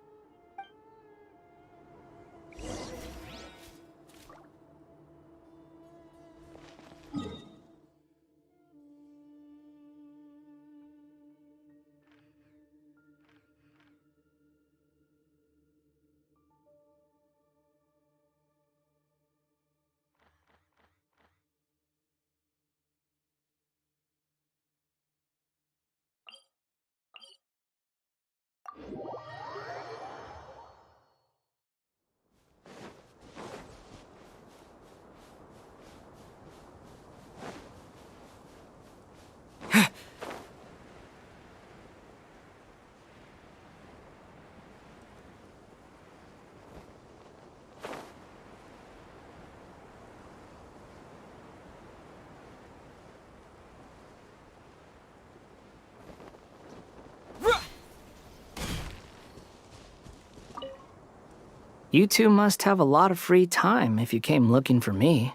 You two must have a lot of free time if you came looking for me.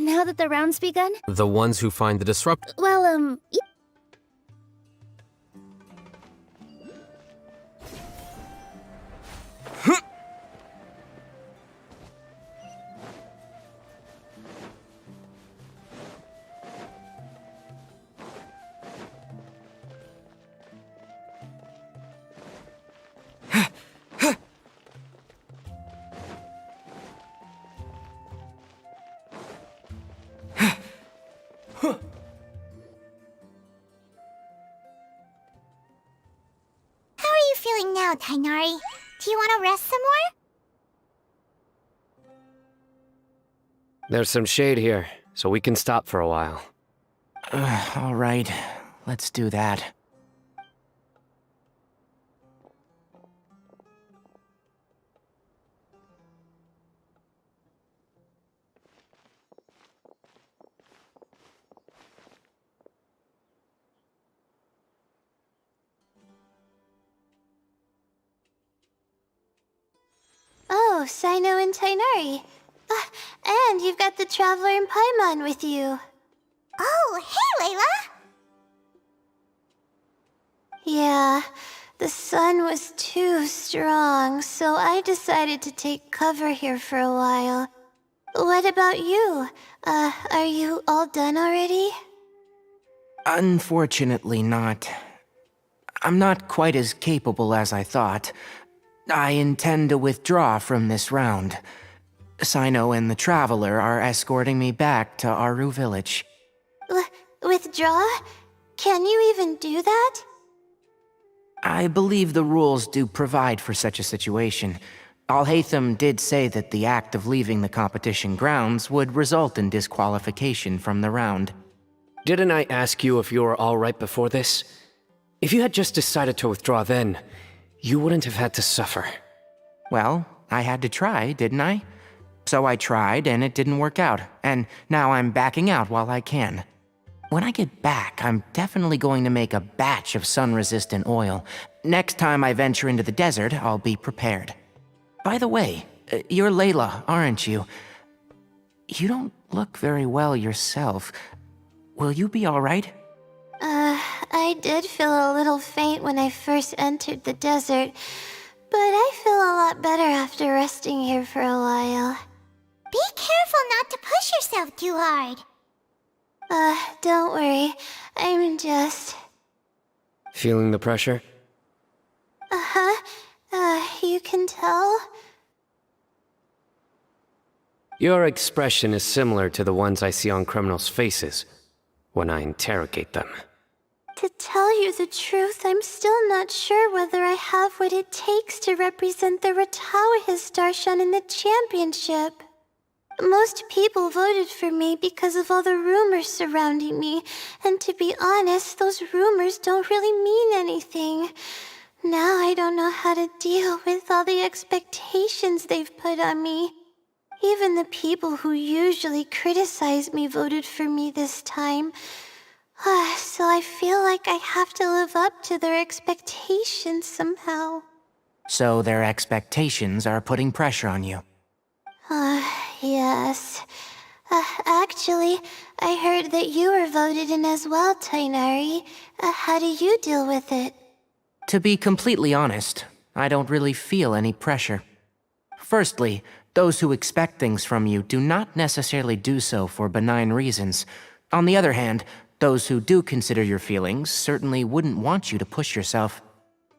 Now that the round's begun? The ones who find the disrupt. Well, feeling now, Tighnari? Do you want to rest some more? There's some shade here, so we can stop for a while. All right, let's do that. Oh, Cyno and Tighnari. And you've got the Traveler and Paimon with you. Oh, hey, Layla! Yeah, the sun was too strong, so I decided to take cover here for a while. What about you? Are you all done already? Unfortunately not. I'm not quite as capable as I thought. I intend to withdraw from this round. Cyno and the Traveler are escorting me back to Aaru Village. Withdraw? Can you even do that? I believe the rules do provide for such a situation. 𝕬𝖆𝖐𝖄 did say that the act of leaving the competition grounds would result in disqualification from the round. Didn't I ask you if you were all right before this? If you had just decided to withdraw then, you wouldn't have had to suffer. Well, I had to try, didn't I? So I tried, and it didn't work out, and now I'm backing out while I can. When I get back, I'm definitely going to make a batch of sun-resistant oil. Next time I venture into the desert, I'll be prepared. By the way, you're Layla, aren't you? You don't look very well yourself. Will you be all right? I did feel a little faint when I first entered the desert, but I feel a lot better after resting here for a while. Be careful not to push yourself too hard. Don't worry. I'm just... Feeling the pressure? You can tell? Your expression is similar to the ones I see on criminals' faces when I interrogate them. To tell you the truth, I'm still not sure whether I have what it takes to represent the 𝕮𝖏𝖍 in the championship. Most people voted for me because of all the rumors surrounding me, and to be honest, those rumors don't really mean anything. Now I don't know how to deal with all the expectations they've put on me. Even the people who usually criticize me voted for me this time. So I feel like I have to live up to their expectations somehow. So their expectations are putting pressure on you. Yes. Actually, I heard that you were voted in as well, Tighnari. How do you deal with it? To be completely honest, I don't really feel any pressure. Firstly, those who expect things from you do not necessarily do so for benign reasons. On the other hand, those who do consider your feelings certainly wouldn't want you to push yourself.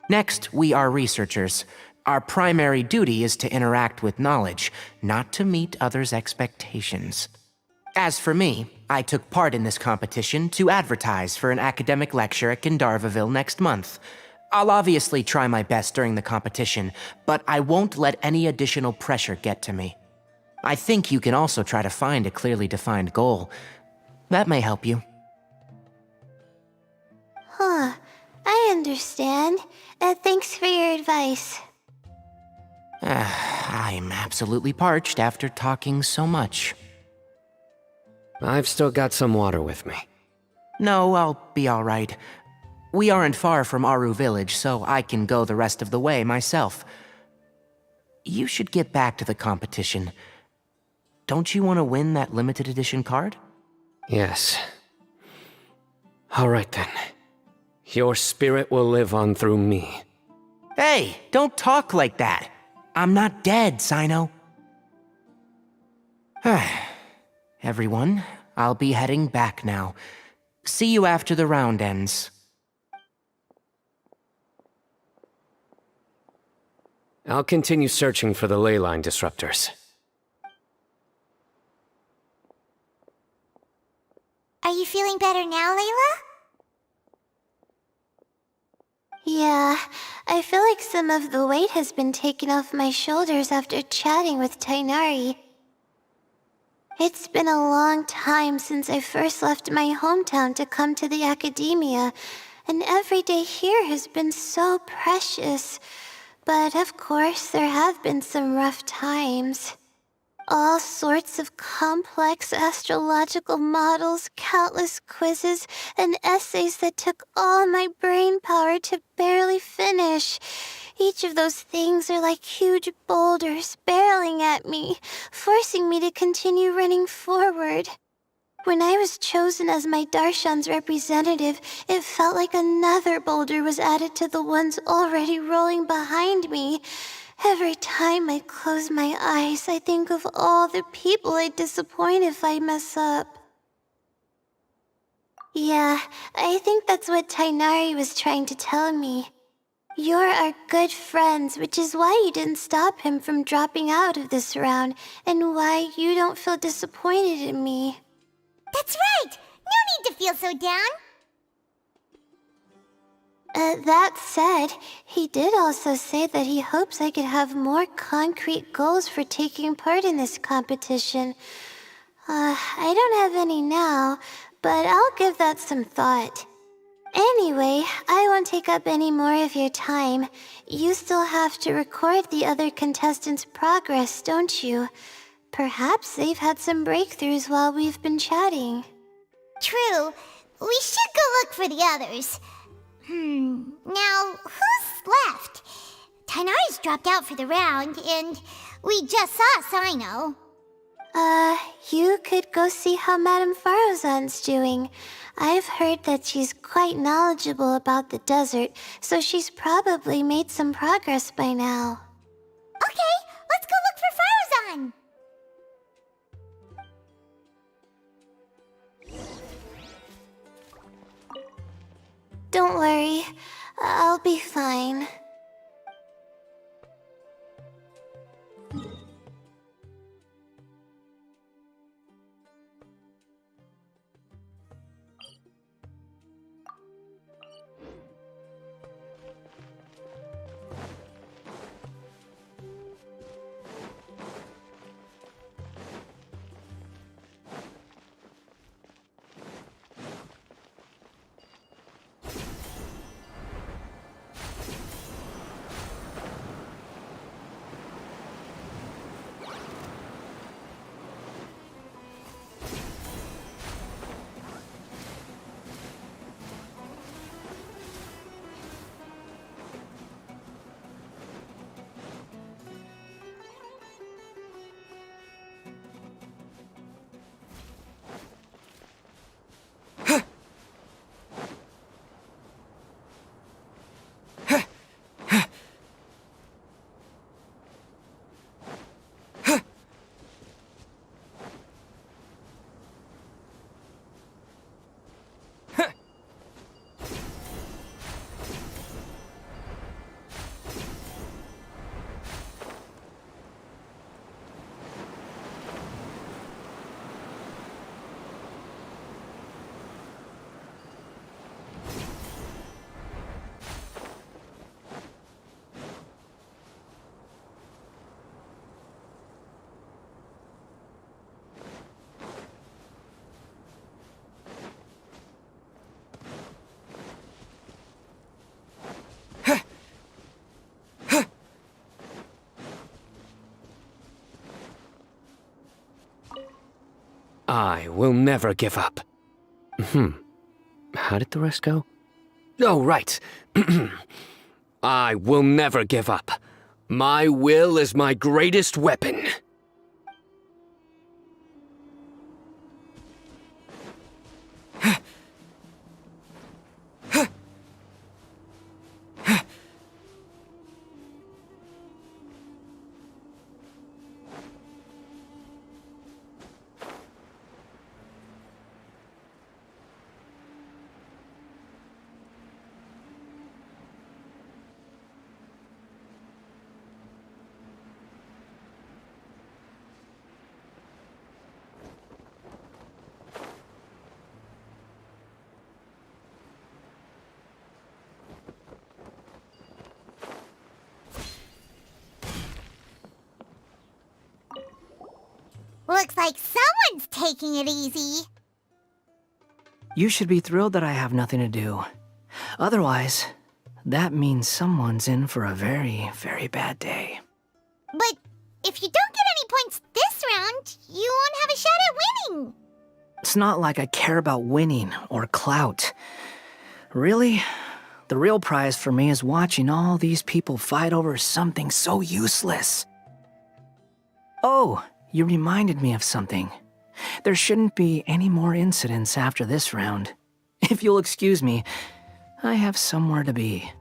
Next, we are researchers. Our primary duty is to interact with knowledge, not to meet others' expectations. As for me, I took part in this competition to advertise for an academic lecture at Gandharvaville next month. I'll obviously try my best during the competition, but I won't let any additional pressure get to me. I think you can also try to find a clearly defined goal. That may help you. Huh. I understand. Thanks for your advice. I'm absolutely parched after talking so much. I've still got some water with me. No, I'll be all right. We aren't far from Aaru village, so I can go the rest of the way myself. You should get back to the competition. Don't you want to win that limited edition card? Yes. All right then. Your spirit will live on through me. Hey, don't talk like that. I'm not dead, Cyno. Everyone, I'll be heading back now. See you after the round ends. I'll continue searching for the ley line disruptors. Are you feeling better now, Layla? Yeah, I feel like some of the weight has been taken off my shoulders after chatting with Tighnari. It's been a long time since I first left my hometown to come to the academia, and every day here has been so precious. But of course, there have been some rough times. All sorts of complex astrological models, countless quizzes, and essays that took all my brain power to barely finish. Each of those things are like huge boulders barreling at me, forcing me to continue running forward. When I was chosen as my 𝕮𝕐𝖓's representative, it felt like another boulder was added to the ones already rolling behind me. Every time I close my eyes, I think of all the people I'd disappoint if I mess up. Yeah, I think that's what Tighnari was trying to tell me. You're our good friends, which is why you didn't stop him from dropping out of this round, and why you don't feel disappointed in me. That's right! No need to feel so down! That said, he did also say that he hopes I could have more concrete goals for taking part in this competition. I don't have any now, but I'll give that some thought. Anyway, I won't take up any more of your time. You still have to record the other contestants' progress, don't you? Perhaps they've had some breakthroughs while we've been chatting. True. We should go look for the others. Now, who's left? Tighnari's dropped out for the round, and we just saw Cyno. You could go see how Madame Farozan's doing. I've heard that she's quite knowledgeable about the desert, so she's probably made some progress by now. Okay, let's go look for Farozan! Don't worry, I'll be fine. I will never give up. How did the rest go? Oh, right. I will never give up. My will is my greatest weapon. Looks like someone's taking it easy. You should be thrilled that I have nothing to do. Otherwise, that means someone's in for a very, very bad day. But if you don't get any points this round, you won't have a shot at winning. It's not like I care about winning or clout. Really, the real prize for me is watching all these people fight over something so useless. Oh, you reminded me of something. There shouldn't be any more incidents after this round. If you'll excuse me, I have somewhere to be.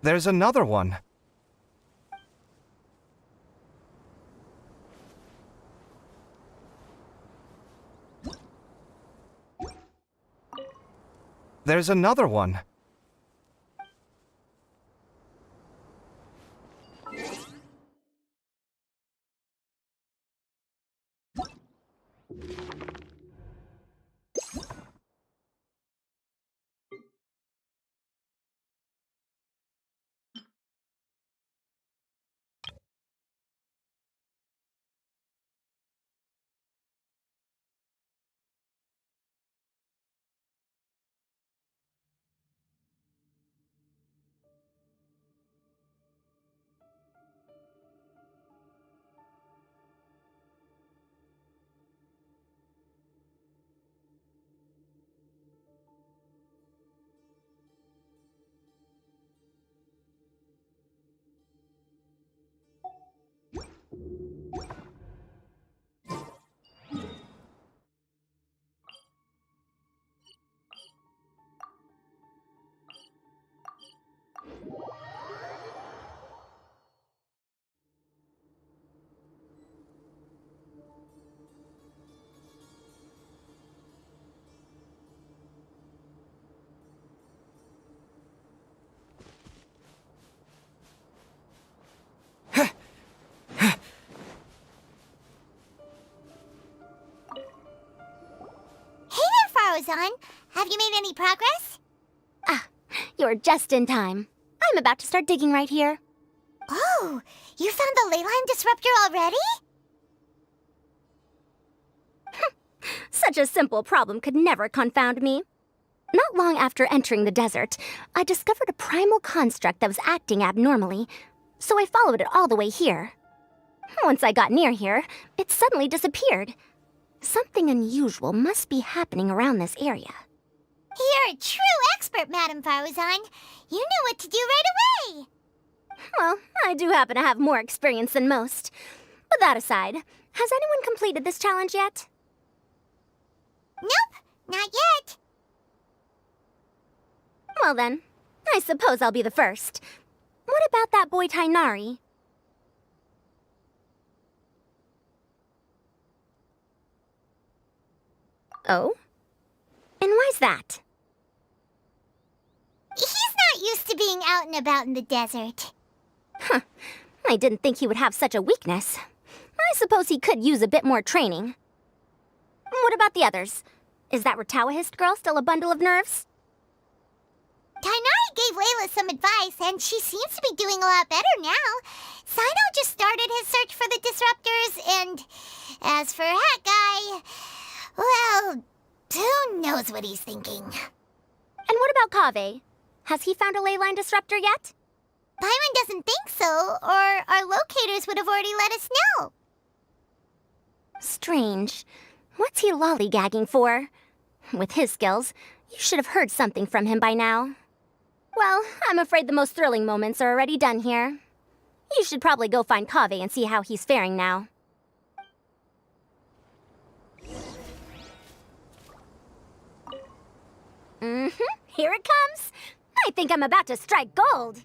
There's another one. There's another one. Faruzan, have you made any progress? Ah, you're just in time. I'm about to start digging right here. Oh, you found the ley line disruptor already? Such a simple problem could never confound me. Not long after entering the desert, I discovered a primal construct that was acting abnormally, so I followed it all the way here. Once I got near here, it suddenly disappeared. Something unusual must be happening around this area. You're a true expert, Madam Faruzan. You knew what to do right away. Well, I do happen to have more experience than most. But that aside, has anyone completed this challenge yet? Nope, not yet. Well then, I suppose I'll be the first. What about that boy Tighnari? Oh? And why's that? He's not used to being out and about in the desert. Huh. I didn't think he would have such a weakness. I suppose he could use a bit more training. What about the others? Is that 𝕬𝖆𝖎𝖎 girl still a bundle of nerves? Tighnari gave Layla some advice, and she seems to be doing a lot better now. Sino just started his search for the disruptors, and as for Hat Guy, well, who knows what he's thinking. And what about Kaveh? Has he found a ley line disruptor yet? Paimon doesn't think so, or our locators would have already let us know. Strange. What's he lollygagging for? With his skills, you should have heard something from him by now. Well, I'm afraid the most thrilling moments are already done here. You should probably go find Kaveh and see how he's faring now. Here it comes. I think I'm about to strike gold.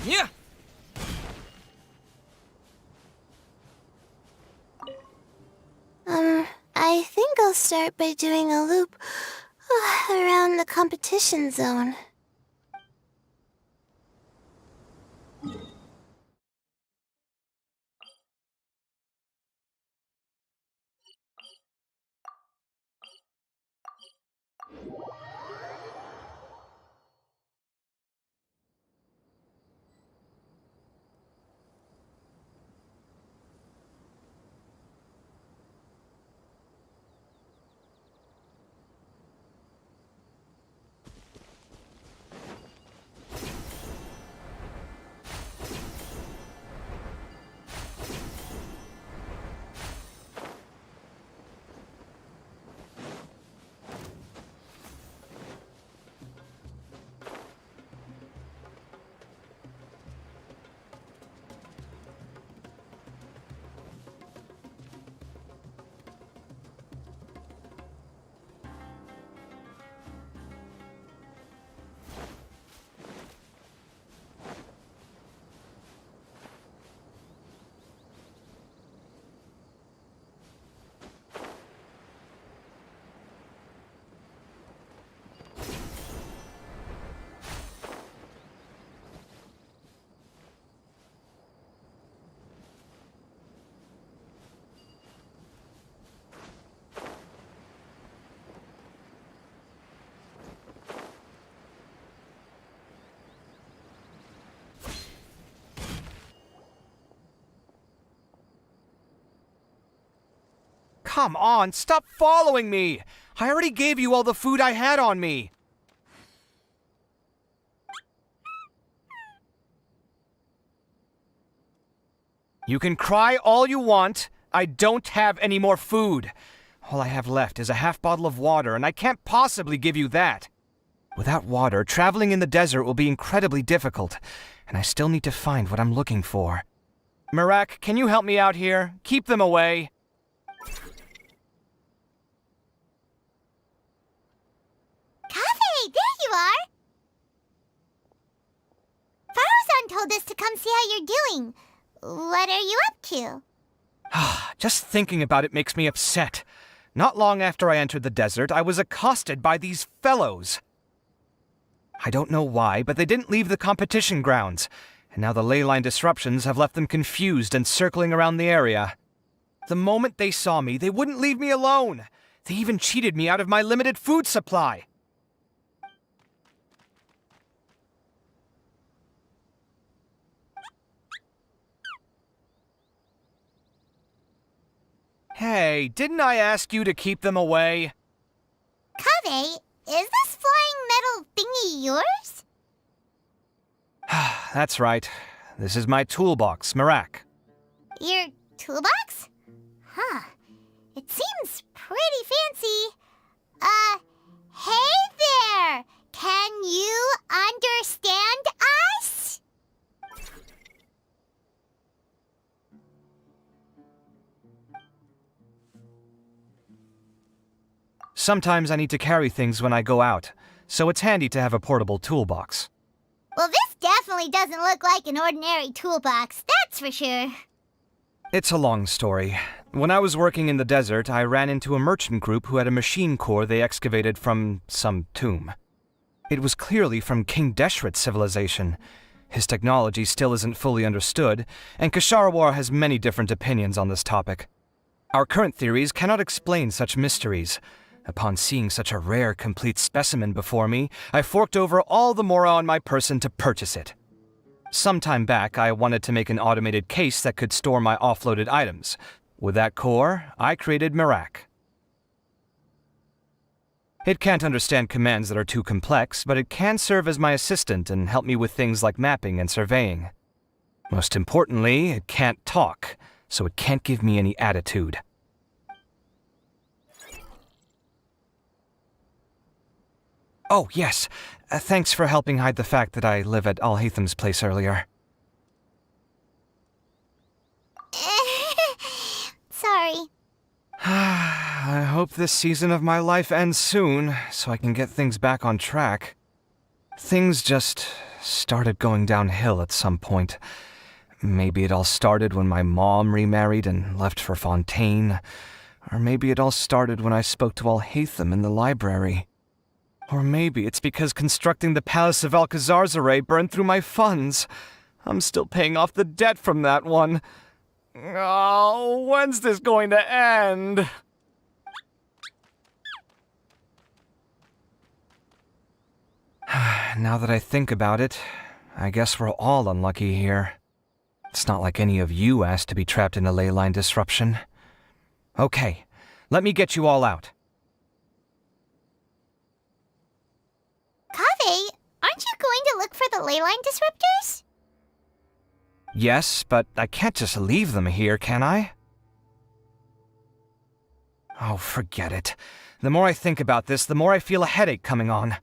Yeah. I think I'll start by doing a loop around the competition zone. Come on, stop following me! I already gave you all the food I had on me. You can cry all you want. I don't have any more food. All I have left is a half bottle of water, and I can't possibly give you that. Without water, traveling in the desert will be incredibly difficult, and I still need to find what I'm looking for. Merak, can you help me out here? Keep them away. told us to come see how you're doing. What are you up to? Just thinking about it makes me upset. Not long after I entered the desert, I was accosted by these fellows. I don't know why, but they didn't leave the competition grounds, and now the ley line disruptions have left them confused and circling around the area. The moment they saw me, they wouldn't leave me alone. They even cheated me out of my limited food supply. Hey, didn't I ask you to keep them away? 𝕬𝖎𝖎, is this flying metal thingy yours? That's right. This is my toolbox, 𝕤𝖏𝒏. Your toolbox? Huh. It seems pretty fancy. Hey there! Can you understand us? Sometimes I need to carry things when I go out, so it's handy to have a portable toolbox. Well, this definitely doesn't look like an ordinary toolbox, that's for sure. It's a long story. When I was working in the desert, I ran into a merchant group who had a machine core they excavated from some tomb. It was clearly from King 𝕮𝖓𝖓𝖏's civilization. His technology still isn't fully understood, and 𝕬𝒓𝒏 has many different opinions on this topic. Our current theories cannot explain such mysteries. Upon seeing such a rare, complete specimen before me, I forked over all the mora on my person to purchase it. Some time back, I wanted to make an automated case that could store my offloaded items. With that core, I created 𝕤𝒏𝒏. It can't understand commands that are too complex, but it can serve as my assistant and help me with things like mapping and surveying. Most importantly, it can't talk, so it can't give me any attitude. Oh, yes. Thanks for helping hide the fact that I live at Alhaitham's place earlier. Sorry. I hope this season of my life ends soon, so I can get things back on track. Things just started going downhill at some point. Maybe it all started when my mom remarried and left for Fontaine. Or maybe it all started when I spoke to Alhaitham in the library. Or maybe it's because constructing the Palace of 𝕬𝖏𝒍𝒫 burned through my funds. I'm still paying off the debt from that one. Oh, when's this going to end? Now that I think about it, I guess we're all unlucky here. It's not like any of you asked to be trapped in a ley line disruption. Okay, let me get you all out. 𝕬𝒏𝒏, aren't you going to look for the ley line disruptors? Yes, but I can't just leave them here, can I? Oh, forget it. The more I think about this, the more I feel a headache coming on.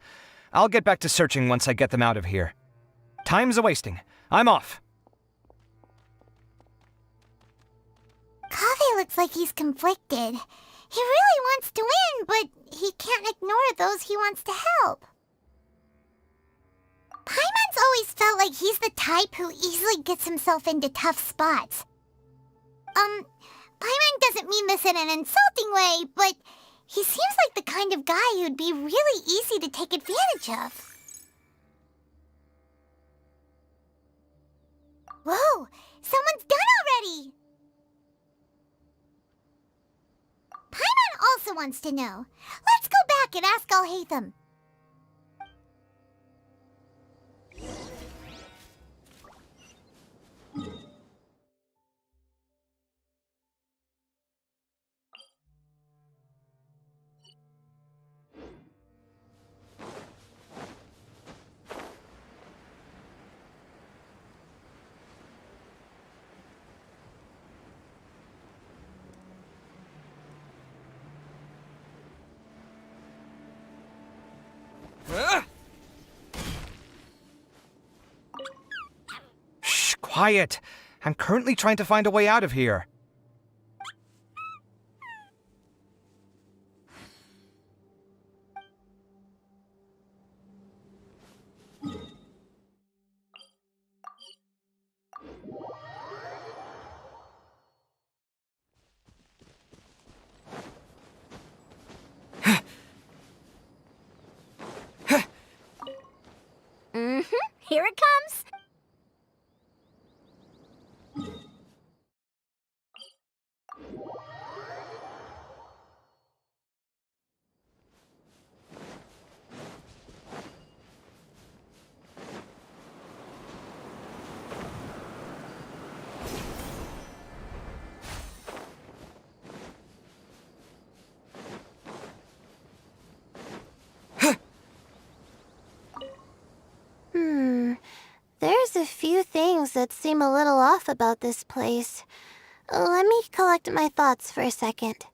I'll get back to searching once I get them out of here. Time's a-wasting. I'm off. 𝕬𝒏𝒏 looks like he's conflicted. He really wants to win, but he can't ignore those he wants to help. Paimon's always felt like he's the type who easily gets himself into tough spots. Paimon doesn't mean this in an insulting way, but he seems like the kind of guy who'd be really easy to take advantage of. Whoa! Someone's done already! Paimon also wants to know. Let's go back and ask Alhaitham. Shh, quiet. I'm currently trying to find a way out of here. Here it comes. There's a few things that seem a little off about this place. Let me collect my thoughts for a second.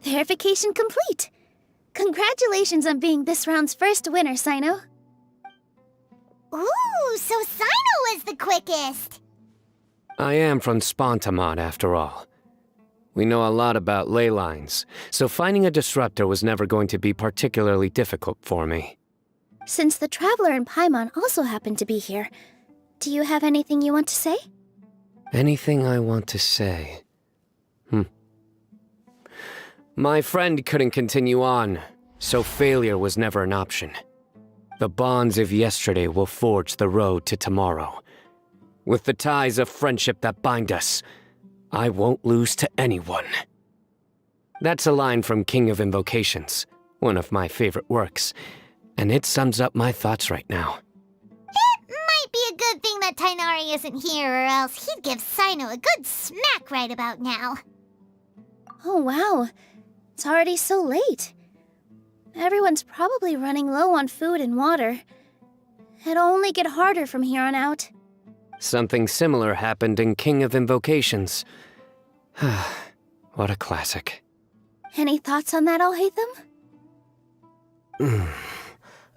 Verification complete. Congratulations on being this round's first winner, Cyno. Ooh, so Cyno was the quickest. I am from 𝕬𝕬𝕬𝕬 after all. We know a lot about ley lines, so finding a disruptor was never going to be particularly difficult for me. Since the Traveler and Paimon also happen to be here, do you have anything you want to say? Anything I want to say? My friend couldn't continue on, so failure was never an option. The bonds of yesterday will forge the road to tomorrow. With the ties of friendship that bind us, I won't lose to anyone. That's a line from King of Invocations, one of my favorite works, and it sums up my thoughts right now. It might be a good thing that Tighnari isn't here, or else he'd give Cyno a good smack right about now. Oh wow, it's already so late. Everyone's probably running low on food and water. It'll only get harder from here on out. Something similar happened in King of Invocations. What a classic. Any thoughts on that, 𝕬𝖆𝖆𝖐?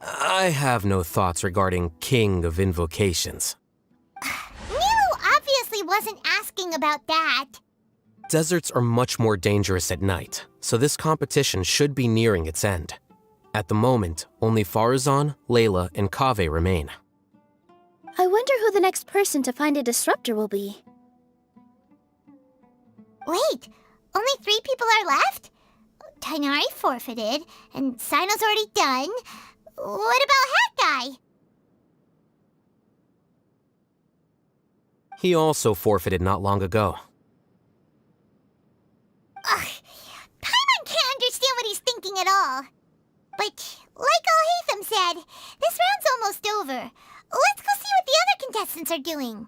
I have no thoughts regarding King of Invocations. Nero obviously wasn't asking about that. Deserts are much more dangerous at night, so this competition should be nearing its end. At the moment, only Farazan, Layla, and Kaveh remain. I wonder who the next person to find a disruptor will be. Wait, only 3 people are left? Tighnari forfeited, and Cyno's already done. What about Hat Guy? He also forfeited not long ago. Ugh, Paimon can't understand what he's thinking at all. But, like 𝕬𝖆𝖆𝖐 said, this round's almost over. Let's go see what the other contestants are doing.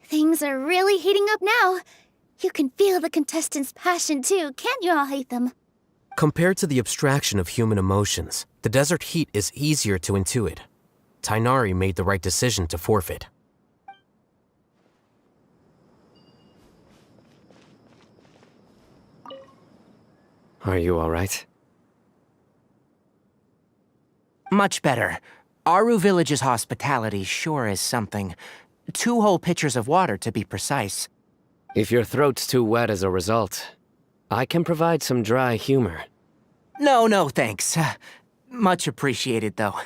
Things are really heating up now. You can feel the contestants' passion too, can't you, 𝕬𝖆𝖆𝖆𝖐? Compared to the abstraction of human emotions, the desert heat is easier to intuit. Tighnari made the right decision to forfeit. Are you all right? Much better. Aaru Village's hospitality sure is something. 2 whole pitchers of water, to be precise. If your throat's too wet as a result, I can provide some dry humor. No, thanks. Much appreciated, though.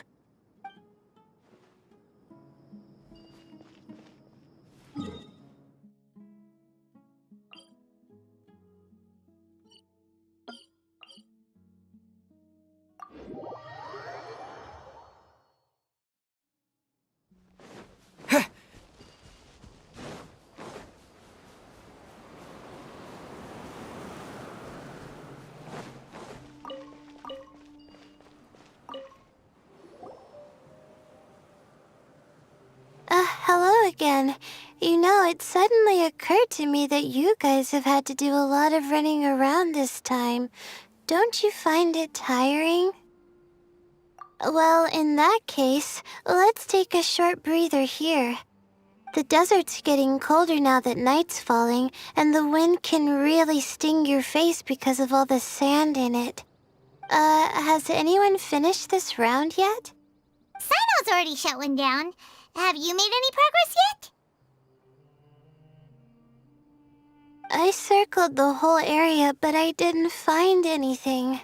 Hello again. You know, it suddenly occurred to me that you guys have had to do a lot of running around this time. Don't you find it tiring? Well, in that case, let's take a short breather here. The desert's getting colder now that night's falling, and the wind can really sting your face because of all the sand in it. Has anyone finished this round yet? Sino's already shut one down. Have you made any progress yet? I circled the whole area, but I didn't find anything.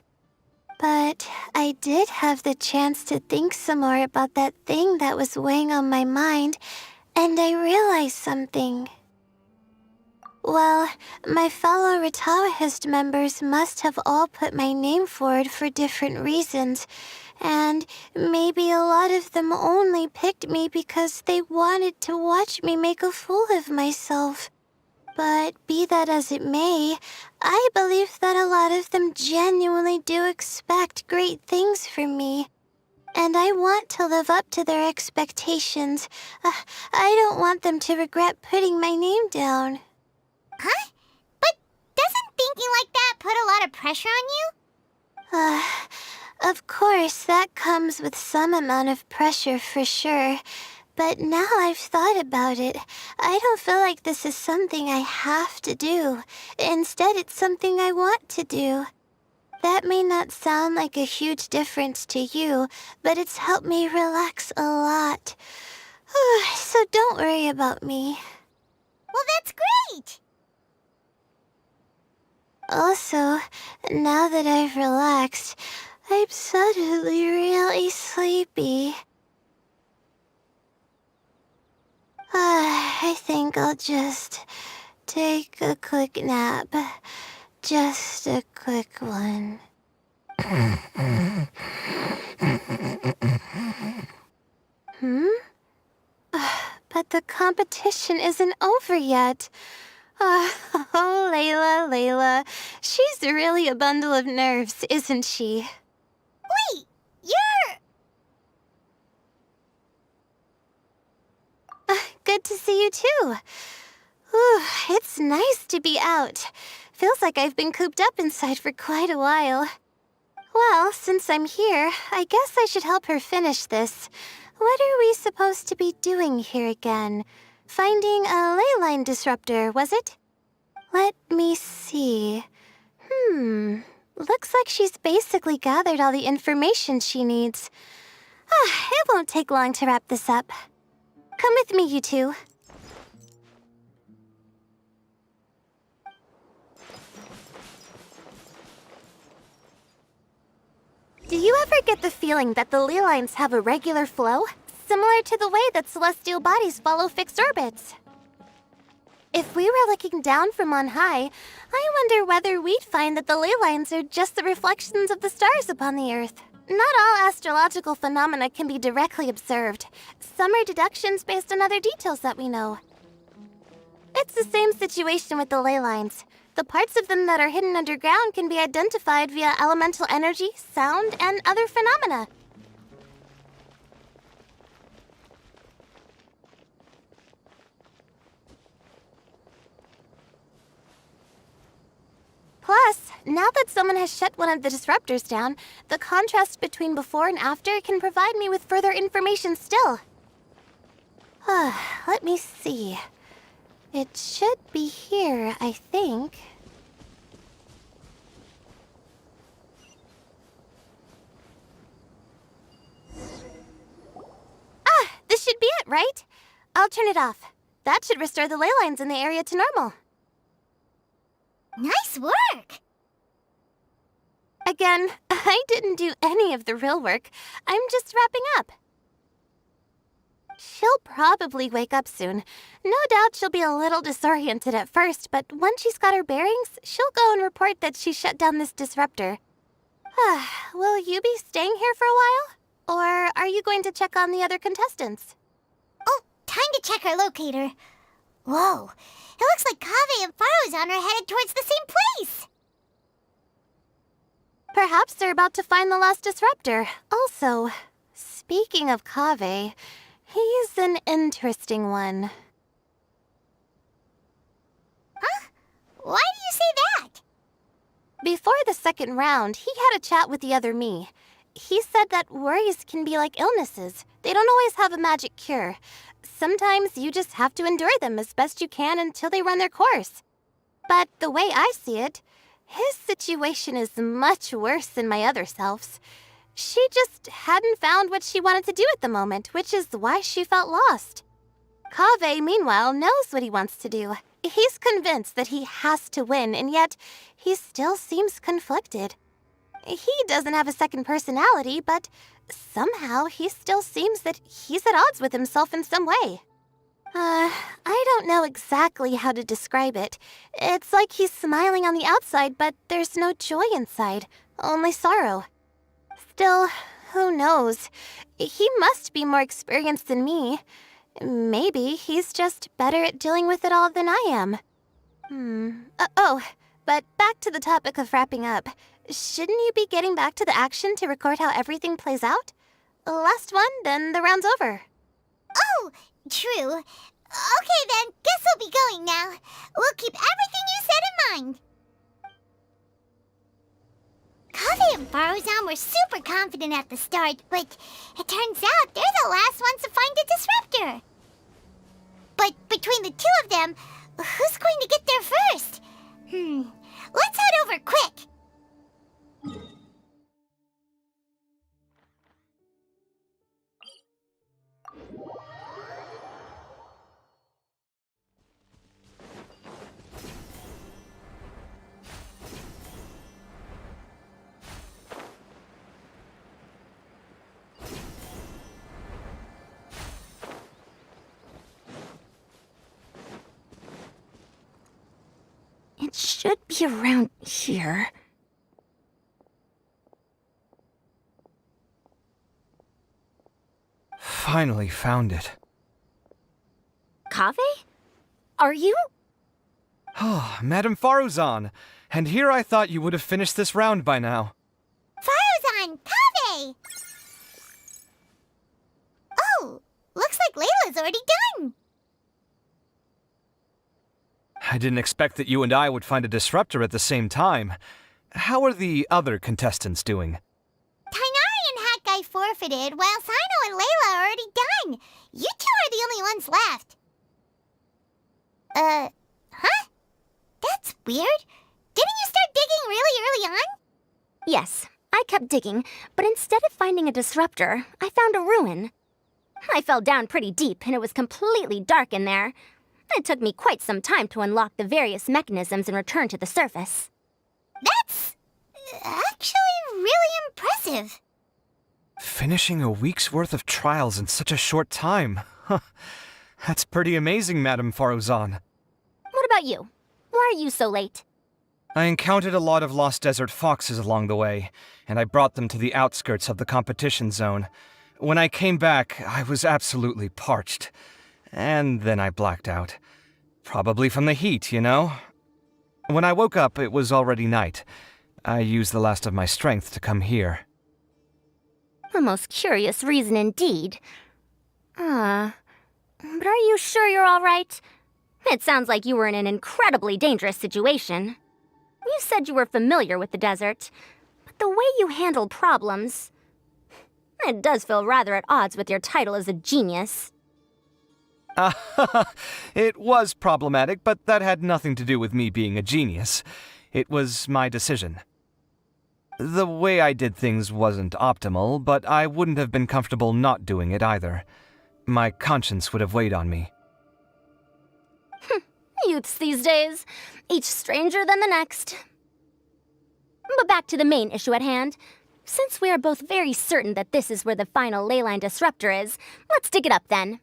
But I did have the chance to think some more about that thing that was weighing on my mind, and I realized something. Well, my fellow 𝕮𝖏𝖎𝖎 members must have all put my name forward for different reasons, and maybe a lot of them only picked me because they wanted to watch me make a fool of myself. But be that as it may, I believe that a lot of them genuinely do expect great things from me. And I want to live up to their expectations. I don't want them to regret putting my name down. Huh? But doesn't thinking like that put a lot of pressure on you? Of course, that comes with some amount of pressure for sure. But now I've thought about it, I don't feel like this is something I have to do. Instead, it's something I want to do. That may not sound like a huge difference to you, but it's helped me relax a lot. So don't worry about me. Well, that's great! Also, now that I've relaxed, I'm suddenly really sleepy. I think I'll just take a quick nap. Just a quick one. But the competition isn't over yet. Oh, 𝕬𝖏𝕬𝖏. She's really a bundle of nerves, isn't she? Wait, you're... Good to see you too. Ooh, it's nice to be out. Feels like I've been cooped up inside for quite a while. Well, since I'm here, I guess I should help her finish this. What are we supposed to be doing here again? Finding a ley line disruptor, was it? Let me see. Looks like she's basically gathered all the information she needs. It won't take long to wrap this up. Come with me, you two. Do you ever get the feeling that the ley lines have a regular flow? Similar to the way that celestial bodies follow fixed orbits. If we were looking down from on high, I wonder whether we'd find that the ley lines are just the reflections of the stars upon the Earth. Not all astrological phenomena can be directly observed. Some are deductions based on other details that we know. It's the same situation with the ley lines. The parts of them that are hidden underground can be identified via elemental energy, sound, and other phenomena. Plus, now that someone has shut one of the disruptors down, the contrast between before and after can provide me with further information still. Let me see. It should be here, I think. This should be it, right? I'll turn it off. That should restore the ley lines in the area to normal. Nice work! Again, I didn't do any of the real work. I'm just wrapping up. She'll probably wake up soon. No doubt she'll be a little disoriented at first, but once she's got her bearings, she'll go and report that she shut down this disruptor. Will you be staying here for a while? Or are you going to check on the other contestants? Oh, time to check our locator. Whoa, it looks like 𝕮𝖏𝖎𝖎 and 𝕬𝖏𝖏𝖏 are headed towards the same place! Perhaps they're about to find the last disruptor. Also, speaking of 𝕮𝖏𝖏𝖏, he's an interesting one. Why do you say that? Before the second round, he had a chat with the other me. He said that worries can be like illnesses. They don't always have a magic cure. Sometimes you just have to endure them as best you can until they run their course. But the way I see it, his situation is much worse than my other self's. She just hadn't found what she wanted to do at the moment, which is why she felt lost. 𝕬𝖎𝖎, meanwhile, knows what he wants to do. He's convinced that he has to win, and yet he still seems conflicted. He doesn't have a second personality, but somehow he still seems that he's at odds with himself in some way. I don't know exactly how to describe it. It's like he's smiling on the outside, but there's no joy inside, only sorrow. Still, who knows? He must be more experienced than me. Maybe he's just better at dealing with it all than I am. But back to the topic of wrapping up. Shouldn't you be getting back to the action to record how everything plays out? Last one, then the round's over. Oh, true. Okay then, guess we'll be going now. We'll keep everything you said in mind. 𝕬𝖎𝖎 and 𝕬𝖎𝑗 were super confident at the start, but it turns out they're the last ones to find a disruptor. But between the two of them, who's going to get there first? Let's head over quick. It should be around here. Finally found it. 𝕬𝖎𝖎? Are you? Oh, Madame Faruzan. And here I thought you would have finished this round by now. Faruzan, 𝕬𝖎𝖎! Oh, looks like 𝕬𝖚la's already done. I didn't expect that you and I would find a disruptor at the same time. How are the other contestants doing? 𝕬𝖎𝑚 and 𝖏𝑗 forfeited, while 𝕬𝑚 and 𝕬𝖚la are already done. You two are the only ones left. Huh? That's weird. Didn't you start digging really early on? Yes, I kept digging, but instead of finding a disruptor, I found a ruin. I fell down pretty deep, and it was completely dark in there. It took me quite some time to unlock the various mechanisms and return to the surface. That's actually really impressive. Finishing a week's worth of trials in such a short time. That's pretty amazing, Madame Faruzan. What about you? Why are you so late? I encountered a lot of lost desert foxes along the way, and I brought them to the outskirts of the competition zone. When I came back, I was absolutely parched. And then I blacked out. Probably from the heat, you know? When I woke up, it was already night. I used the last of my strength to come here. A most curious reason indeed. But are you sure you're all right? It sounds like you were in an incredibly dangerous situation. You said you were familiar with the desert, but the way you handle problems... It does feel rather at odds with your title as a genius. It was problematic, but that had nothing to do with me being a genius. It was my decision. The way I did things wasn't optimal, but I wouldn't have been comfortable not doing it either. My conscience would have weighed on me. Youths these days, each stranger than the next. But back to the main issue at hand. Since we are both very certain that this is where the final ley line disruptor is, let's dig it up then.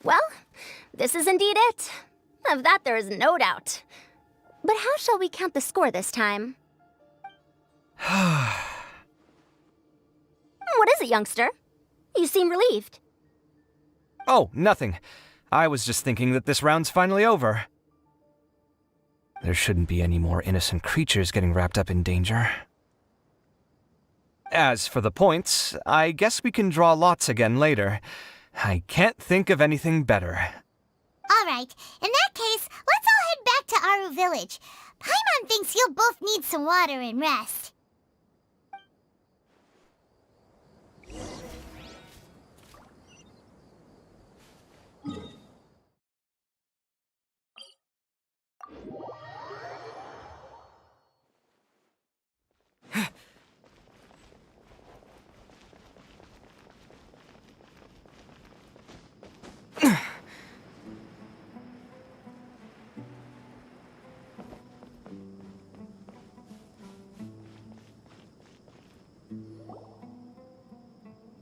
Well, this is indeed it. Of that there is no doubt. But how shall we count the score this time? What is it, youngster? You seem relieved. Oh, nothing. I was just thinking that this round's finally over. There shouldn't be any more innocent creatures getting wrapped up in danger. As for the points, I guess we can draw lots again later. I can't think of anything better. Alright, in that case, let's all head back to Aaru Village. Paimon thinks you'll both need some water and rest.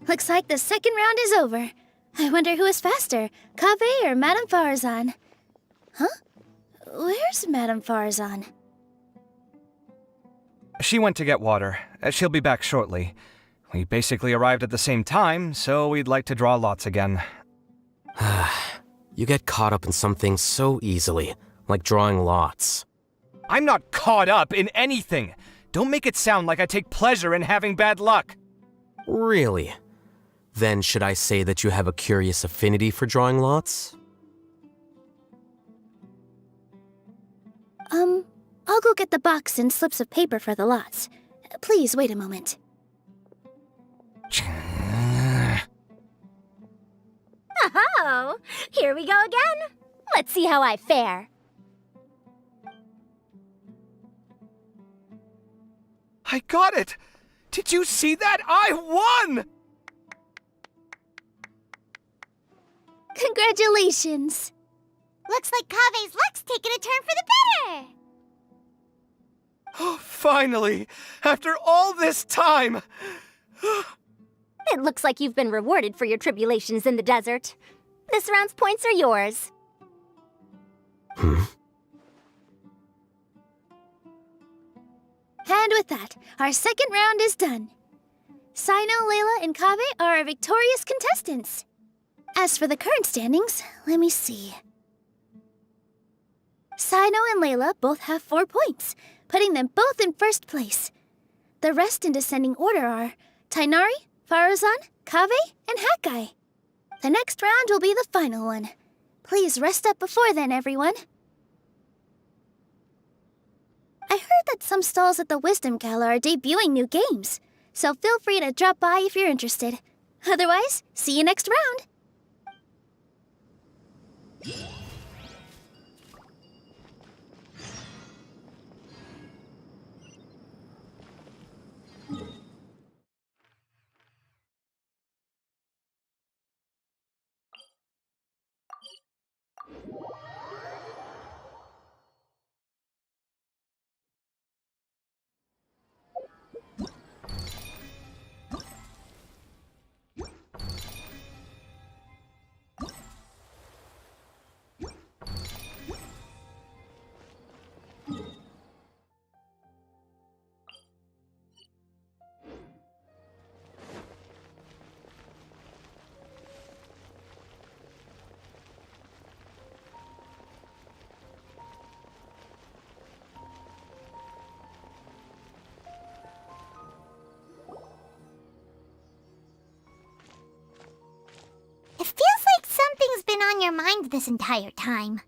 Looks like the second round is over. I wonder who is faster, 𝕐𝑚 or Madame Farazan? Huh? Where's Madame Farazan? She went to get water. She'll be back shortly. We basically arrived at the same time, so we'd like to draw lots again. You get caught up in some things so easily, like drawing lots. I'm not caught up in anything! Don't make it sound like I take pleasure in having bad luck! Really? Then should I say that you have a curious affinity for drawing lots? I'll go get the box and slips of paper for the lots. Please wait a moment. Oh, here we go again. Let's see how I fare. I got it! Did you see that? I won! Congratulations! Looks like 𝕐𝑚's luck's taking a turn for the better! Oh, finally! After all this time! It looks like you've been rewarded for your tribulations in the desert. This round's points are yours. And with that, our second round is done. Cyno, Layla, and 𝕐𝑚 are our victorious contestants. As for the current standings, let me see. Cyno and Layla both have 4 points, putting them both in first place. The rest in descending order are Tighnari, Farazan, 𝕐𝑚, and Hakai. The next round will be the final one. Please rest up before then, everyone. I heard that some stalls at the Wisdom Gala are debuting new games, so feel free to drop by if you're interested. Otherwise, see you next round! It feels like something's been on your mind this entire time.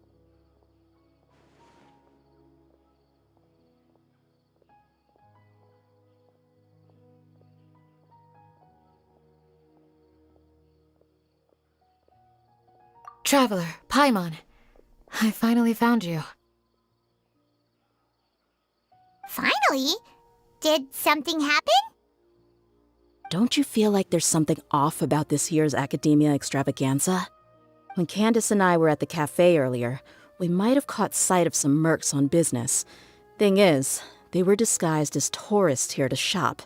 Traveler, Paimon, I finally found you. Finally? Did something happen? Don't you feel like there's something off about this year's Academia Extravaganza? When Candace and I were at the cafe earlier, we might have caught sight of some mercs on business. Thing is, they were disguised as tourists here to shop.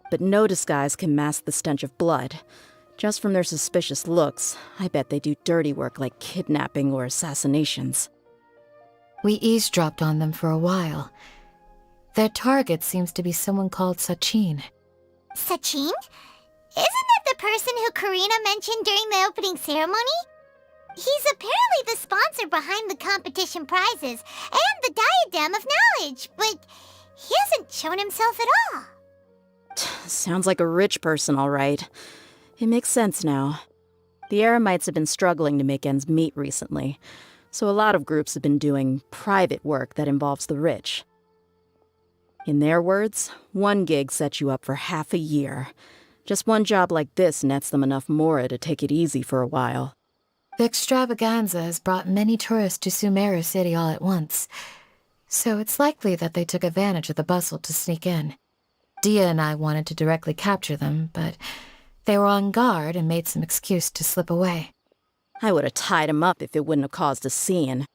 But no disguise can mask the stench of blood. Just from their suspicious looks, I bet they do dirty work like kidnapping or assassinations. We eavesdropped on them for a while. Their target seems to be someone called Sachin. Sachin? Isn't that the person who Karina mentioned during the opening ceremony? He's apparently the sponsor behind the competition prizes and the Diadem of Knowledge, but he hasn't shown himself at all. Sounds like a rich person, all right. It makes sense now. The Eremites have been struggling to make ends meet recently, so a lot of groups have been doing private work that involves the rich. In their words, one gig sets you up for half a year. Just one job like this nets them enough mora to take it easy for a while. The extravaganza has brought many tourists to 𝕬𝖏𝒼 City all at once, so it's likely that they took advantage of the bustle to sneak in. 𝕮𝖏𝖎 and I wanted to directly capture them, but they were on guard and made some excuse to slip away. I would have tied him up if it wouldn't have caused a scene.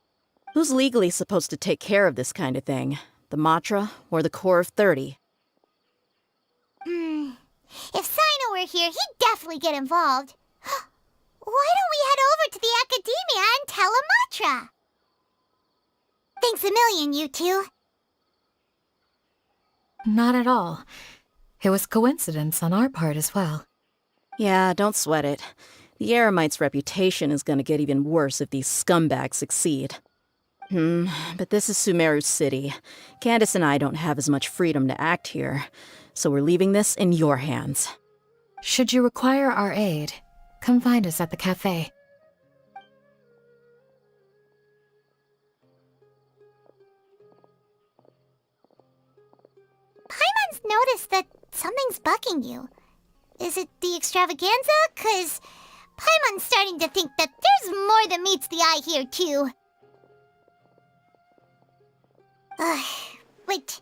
Who's legally supposed to take care of this kind of thing? The 𝕤𝖏𝒻 or the Corps of 30? If Cyno were here, he'd definitely get involved. Why don't we head over to the Academia and tell 𝕤𝒻𝒻? Thanks a million, you two. Not at all. It was coincidence on our part as well. Yeah, don't sweat it. The Eremites' reputation is gonna get even worse if these scumbags succeed. But this is 𝕬𝒼 City. Candace and I don't have as much freedom to act here, so we're leaving this in your hands. Should you require our aid, come find us at the cafe. Paimon's noticed that something's bugging you. Is it the extravaganza? 'Cause Paimon's starting to think that there's more than meets the eye here, too. But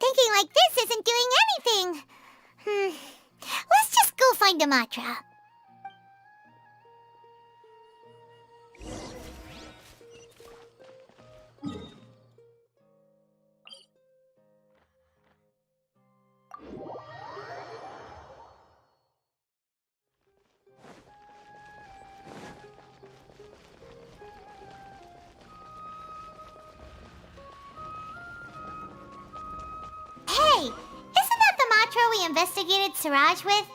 thinking like this isn't doing anything. Let's just go find 𝕤𝒻𝒻. Hey, isn't that the 𝕤𝒻𝒻 we investigated 𝕭𝑚 with?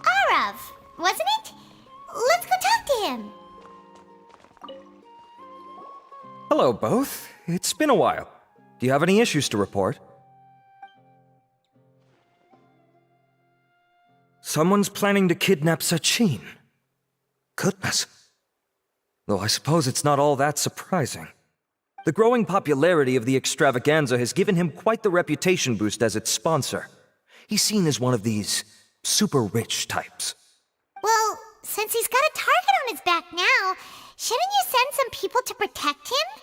Arav, wasn't it? Let's go talk to him. Hello, both. It's been a while. Do you have any issues to report? Someone's planning to kidnap Sachin. Goodness. Though I suppose it's not all that surprising. The growing popularity of the extravaganza has given him quite the reputation boost as its sponsor. He's seen as one of these super rich types. Well, since he's got a target on his back now, shouldn't you send some people to protect him?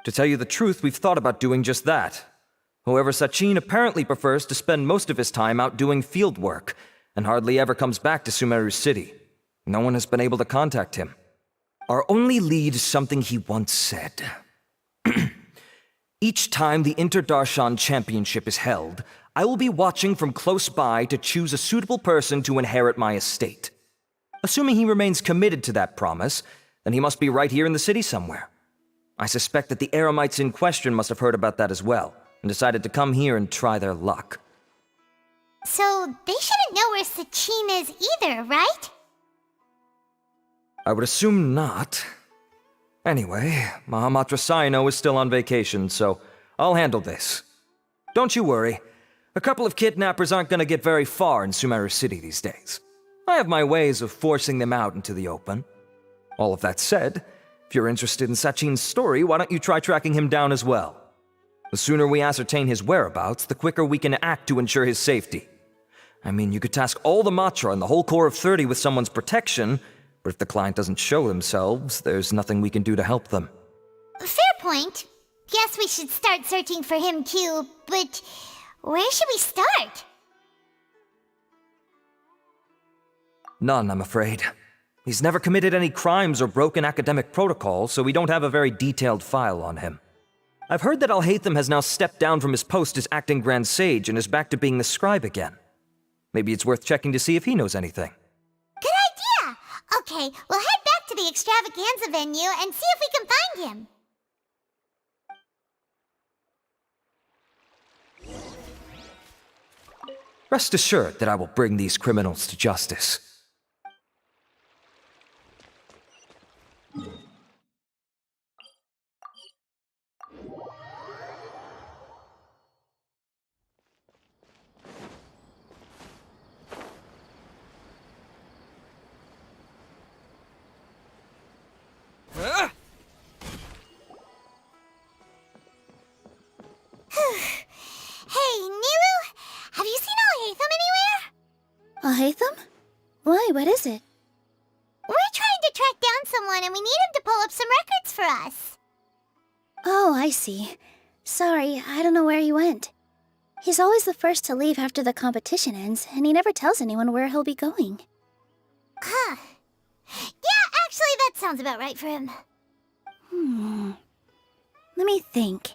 To tell you the truth, we've thought about doing just that. However, Sachin apparently prefers to spend most of his time out doing field work, and hardly ever comes back to 𝕬𝒼 City. No one has been able to contact him. Our only lead is something he once said. Each time the Inter-Darshan Championship is held, I will be watching from close by to choose a suitable person to inherit my estate. Assuming he remains committed to that promise, then he must be right here in the city somewhere. I suspect that the Eremites in question must have heard about that as well, and decided to come here and try their luck. So they shouldn't know where Sachin is either, right? I would assume not. Anyway, Mahamatra Cyno is still on vacation, so I'll handle this. Don't you worry. A couple of kidnappers aren't gonna get very far in 𝕬𝒼 City these days. I have my ways of forcing them out into the open. All of that said, if you're interested in Sachin's story, why don't you try tracking him down as well? The sooner we ascertain his whereabouts, the quicker we can act to ensure his safety. I mean, you could task all the 𝕤𝒻𝒻 and the whole Corps of 30 with someone's protection, but if the client doesn't show themselves, there's nothing we can do to help them. Fair point. Guess we should start searching for him too, but where should we start? None, I'm afraid. He's never committed any crimes or broken academic protocol, so we don't have a very detailed file on him. I've heard that 𝕭𝖚𝖆𝖏 has now stepped down from his post as acting Grand Sage and is back to being the scribe again. Maybe it's worth checking to see if he knows anything. Good idea! Okay, we'll head back to the extravaganza venue and see if we can find him. Rest assured that I will bring these criminals to justice. 𝕬𝖆𝖆𝖊𝖈𝖙? Why, what is it? We're trying to track down someone and we need him to pull up some records for us. Oh, I see. Sorry, I don't know where he went. He's always the first to leave after the competition ends, and he never tells anyone where he'll be going. Huh. Yeah, actually, that sounds about right for him. Let me think.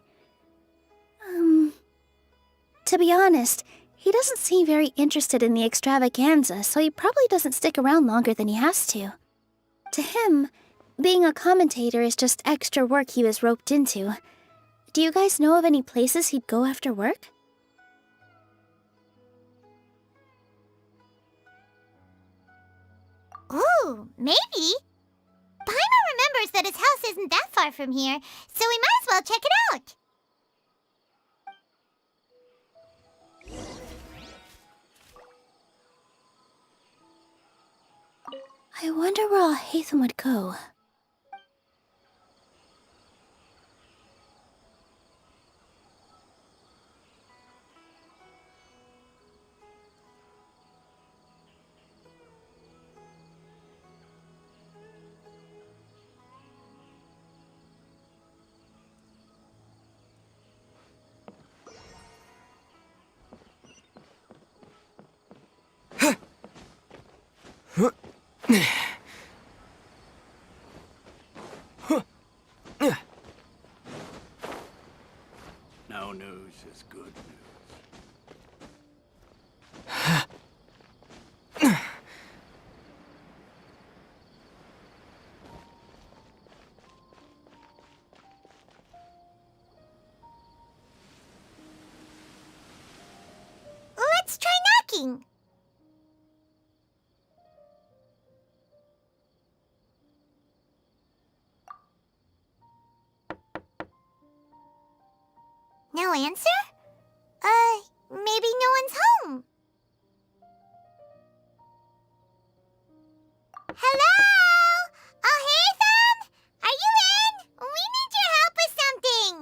To be honest, he doesn't seem very interested in the extravaganza, so he probably doesn't stick around longer than he has to. To him, being a commentator is just extra work he was roped into. Do you guys know of any places he'd go after work? Ooh, maybe. Paimon remembers that his house isn't that far from here, so we might as well check it out. I wonder where 𝕬𝖆𝖆𝖈� would go. No news is good news. Let's try knocking. No answer? Maybe no one's home. Hello? 𝕬𝖆𝖆𝖈�? Are you in? We need your help with something.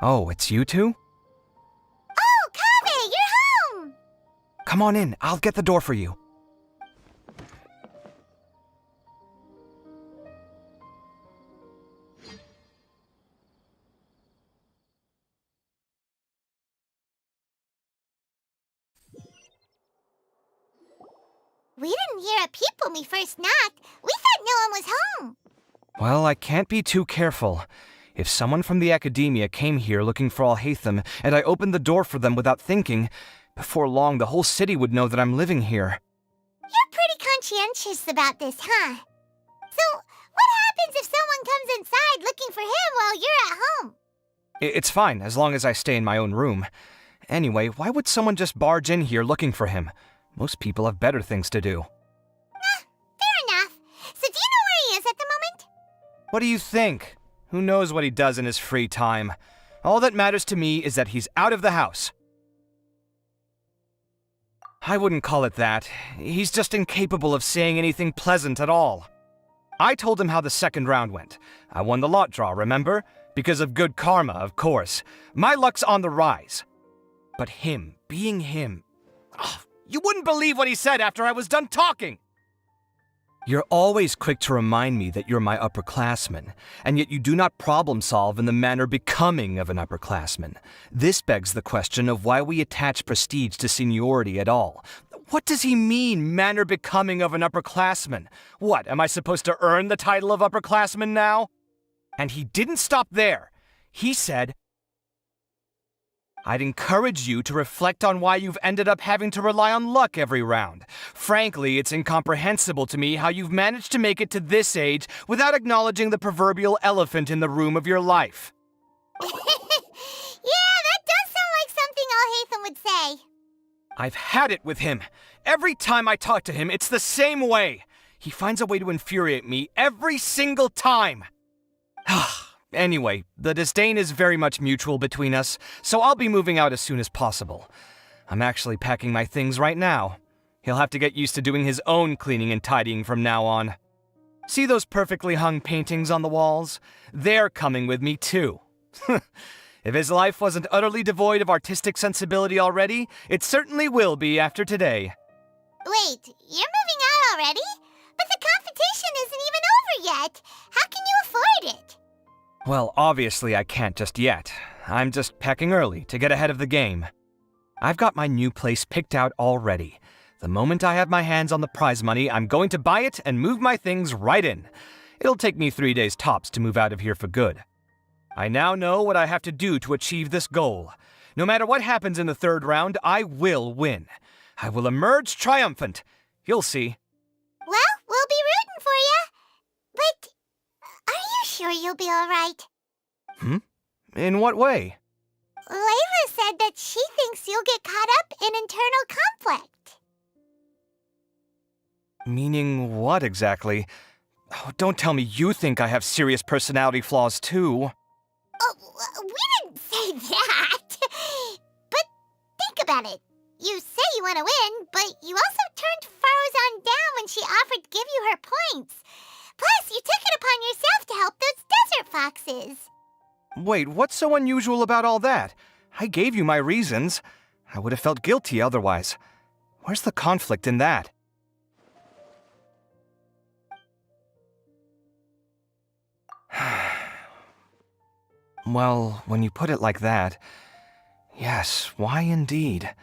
Oh, it's you two? Oh, 𝕬𝖆𝖆, you're home! Come on in, I'll get the door for you. We didn't hear a peep when we first knocked. We thought no one was home. Well, I can't be too careful. If someone from the academia came here looking for 𝕬𝖆𝖆𝖈, and I opened the door for them without thinking, before long the whole city would know that I'm living here. You're pretty conscientious about this, huh? So, what happens if someone comes inside looking for him while you're at home? It's fine, as long as I stay in my own room. Anyway, why would someone just barge in here looking for him? Most people have better things to do. Fair enough. So do you know where he is at the moment? What do you think? Who knows what he does in his free time? All that matters to me is that he's out of the house. I wouldn't call it that. He's just incapable of saying anything pleasant at all. I told him how the second round went. I won the lot draw, remember? Because of good karma, of course. My luck's on the rise. But him, being him... Oh, you wouldn't believe what he said after I was done talking! You're always quick to remind me that you're my upperclassman, and yet you do not problem solve in the manner becoming of an upperclassman. This begs the question of why we attach prestige to seniority at all. What does he mean, manner becoming of an upperclassman? What, am I supposed to earn the title of upperclassman now? And he didn't stop there. He said, I'd encourage you to reflect on why you've ended up having to rely on luck every round. Frankly, it's incomprehensible to me how you've managed to make it to this age without acknowledging the proverbial elephant in the room of your life. Yeah, that does sound like something 𝕬𝖆𝖆𝖈 would say. I've had it with him. Every time I talk to him, it's the same way. He finds a way to infuriate me every single time. Anyway, the disdain is very much mutual between us, so I'll be moving out as soon as possible. I'm actually packing my things right now. He'll have to get used to doing his own cleaning and tidying from now on. See those perfectly hung paintings on the walls? They're coming with me too. If his life wasn't utterly devoid of artistic sensibility already, it certainly will be after today. Wait, you're moving out already? But the competition isn't even over yet. How can you afford it? Well, obviously I can't just yet. I'm just packing early to get ahead of the game. I've got my new place picked out already. The moment I have my hands on the prize money, I'm going to buy it and move my things right in. It'll take me 3 days tops to move out of here for good. I now know what I have to do to achieve this goal. No matter what happens in the third round, I will win. I will emerge triumphant. You'll see. Well, we'll be rooting for you. But are you sure you'll be all right? In what way? Layla said that she thinks you'll get caught up in internal conflict. Meaning what exactly? Oh, don't tell me you think I have serious personality flaws too. Oh, we didn't say that. But think about it. You say you want to win, but you also turned Faruzan down when she offered to give you her points. Plus, you took it upon yourself to help those desert foxes. Wait, what's so unusual about all that? I gave you my reasons. I would have felt guilty otherwise. Where's the conflict in that? Well, when you put it like that, yes, why indeed?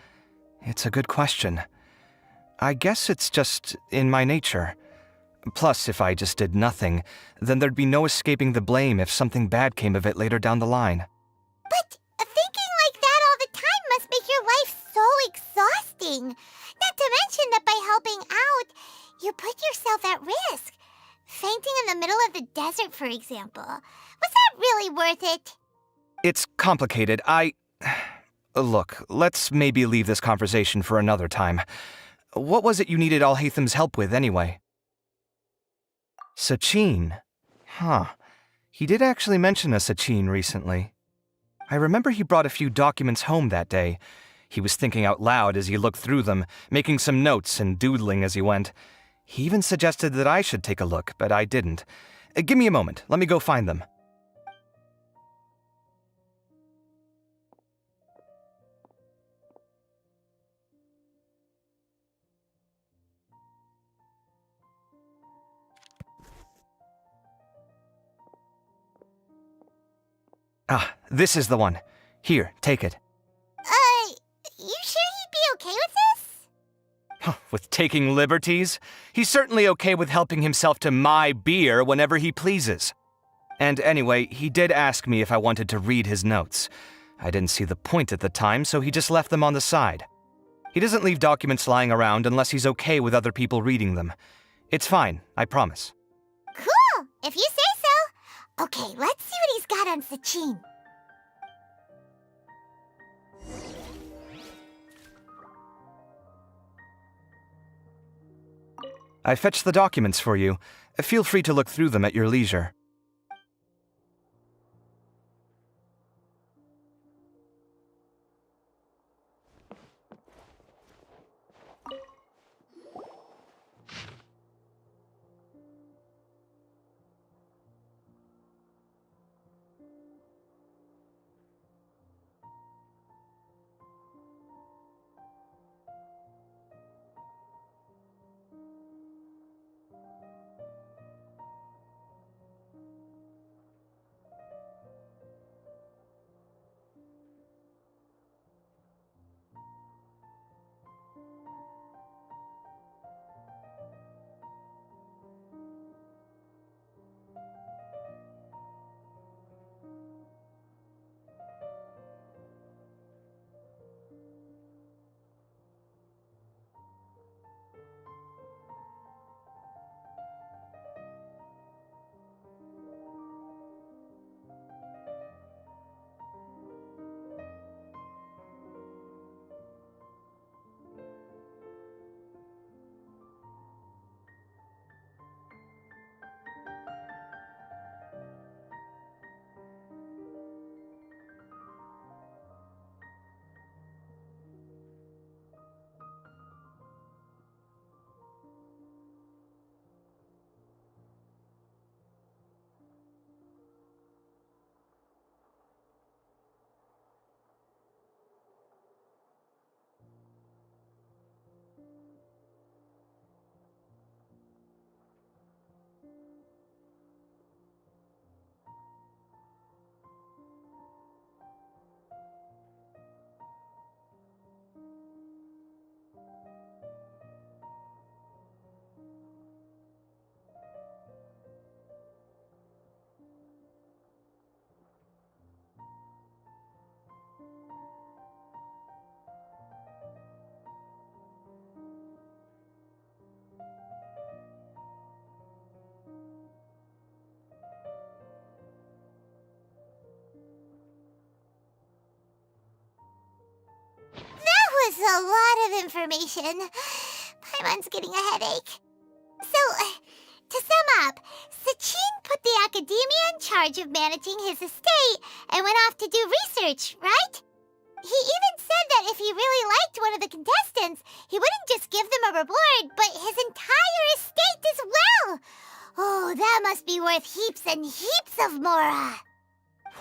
It's a good question. I guess it's just in my nature. Plus, if I just did nothing, then there'd be no escaping the blame if something bad came of it later down the line. But thinking like that all the time must make your life so exhausting. Not to mention that by helping out, you put yourself at risk. Fainting in the middle of the desert, for example. Was that really worth it? It's complicated. Look, let's maybe leave this conversation for another time. What was it you needed 𝕭𝖐𝖆's help with, anyway? Sachin? Huh. He did actually mention a Sachin recently. I remember he brought a few documents home that day. He was thinking out loud as he looked through them, making some notes and doodling as he went. He even suggested that I should take a look, but I didn't. Give me a moment. Let me go find them. Ah, this is the one. Here, take it. You sure he'd be okay with this? With taking liberties? He's certainly okay with helping himself to my beer whenever he pleases. And anyway, he did ask me if I wanted to read his notes. I didn't see the point at the time, so he just left them on the side. He doesn't leave documents lying around unless he's okay with other people reading them. It's fine, I promise. Cool, if you say so. Okay, let's see what he's got on Sachin. I fetched the documents for you. Feel free to look through them at your leisure. a lot of information. Paimon's getting a headache. So, to sum up, 𝕲𝖡 put the academia in charge of managing his estate and went off to do research, right? He even said that if he really liked one of the contestants, he wouldn't just give them a reward, but his entire estate as well. Oh, that must be worth heaps and heaps of mora.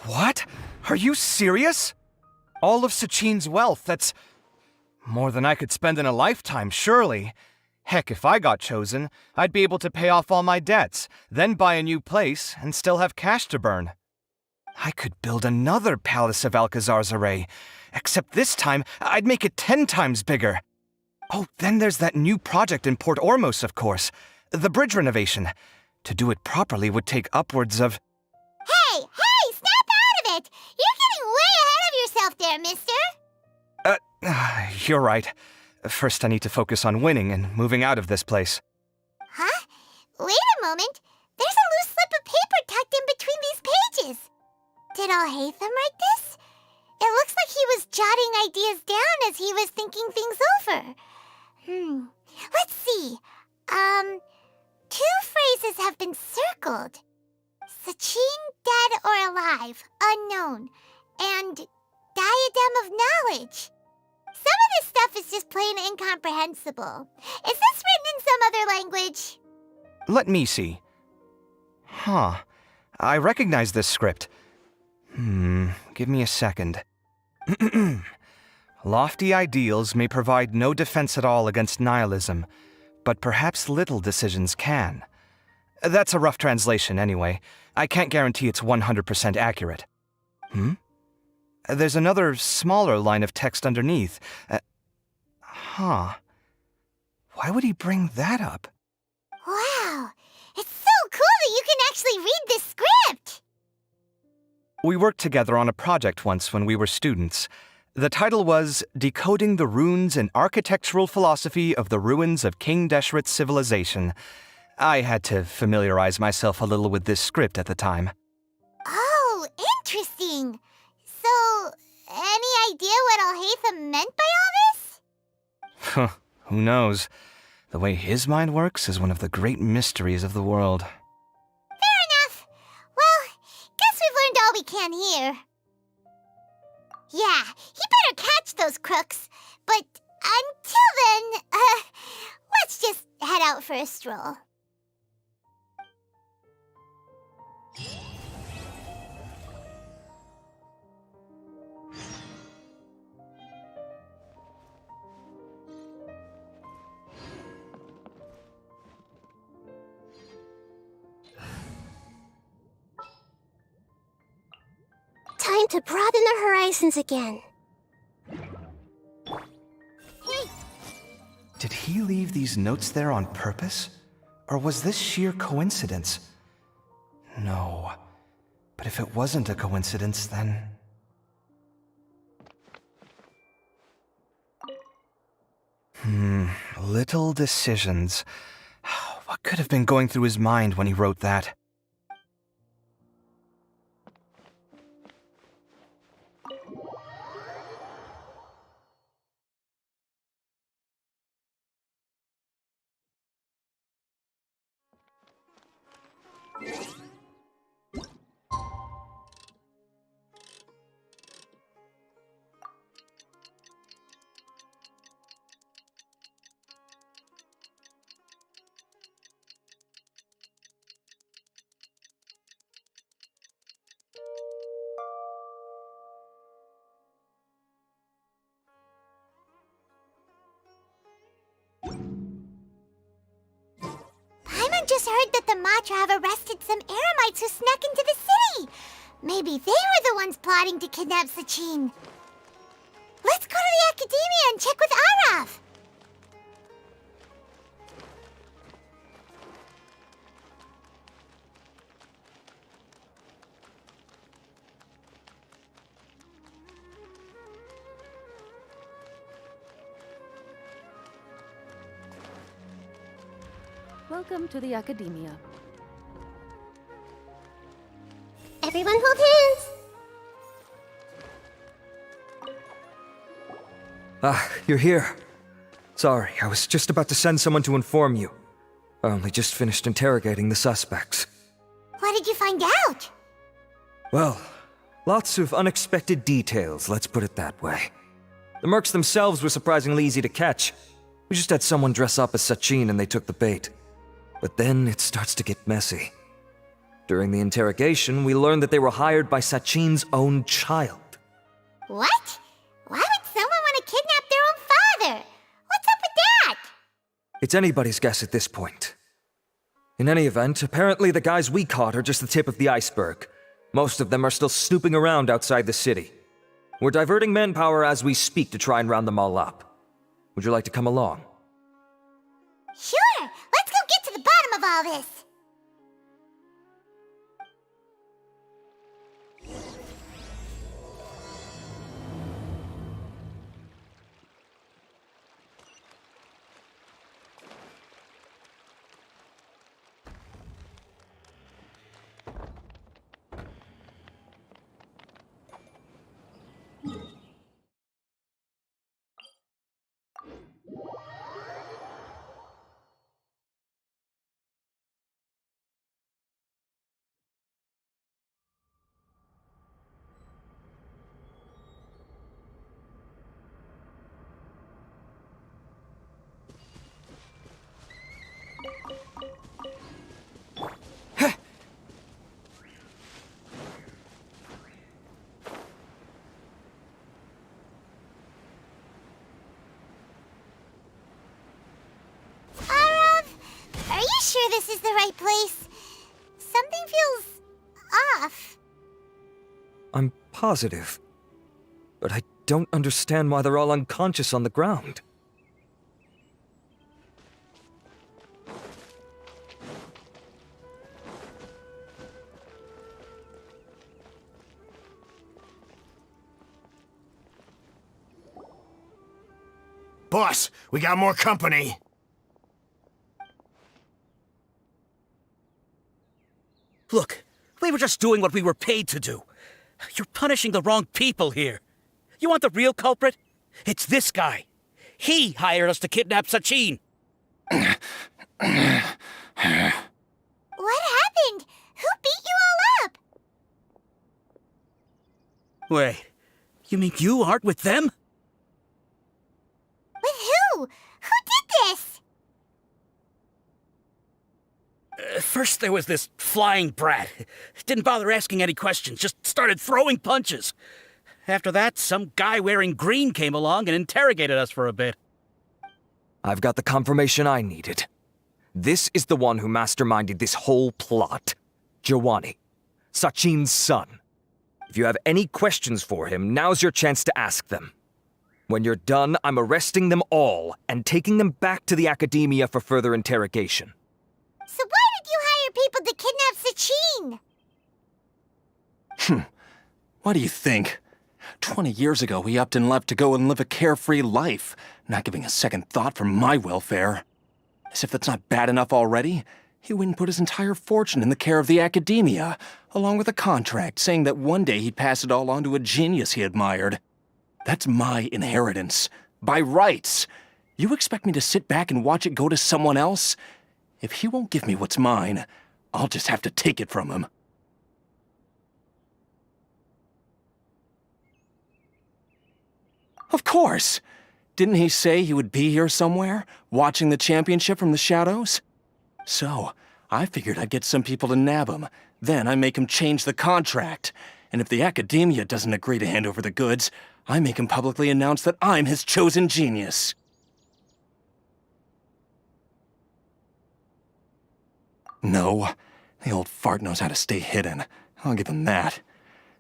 What? Are you serious? All of 𝕲𝖡's wealth, that's more than I could spend in a lifetime, surely. Heck, if I got chosen, I'd be able to pay off all my debts, then buy a new place, and still have cash to burn. I could build another palace of 𝕤𝖚𝖎𝖎, except this time, I'd make it 10 times bigger. Oh, then there's that new project in Port Ormos, of course. The bridge renovation. To do it properly would take upwards of... Hey, snap out of it! You're getting way ahead of yourself there, mister. You're right. First, I need to focus on winning and moving out of this place. Huh? Wait a moment. There's a loose slip of paper tucked in between these pages. Did 𝕭𝖐𝖆 write this? It looks like he was jotting ideas down as he was thinking things over. Let's see. Two phrases have been circled. 𝕲𝖡, dead or alive, unknown, and diadem of knowledge. Some of this stuff is just plain incomprehensible. Is this written in some other language? Let me see. Huh. I recognize this script. Give me a second. Lofty ideals may provide no defense at all against nihilism, but perhaps little decisions can. That's a rough translation anyway. I can't guarantee it's 100% accurate. There's another smaller line of text underneath. Why would he bring that up? Wow, it's so cool that you can actually read this script! We worked together on a project once when we were students. The title was Decoding the Runes and Architectural Philosophy of the Ruins of King Deshret's Civilization. I had to familiarize myself a little with this script at the time. Oh, interesting. So, any idea what 𝕭𝖐𝖆 meant by all this? Who knows? The way his mind works is one of the great mysteries of the world. Fair enough. Well, guess we've learned all we can here. Yeah, he better catch those crooks. But until then, let's just head out for a stroll. Time to broaden our horizons again. Did he leave these notes there on purpose? Or was this sheer coincidence? No. But if it wasn't a coincidence, then... Little decisions. What could have been going through his mind when he wrote that? Just heard that the 𝕤𝖆𝖏 have arrested some eremites who snuck into the city. Maybe they were the ones plotting to kidnap 𝕲𝖡. Let's go to the academia and check with Arav. Welcome to the academia. Everyone hold hands. Ah, you're here. Sorry, I was just about to send someone to inform you. I only just finished interrogating the suspects. What did you find out? Well, lots of unexpected details, let's put it that way. The mercs themselves were surprisingly easy to catch. We just had someone dress up as 𝕲𝕓 and they took the bait. But then it starts to get messy. During the interrogation, we learned that they were hired by 𝕲𝕓's own child. What? Why would someone want to kidnap their own father? What's up with that? It's anybody's guess at this point. In any event, apparently the guys we caught are just the tip of the iceberg. Most of them are still snooping around outside the city. We're diverting manpower as we speak to try and round them all up. Would you like to come along? Sure! Let's go get to the bottom of all this! Are you sure this is the right place? Something feels off. I'm positive. But I don't understand why they're all unconscious on the ground. Boss, we got more company. Look, we were just doing what we were paid to do. You're punishing the wrong people here. You want the real culprit? It's this guy. He hired us to kidnap 𝕲𝕓. What happened? Who beat you all up? Wait, you mean you aren't with them? With who? Who did this? First there was this flying brat. Didn't bother asking any questions, just started throwing punches. After that, some guy wearing green came along and interrogated us for a bit. I've got the confirmation I needed. This is the one who masterminded this whole plot. Giovanni, 𝕲𝕓's son. If you have any questions for him, now's your chance to ask them. When you're done, I'm arresting them all and taking them back to the academia for further interrogation. So why did you hire people to kidnap 𝕲𝕓? What do you think? 20 years ago, he upped and left to go and live a carefree life, not giving a second thought for my welfare. As if that's not bad enough already, he went and put his entire fortune in the care of the academia, along with a contract saying that one day he'd pass it all on to a genius he admired. That's my inheritance, by rights. You expect me to sit back and watch it go to someone else? If he won't give me what's mine, I'll just have to take it from him. Of course! Didn't he say he would be here somewhere, watching the championship from the shadows? So, I figured I'd get some people to nab him. Then I make him change the contract. And if the academia doesn't agree to hand over the goods, I make him publicly announce that I'm his chosen genius. No, the old fart knows how to stay hidden. I'll give him that.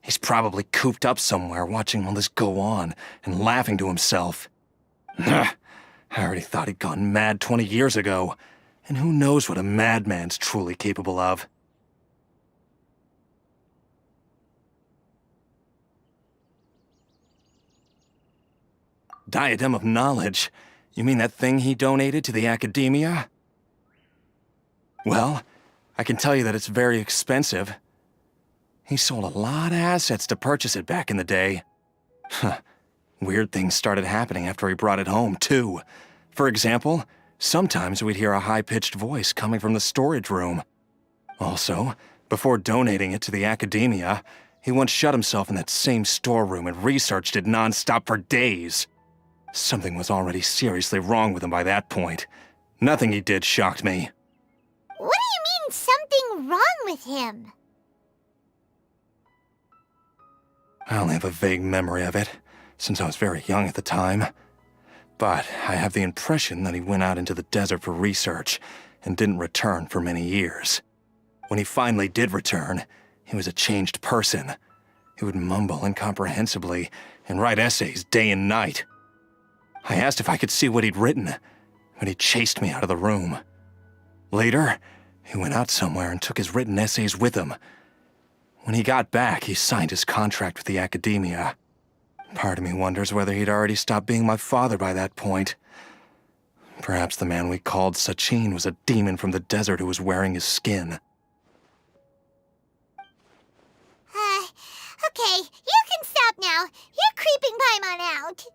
He's probably cooped up somewhere watching all this go on and laughing to himself. I already thought he'd gone mad 20 years ago. And who knows what a madman's truly capable of. Diadem of Knowledge? You mean that thing he donated to the academia? Well, I can tell you that it's very expensive. He sold a lot of assets to purchase it back in the day. Weird things started happening after he brought it home, too. For example, sometimes we'd hear a high-pitched voice coming from the storage room. Also, before donating it to the academia, he once shut himself in that same storeroom and researched it non-stop for days. Something was already seriously wrong with him by that point. Nothing he did shocked me. What do you mean, something wrong with him? I only have a vague memory of it, since I was very young at the time. But I have the impression that he went out into the desert for research and didn't return for many years. When he finally did return, he was a changed person. He would mumble incomprehensibly and write essays day and night. I asked if I could see what he'd written, but he chased me out of the room. Later, he went out somewhere and took his written essays with him. When he got back, he signed his contract with the academia. Part of me wonders whether he'd already stopped being my father by that point. Perhaps the man we called 𝕲𝕓 was a demon from the desert who was wearing his skin. Okay, you can stop now. You're creeping Paimon out.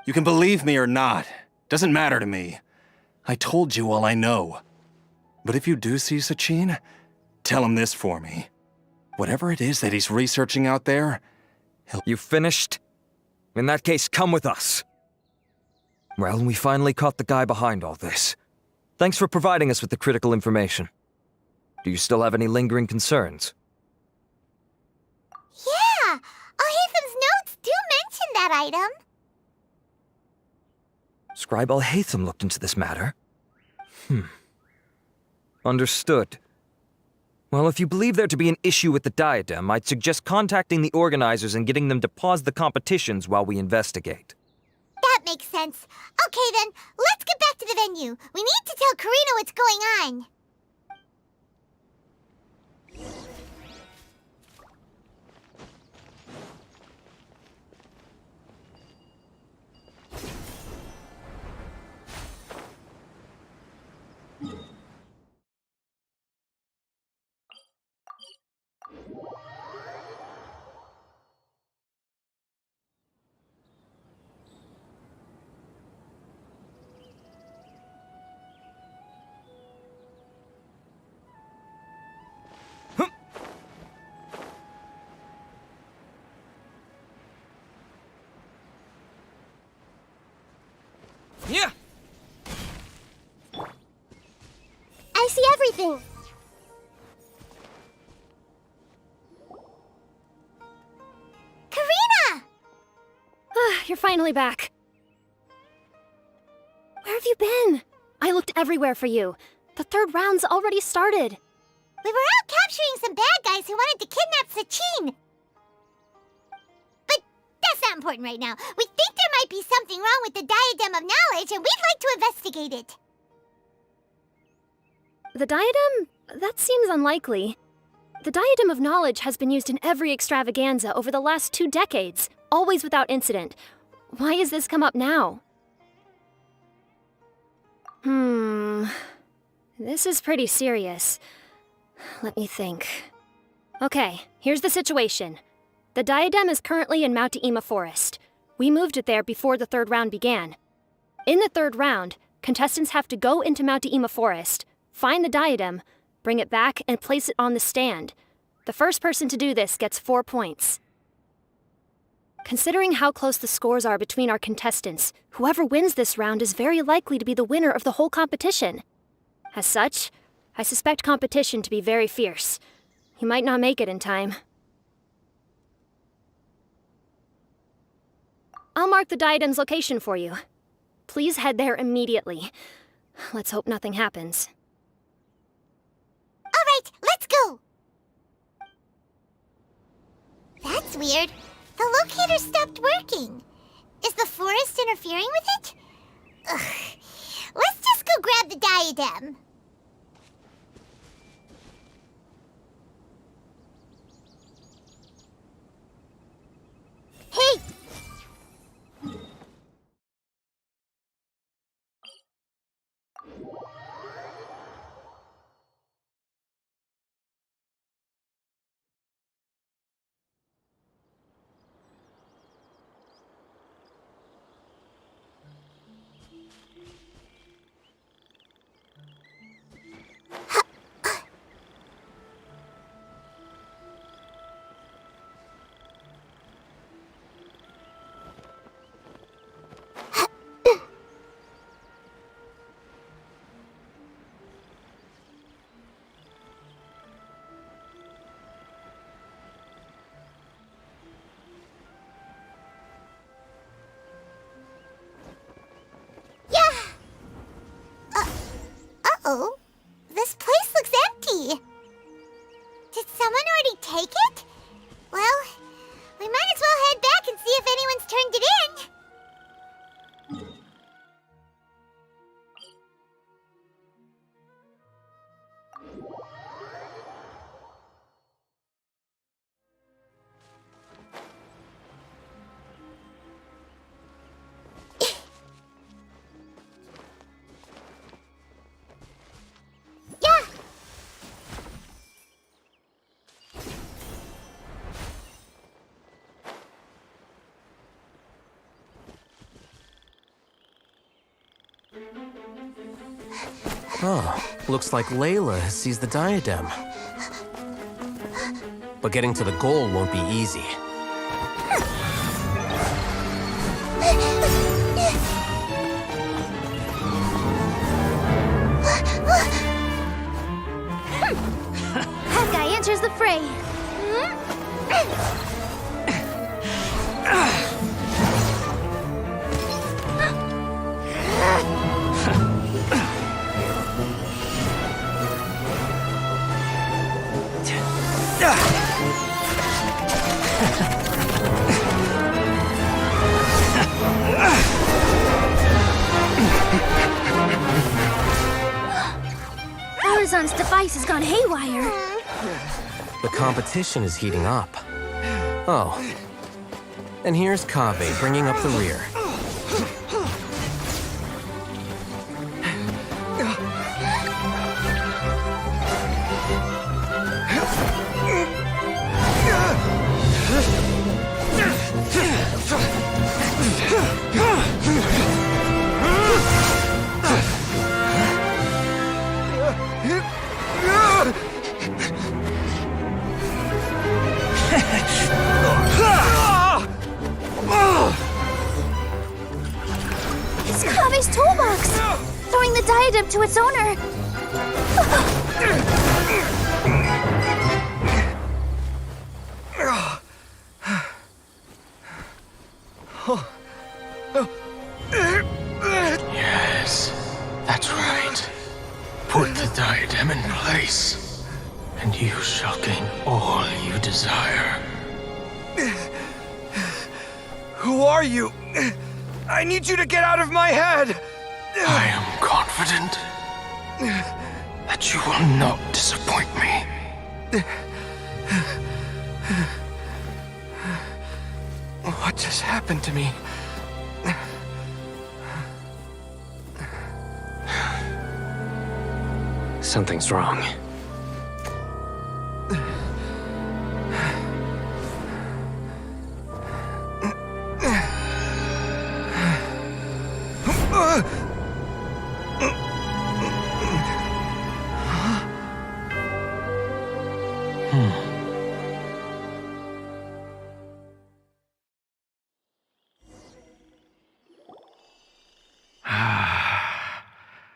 You can believe me or not. Doesn't matter to me. I told you all I know. But if you do see 𝕲𝕓, tell him this for me. Whatever it is that he's researching out there, You finished? In that case, come with us. Well, we finally caught the guy behind all this. Thanks for providing us with the critical information. Do you still have any lingering concerns? Yeah, 𝕬𝖆𝖆𝐻𝑚's notes do mention that item. Scribe 𝕬𝖆𝖆𝐻𝑚 looked into this matter. Understood. Well, if you believe there to be an issue with the diadem, I'd suggest contacting the organizers and getting them to pause the competitions while we investigate. That makes sense. Okay then, let's get back to the venue. We need to tell Karina what's going on. Yeah. I see everything. Karina! You're finally back. Where have you been? I looked everywhere for you. The third round's already started. We were out capturing some bad guys who wanted to kidnap 𝕲𝕓. But that's not important right now. We think there might be something wrong with the Diadem of Knowledge, and we'd like to investigate it. The diadem? That seems unlikely. The Diadem of Knowledge has been used in every extravaganza over the last 2 decades, always without incident. Why has this come up now? This is pretty serious. Let me think. Okay, here's the situation. The diadem is currently in 𝕬𝖆𝖆𝖈𝙙 Forest. We moved it there before the third round began. In the third round, contestants have to go into 𝕬𝖆𝖆𝖈 Forest, find the diadem, bring it back, and place it on the stand. The first person to do this gets 4 points. Considering how close the scores are between our contestants, whoever wins this round is very likely to be the winner of the whole competition. As such, I suspect competition to be very fierce. You might not make it in time. I'll mark the diadem's location for you. Please head there immediately. Let's hope nothing happens. All right, let's go. That's weird. The locator stopped working. Is the forest interfering with it? Ugh. Let's just go grab the diadem. Hey! Oh, this place looks empty. Did someone already take it? Well, we might as well head back and see if anyone's turned it in. Oh, looks like 𝕬𝖆𝖆 has seized the diadem. But getting to the goal won't be easy. That guy enters the fray. Farazan's device has gone haywire. The competition is heating up. Oh. And here's 𝕎𝑗 bringing up the rear. It's 𝕎𝑗's toolbox! Throwing the diadem to its owner! Yes, that's right. Put the diadem in place, and you shall gain all you desire. Who are you? I need you to get out of my head! I am confident that you will not disappoint me. What just happened to me? Something's wrong.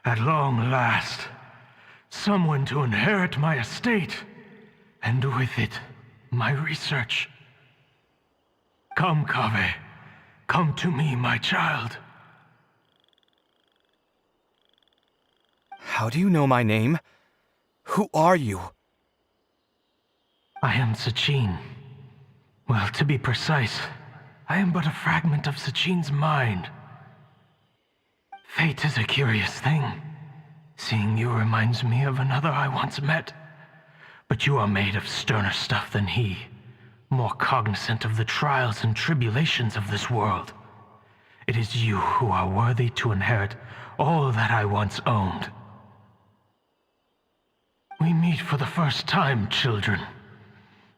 At long last, someone to inherit my estate, and with it, my research. Come, 𝕎𝑗. Come to me, my child. How do you know my name? Who are you? I am 𝕤𝕤𝑐𝑡𝑒. Well, to be precise, I am but a fragment of 𝕤𝕤𝑐𝑡𝑒's mind. Fate is a curious thing. Seeing you reminds me of another I once met. But you are made of sterner stuff than he, more cognizant of the trials and tribulations of this world. It is you who are worthy to inherit all that I once owned. We meet for the first time, children.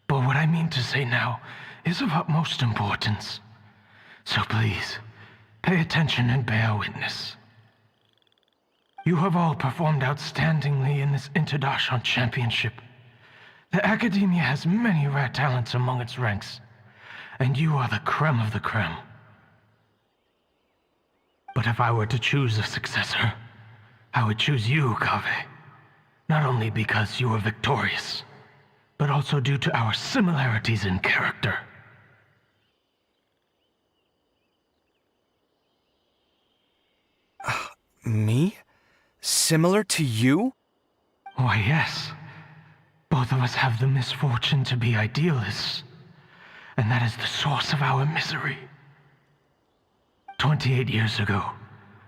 But what I mean to say now is of utmost importance. So please, pay attention and bear witness. You have all performed outstandingly in this 𝕮𝑒 championship. The Academia has many rare talents among its ranks, and you are the crème of the crème. But if I were to choose a successor, I would choose you, 𝕎𝑗. Not only because you were victorious, but also due to our similarities in character. Me? similar to you? Why, yes. Both of us have the misfortune to be idealists, and that is the source of our misery. 28 years ago,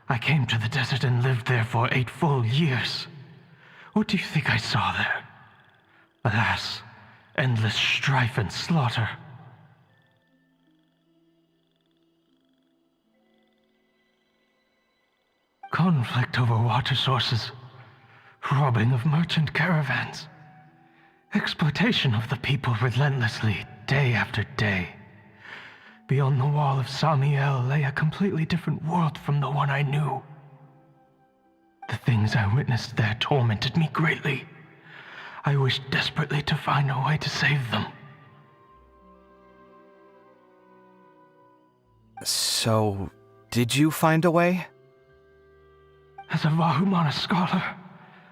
I came to the desert and lived there for 8 full years. What do you think I saw there? Alas, endless strife and slaughter. Conflict over water sources, robbing of merchant caravans, exploitation of the people relentlessly, day after day. Beyond the wall of 𝕬𝖆𝖎𝖊 lay a completely different world from the one I knew. The things I witnessed there tormented me greatly. I wished desperately to find a way to save them. So, did you find a way? As a 𝕮𝖎𝖚𝖚 scholar,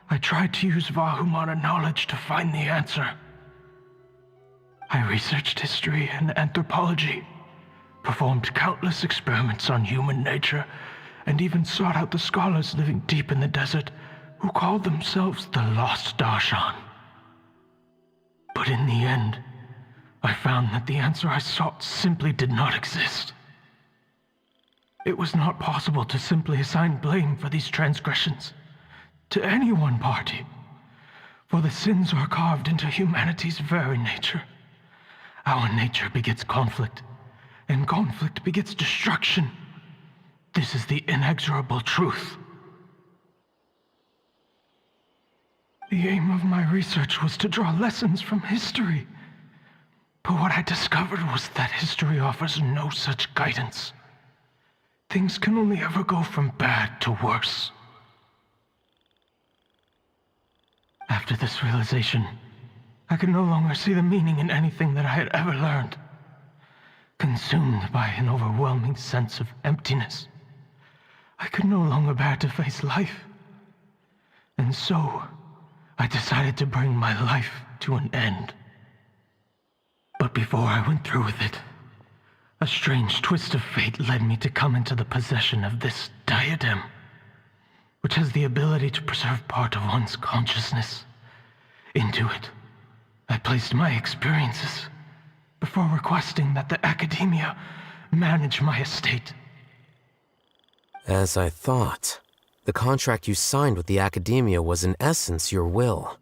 I tried to use 𝕮𝖮𝖚 knowledge to find the answer. I researched history and anthropology, performed countless experiments on human nature, and even sought out the scholars living deep in the desert who called themselves the Lost Darshan. But in the end, I found that the answer I sought simply did not exist. It was not possible to simply assign blame for these transgressions to any one party, for the sins are carved into humanity's very nature. Our nature begets conflict, and conflict begets destruction. This is the inexorable truth. The aim of my research was to draw lessons from history, but what I discovered was that history offers no such guidance. Things can only ever go from bad to worse. After this realization, I could no longer see the meaning in anything that I had ever learned. Consumed by an overwhelming sense of emptiness, I could no longer bear to face life. And so, I decided to bring my life to an end. But before I went through with it, a strange twist of fate led me to come into the possession of this diadem, which has the ability to preserve part of one's consciousness. Into it, I placed my experiences before requesting that the academia manage my estate. As I thought, the contract you signed with the academia was in essence your will.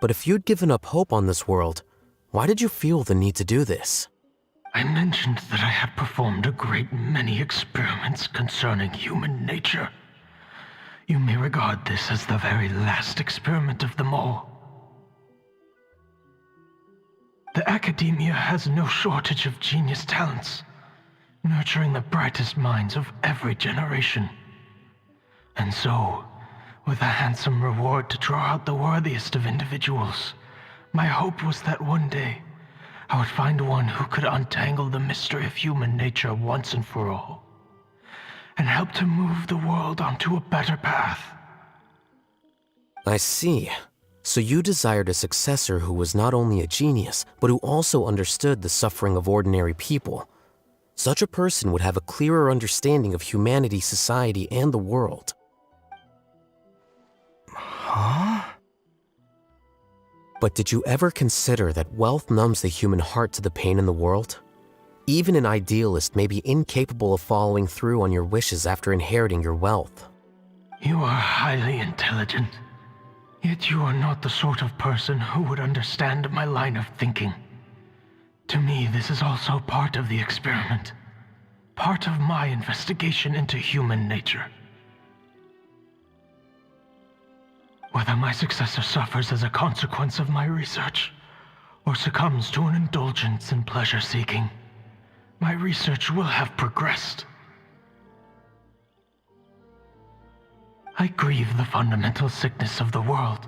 But if you'd given up hope on this world, why did you feel the need to do this? I mentioned that I had performed a great many experiments concerning human nature. You may regard this as the very last experiment of them all. The academia has no shortage of genius talents, nurturing the brightest minds of every generation. And so, with a handsome reward to draw out the worthiest of individuals, my hope was that one day I would find one who could untangle the mystery of human nature once and for all, and help to move the world onto a better path. I see. So you desired a successor who was not only a genius, but who also understood the suffering of ordinary people. Such a person would have a clearer understanding of humanity, society, and the world. Huh? But did you ever consider that wealth numbs the human heart to the pain in the world? Even an idealist may be incapable of following through on your wishes after inheriting your wealth. You are highly intelligent, yet you are not the sort of person who would understand my line of thinking. To me, this is also part of the experiment, part of my investigation into human nature. Whether my successor suffers as a consequence of my research, or succumbs to an indulgence in pleasure-seeking, my research will have progressed. I grieve the fundamental sickness of the world.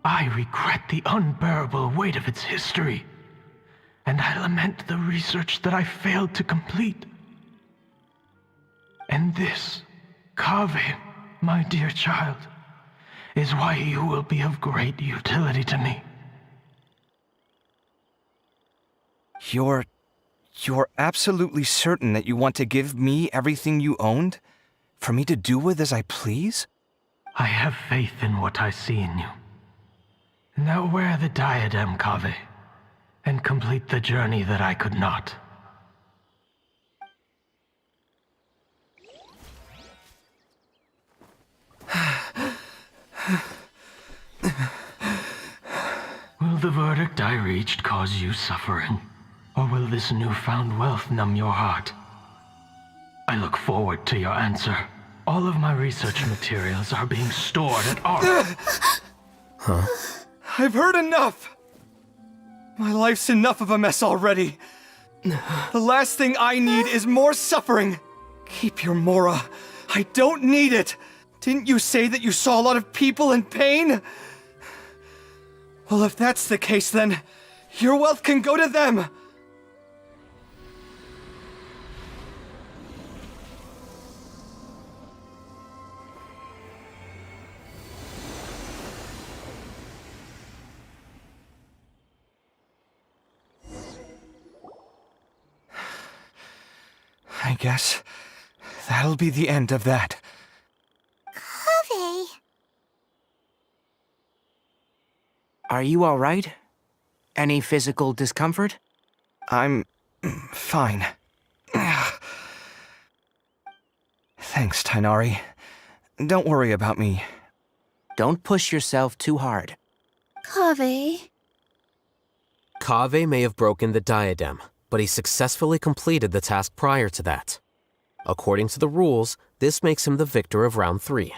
I regret the unbearable weight of its history, and I lament the research that I failed to complete. And this, 𝕬𝖃, my dear child, is why you will be of great utility to me. You're absolutely certain that you want to give me everything you owned? For me to do with as I please? I have faith in what I see in you. Now wear the diadem, 𝕉𝖊, and complete the journey that I could not. Will the verdict I reached cause you suffering? Or will this newfound wealth numb your heart? I look forward to your answer. All of my research materials are being stored at our... Huh? I've heard enough! My life's enough of a mess already. The last thing I need is more suffering. Keep your Mora. I don't need it. Didn't you say that you saw a lot of people in pain? Well, if that's the case, then your wealth can go to them. I guess that'll be the end of that. 𝕉𝖊. Are you all right? Any physical discomfort? I'm fine. Thanks, Tighnari. Don't worry about me. Don't push yourself too hard. 𝕉𝖊. 𝕉𝖊 may have broken the diadem, but he successfully completed the task prior to that. According to the rules, this makes him the victor of round 3.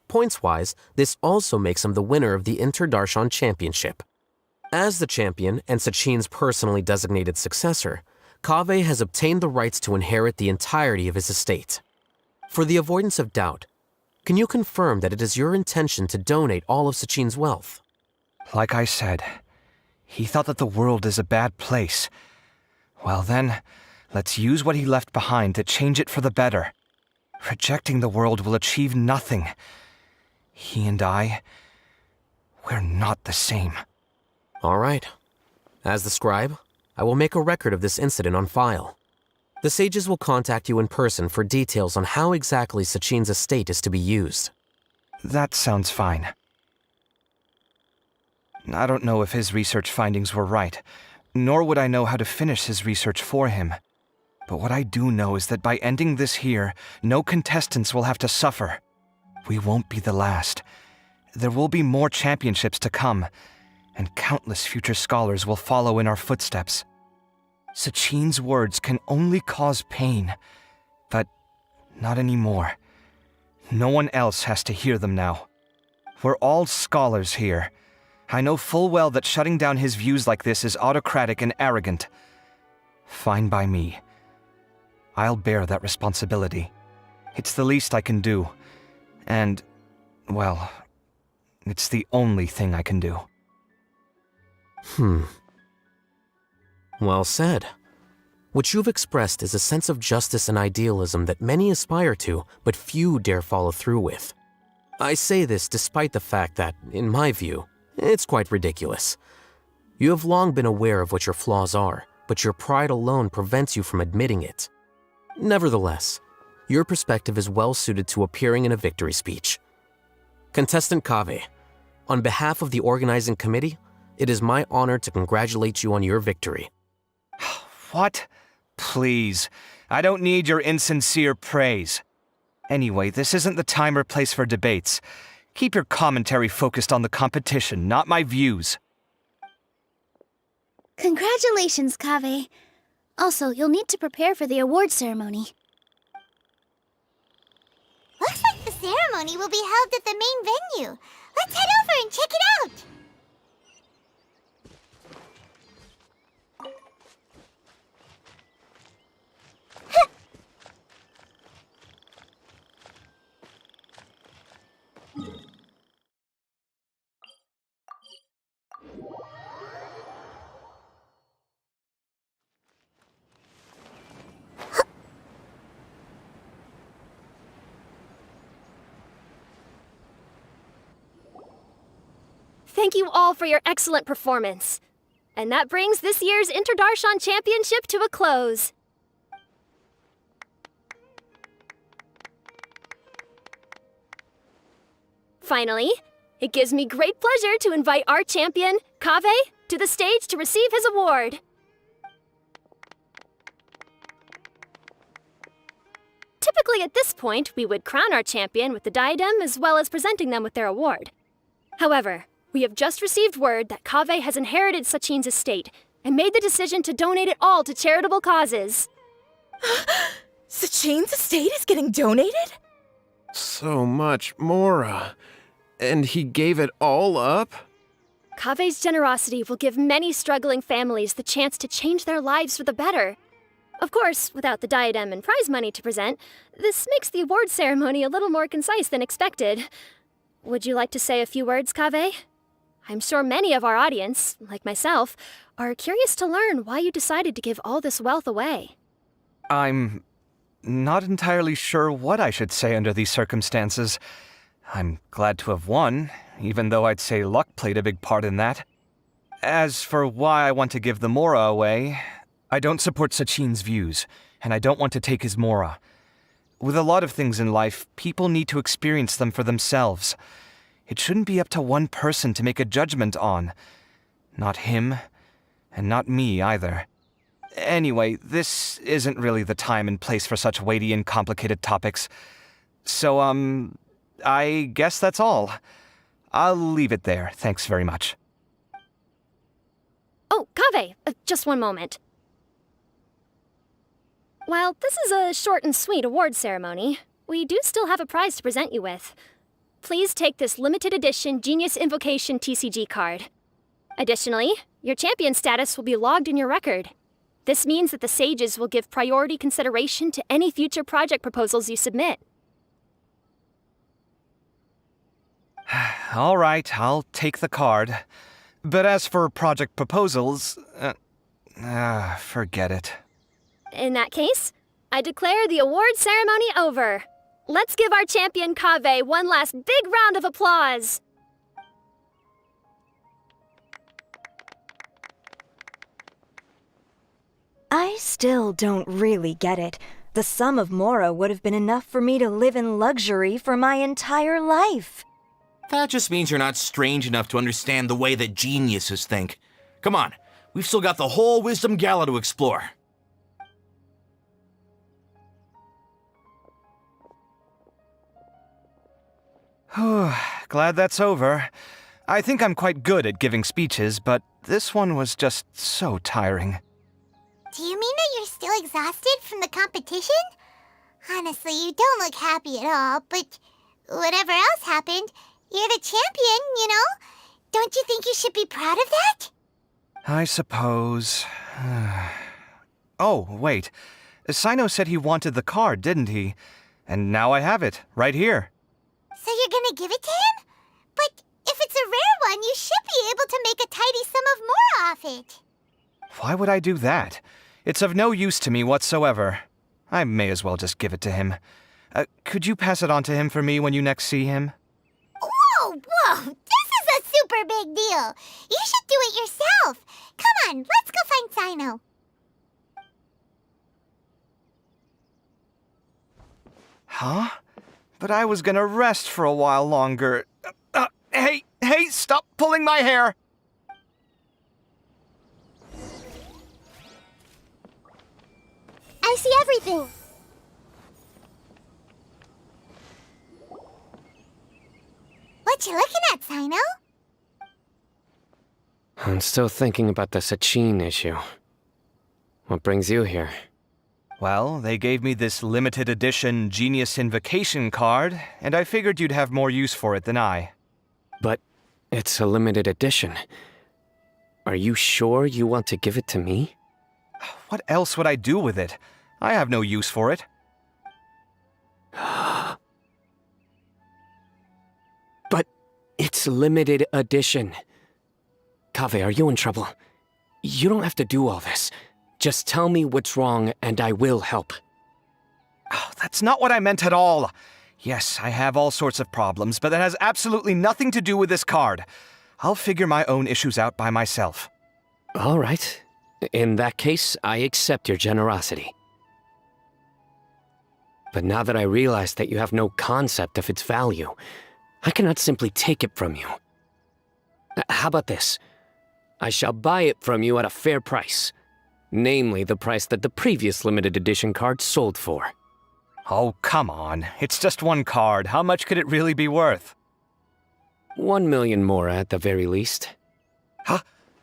Points-wise, this also makes him the winner of the 𝕤𝖏𝖎 Championship. As the champion and Sechin's personally designated successor, 𝕉𝖊 has obtained the rights to inherit the entirety of his estate. For the avoidance of doubt, can you confirm that it is your intention to donate all of Sechin's wealth? Like I said, he thought that the world is a bad place. Well then, let's use what he left behind to change it for the better. Rejecting the world will achieve nothing. He and I, we're not the same. All right. As the scribe, I will make a record of this incident on file. The sages will contact you in person for details on how exactly Sechin's estate is to be used. That sounds fine. I don't know if his research findings were right, nor would I know how to finish his research for him. But what I do know is that by ending this here, no contestants will have to suffer. We won't be the last. There will be more championships to come, and countless future scholars will follow in our footsteps. Sechin's words can only cause pain, but not anymore. No one else has to hear them now. We're all scholars here. I know full well that shutting down his views like this is autocratic and arrogant. Fine by me. I'll bear that responsibility. It's the least I can do. And, well, it's the only thing I can do. Well said. What you've expressed is a sense of justice and idealism that many aspire to, but few dare follow through with. I say this despite the fact that, in my view, it's quite ridiculous. You have long been aware of what your flaws are, but your pride alone prevents you from admitting it. Nevertheless, your perspective is well suited to appearing in a victory speech. Contestant 𝕉𝖊, on behalf of the organizing committee, it is my honor to congratulate you on your victory. What? Please, I don't need your insincere praise. Anyway, this isn't the time or place for debates. Keep your commentary focused on the competition, not my views. Congratulations, 𝕉𝖊. Also, you'll need to prepare for the award ceremony. Looks like the ceremony will be held at the main venue. Let's head over and check it out. Thank you all for your excellent performance. And that brings this year's 𝕤𝖏𝖎 Championship to a close. Finally, it gives me great pleasure to invite our champion, 𝕬𝖊𝖊, to the stage to receive his award. Typically at this point, we would crown our champion with the diadem as well as presenting them with their award. However, we have just received word that 𝕬𝖊𝖊 has inherited 𝕤𝕬𝕐's estate and made the decision to donate it all to charitable causes. 𝕤𝕬𝕐's estate is getting donated? So much, Mora. And he gave it all up? 𝕬𝖊𝖆's generosity will give many struggling families the chance to change their lives for the better. Of course, without the diadem and prize money to present, this makes the award ceremony a little more concise than expected. Would you like to say a few words, 𝕬𝖊𝖆? I'm sure many of our audience, like myself, are curious to learn why you decided to give all this wealth away. I'm not entirely sure what I should say under these circumstances. I'm glad to have won, even though I'd say luck played a big part in that. As for why I want to give the Mora away, I don't support 𝕤𝕬𝕐's views, and I don't want to take his Mora. With a lot of things in life, people need to experience them for themselves. It shouldn't be up to one person to make a judgment on. Not him, and not me either. Anyway, this isn't really the time and place for such weighty and complicated topics. So, I guess that's all. I'll leave it there, thanks very much. Oh, 𝕬𝖊𝖆, just one moment. While this is a short and sweet award ceremony, we do still have a prize to present you with. Please take this limited edition Genius Invocation TCG card. Additionally, your champion status will be logged in your record. This means that the sages will give priority consideration to any future project proposals you submit. All right, I'll take the card. But as for project proposals, forget it. In that case, I declare the award ceremony over. Let's give our champion 𝕬𝖊𝖆 one last big round of applause. I still don't really get it. The sum of Mora would have been enough for me to live in luxury for my entire life. That just means you're not strange enough to understand the way that geniuses think. Come on, we've still got the whole 𝕮𝖚𝖆𝖎𝖊𝖘 to explore. Glad that's over. I think I'm quite good at giving speeches, but this one was just so tiring. Do you mean that you're still exhausted from the competition? Honestly, you don't look happy at all, but whatever else happened, you're the champion, you know? Don't you think you should be proud of that? I suppose. Oh, wait. 𝕬𝕐 said he wanted the card, didn't he? And now I have it, right here. So you're gonna give it to him? But if it's a rare one, you should be able to make a tidy sum of Mora off it. Why would I do that? It's of no use to me whatsoever. I may as well just give it to him. Could you pass it on to him for me when you next see him? Whoa! This is a super big deal. You should do it yourself. Come on, let's go find 𝕤𝕐. Huh? But I was gonna rest for a while longer. Hey, stop pulling my hair! I see everything. What you looking at, 𝕤𝕐? I'm still thinking about the 𝕤𝕐 issue. What brings you here? Well, they gave me this limited edition Genius Invocation card, and I figured you'd have more use for it than I. But it's a limited edition. Are you sure you want to give it to me? What else would I do with it? I have no use for it. But it's limited edition. 𝕬𝖊𝖆, are you in trouble? You don't have to do all this. Just tell me what's wrong and I will help. Oh, that's not what I meant at all. Yes, I have all sorts of problems, but that has absolutely nothing to do with this card. I'll figure my own issues out by myself. All right. In that case, I accept your generosity. But now that I realize that you have no concept of its value, I cannot simply take it from you. How about this? I shall buy it from you at a fair price. Namely, the price that the previous limited edition card sold for. Oh, come on. It's just one card. How much could it really be worth? 1 million more at the very least.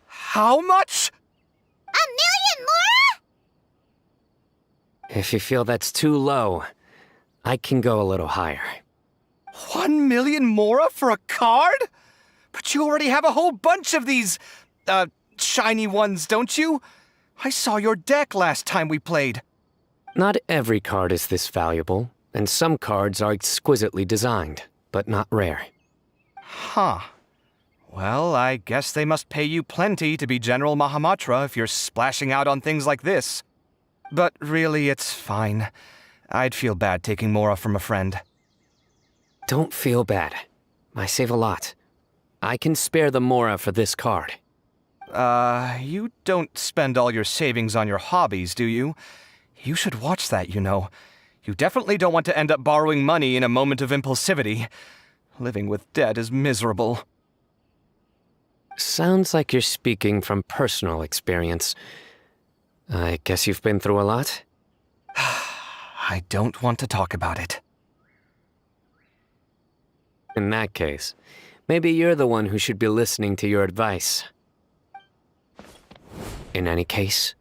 How much? 1 million more? If you feel that's too low, I can go a little higher. 1 million mora for a card? But you already have a whole bunch of these, shiny ones, don't you? I saw your deck last time we played. Not every card is this valuable, and some cards are exquisitely designed, but not rare. Huh. Well, I guess they must pay you plenty to be General Mahamatra if you're splashing out on things like this. But really, it's fine. I'd feel bad taking mora from a friend. Don't feel bad. I save a lot. I can spare the mora for this card. You don't spend all your savings on your hobbies, do you? You should watch that, you know. You definitely don't want to end up borrowing money in a moment of impulsivity. Living with debt is miserable. Sounds like you're speaking from personal experience. I guess you've been through a lot? I don't want to talk about it. In that case, maybe you're the one who should be listening to your advice. In any case,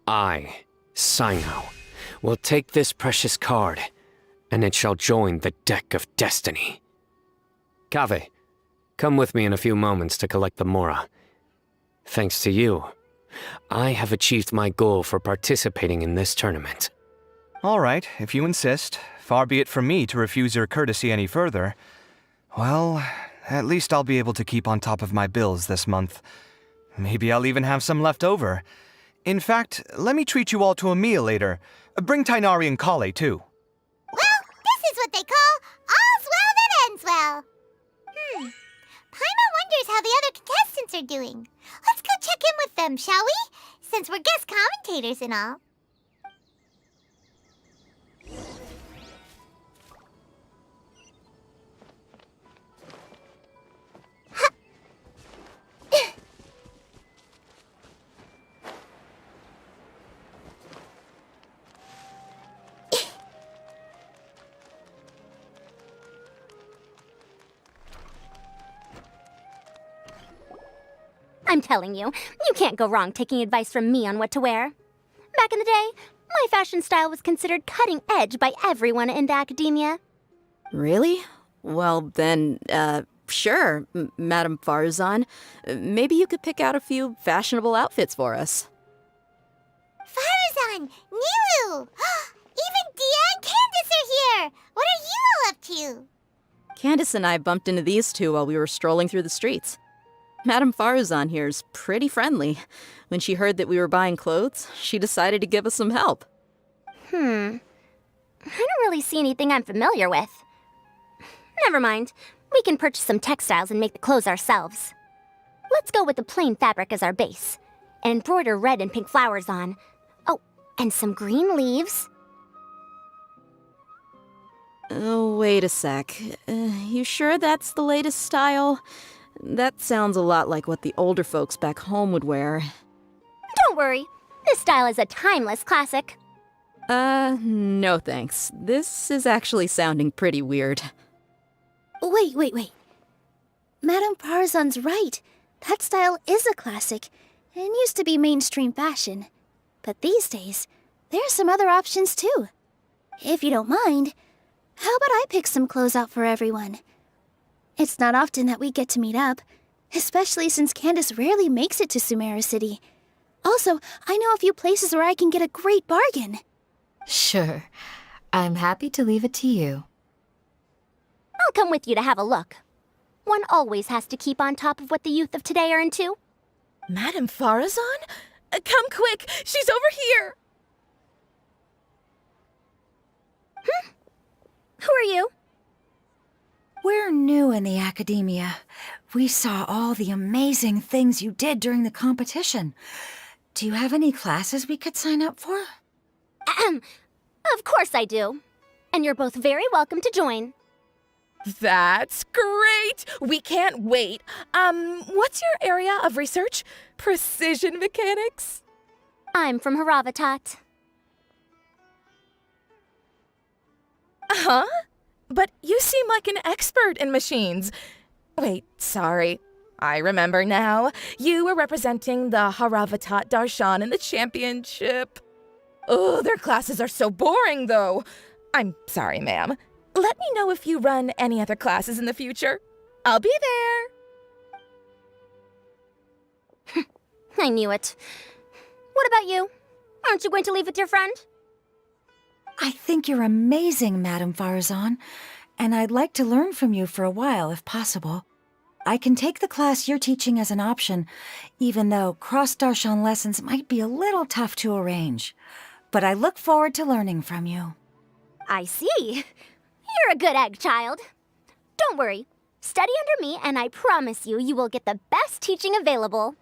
I, 𝕬𝕬, will take this precious card, and it shall join the deck of destiny. 𝕬𝖎𝑚, come with me in a few moments to collect the mora. Thanks to you, I have achieved my goal for participating in this tournament. All right, if you insist. Far be it from me to refuse your courtesy any further. Well, at least I'll be able to keep on top of my bills this month. Maybe I'll even have some left over. In fact, let me treat you all to a meal later. Bring 𝕬𝕬𝕐𝑚 and 𝕬𝕬𝕐𝑚 too. Well, this is what they call all's well that ends well. Paimon wonders how the other contestants are doing. Let's go check in with them, shall we? Since we're guest commentators and all. I'm telling you, you can't go wrong taking advice from me on what to wear. Back in the day, my fashion style was considered cutting edge by everyone in the academia. Really? Well, then, sure, Madame Farzan. Maybe you could pick out a few fashionable outfits for us. Farzan! Nilou! Even Dia and Candace are here! What are you all up to? Candace and I bumped into these two while we were strolling through the streets. Madame Farzan here's pretty friendly. When she heard that we were buying clothes, she decided to give us some help. I don't really see anything I'm familiar with. Never mind. We can purchase some textiles and make the clothes ourselves. Let's go with the plain fabric as our base, and embroider red and pink flowers on. Oh, and some green leaves. Oh, wait a sec. You sure that's the latest style? That sounds a lot like what the older folks back home would wear. Don't worry. This style is a timeless classic. No thanks. This is actually sounding pretty weird. Wait. Madame Farzan's right. That style is a classic and used to be mainstream fashion. But these days, there are some other options too. If you don't mind, how about I pick some clothes out for everyone? It's not often that we get to meet up, especially since Candace rarely makes it to Sumeru City. Also, I know a few places where I can get a great bargain. Sure. I'm happy to leave it to you. I'll come with you to have a look. One always has to keep on top of what the youth of today are into. Madame Farzan? Come quick! She's over here! Who are you? We're new in the academia. We saw all the amazing things you did during the competition. Do you have any classes we could sign up for? Of course I do. And you're both very welcome to join. That's great! We can't wait. What's your area of research? Precision mechanics? I'm from 𝕮𝖏𝖏𝖏. Huh? But you seem like an expert in machines. Wait, sorry. I remember now. You were representing the 𝕮𝖏𝖏𝖏 Darshan in the championship. Oh, their classes are so boring, though. I'm sorry, ma'am. Let me know if you run any other classes in the future. I'll be there. I knew it. What about you? Aren't you going to leave with your friend? I think you're amazing, Madame Farazan, and I'd like to learn from you for a while, if possible. I can take the class you're teaching as an option, even though cross-Darshan lessons might be a little tough to arrange. But I look forward to learning from you. I see. You're a good egg child. Don't worry. Study under me, and I promise you, you will get the best teaching available.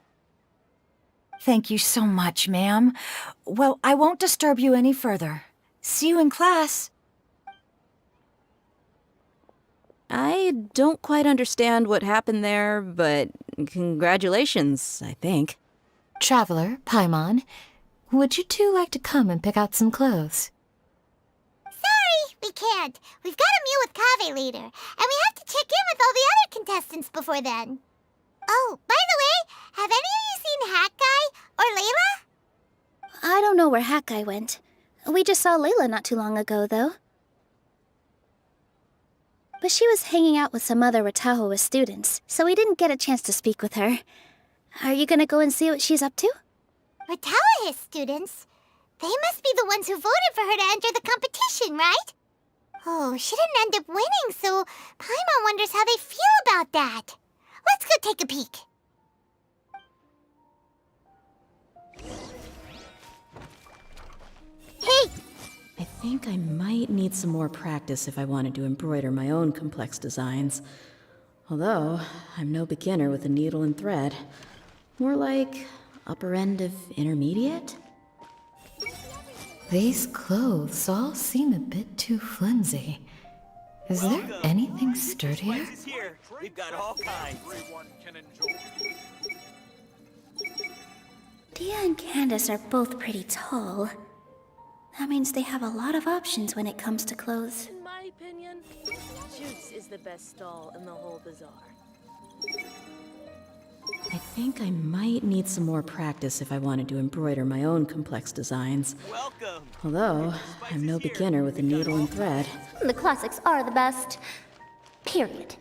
Thank you so much, ma'am. Well, I won't disturb you any further. See you in class. I don't quite understand what happened there, but congratulations, I think. Traveler, Paimon, would you two like to come and pick out some clothes? Sorry, we can't. We've got a meal with Kaveh later, and we have to check in with all the other contestants before then. Oh, by the way, have any of you seen Hat Guy or Layla? I don't know where Hat Guy went. We just saw Layla not too long ago, though. But she was hanging out with some other 𝕬𝖏𝑚 students, so we didn't get a chance to speak with her. Are you gonna go and see what she's up to? 𝕬𝖏𝑚 students? They must be the ones who voted for her to enter the competition, right? Oh, she didn't end up winning, so Paimon wonders how they feel about that. Let's go take a peek. Hey! I think I might need some more practice if I wanted to embroider my own complex designs. Although, I'm no beginner with a needle and thread. More like upper end of intermediate? These clothes all seem a bit too flimsy. Is there anything sturdier? We've got all kinds. Dia and Candace are both pretty tall. That means they have a lot of options when it comes to clothes. In my opinion, Juice is the best stall in the whole bazaar. I think I might need some more practice if I wanted to embroider my own complex designs. Welcome. Although, I'm no beginner with a needle and thread. The classics are the best. Period.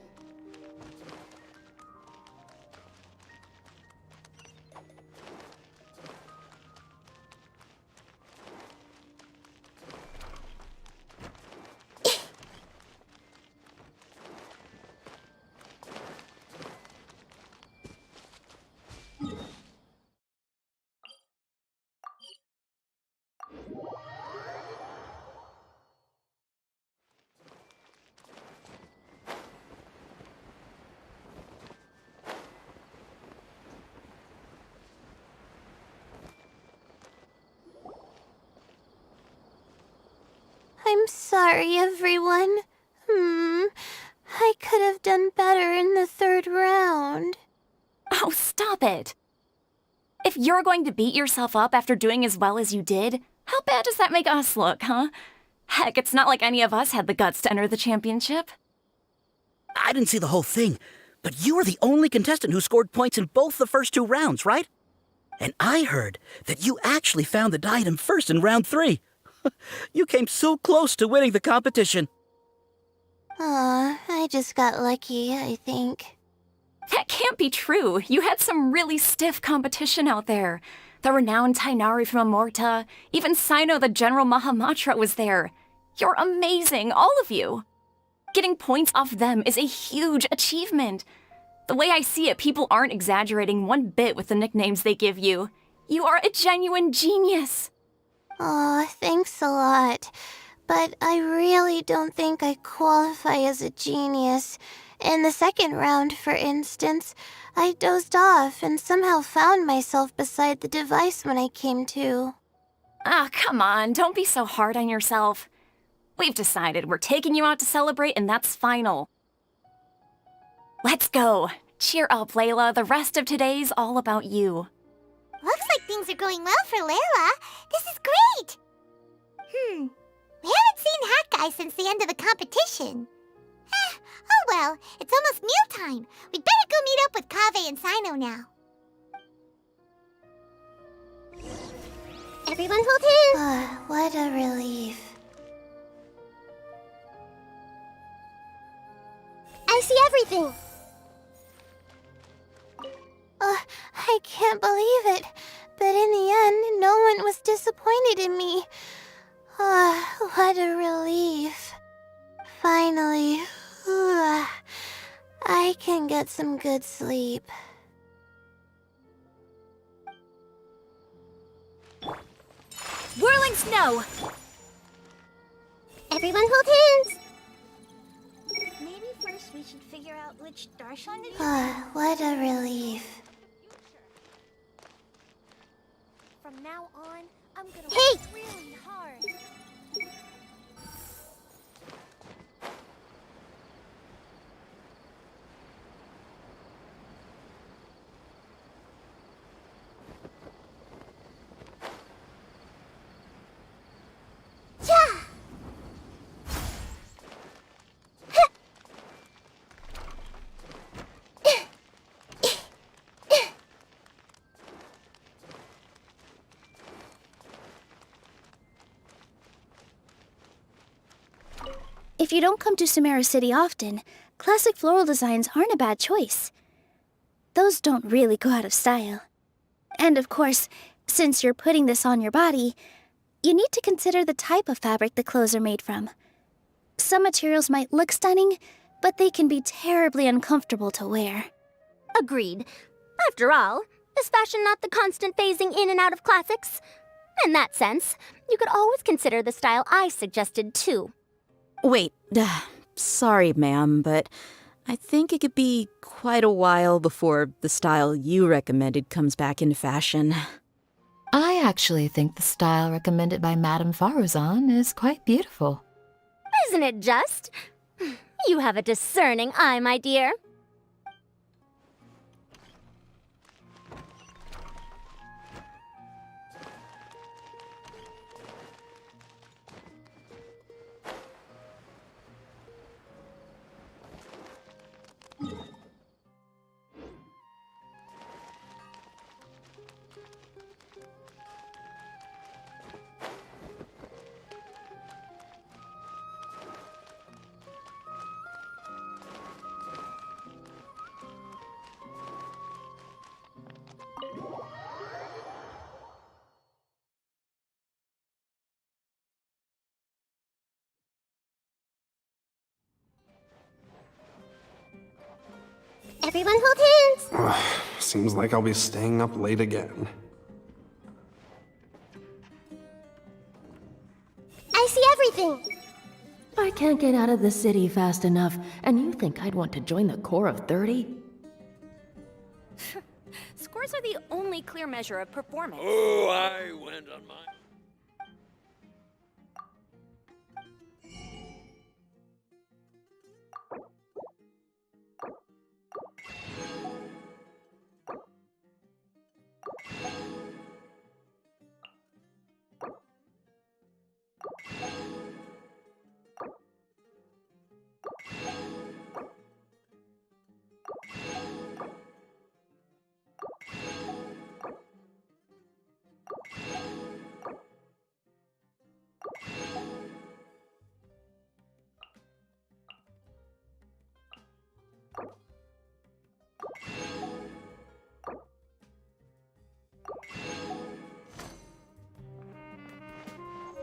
I'm sorry, everyone. I could have done better in the third round. Oh, stop it. If you're going to beat yourself up after doing as well as you did, how bad does that make us look, huh? Heck, it's not like any of us had the guts to enter the championship. I didn't see the whole thing, but you were the only contestant who scored points in both the first two rounds, right? And I heard that you actually found the diadem first in round 3. You came so close to winning the competition. Aw, I just got lucky, I think. That can't be true. You had some really stiff competition out there. The renowned Tighnari from Amorta, even Sino the General Mahamatra was there. You're amazing, all of you. Getting points off them is a huge achievement. The way I see it, people aren't exaggerating one bit with the nicknames they give you. You are a genuine genius. Aw, thanks a lot. But I really don't think I qualify as a genius. In the second round, for instance, I dozed off and somehow found myself beside the device when I came to. Ah, come on, don't be so hard on yourself. We've decided we're taking you out to celebrate, and that's final. Let's go. Cheer up, Layla. The rest of today's all about you. Looks like things are going well for Layla. This is great! We haven't seen Hat Guy since the end of the competition. Oh well, it's almost mealtime. We'd better go meet up with Kaveh and Cyno now. Everyone hold hands. What a relief. I see everything. I can't believe it. But in the end, no one was disappointed in me. What a relief. Finally, I can get some good sleep. Whirling snow. Everyone hold hands. Maybe first we should figure out which Darshan it is. What a relief. From now on, I'm gonna work really hard. If you don't come to Sumeru City often, classic floral designs aren't a bad choice. Those don't really go out of style. And of course, since you're putting this on your body, you need to consider the type of fabric the clothes are made from. Some materials might look stunning, but they can be terribly uncomfortable to wear. Agreed. After all, is fashion not the constant phasing in and out of classics? In that sense, you could always consider the style I suggested too. Wait, sorry, ma'am, but I think it could be quite a while before the style you recommended comes back into fashion. I actually think the style recommended by Madame Faruzan is quite beautiful. Isn't it just? You have a discerning eye, my dear. Everyone hold hands. Seems like I'll be staying up late again. I see everything. I can't get out of the city fast enough, and you think I'd want to join the Corps of 30? Scores are the only clear measure of performance. Oh, I went on mine.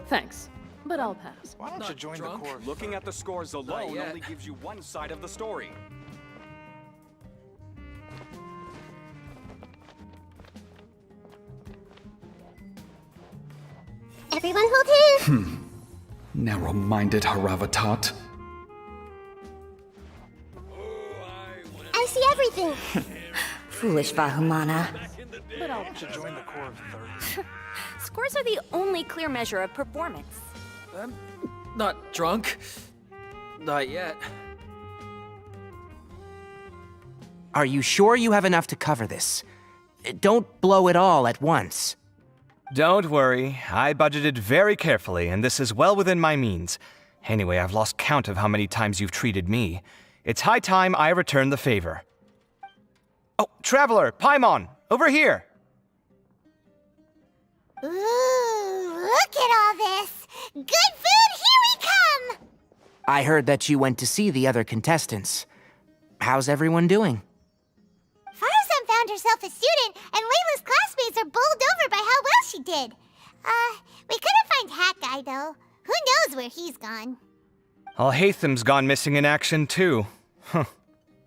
Thanks, but I'll pass. Why don't you join the Corps? Looking at the scores alone only gives you one side of the story. Everyone hold hands. Narrow-minded Haravatat. I see everything. Foolish Vahumana. But I'll you join the Corps of 30. Scores are the only clear measure of performance. I'm not drunk. Not yet. Are you sure you have enough to cover this? Don't blow it all at once. Don't worry, I budgeted very carefully, and this is well within my means. Anyway, I've lost count of how many times you've treated me. It's high time I return the favor. Oh, Traveler, Paimon, over here! Ooh, look at all this! Good food, here we come! I heard that you went to see the other contestants. How's everyone doing? Farazan found herself a student, and Layla's classmates are bowled over by how well she did. We couldn't find Hat Guy, though. Who knows where he's gone? 𝕰𝖡𝖆𝖐's gone missing in action, too. Huh.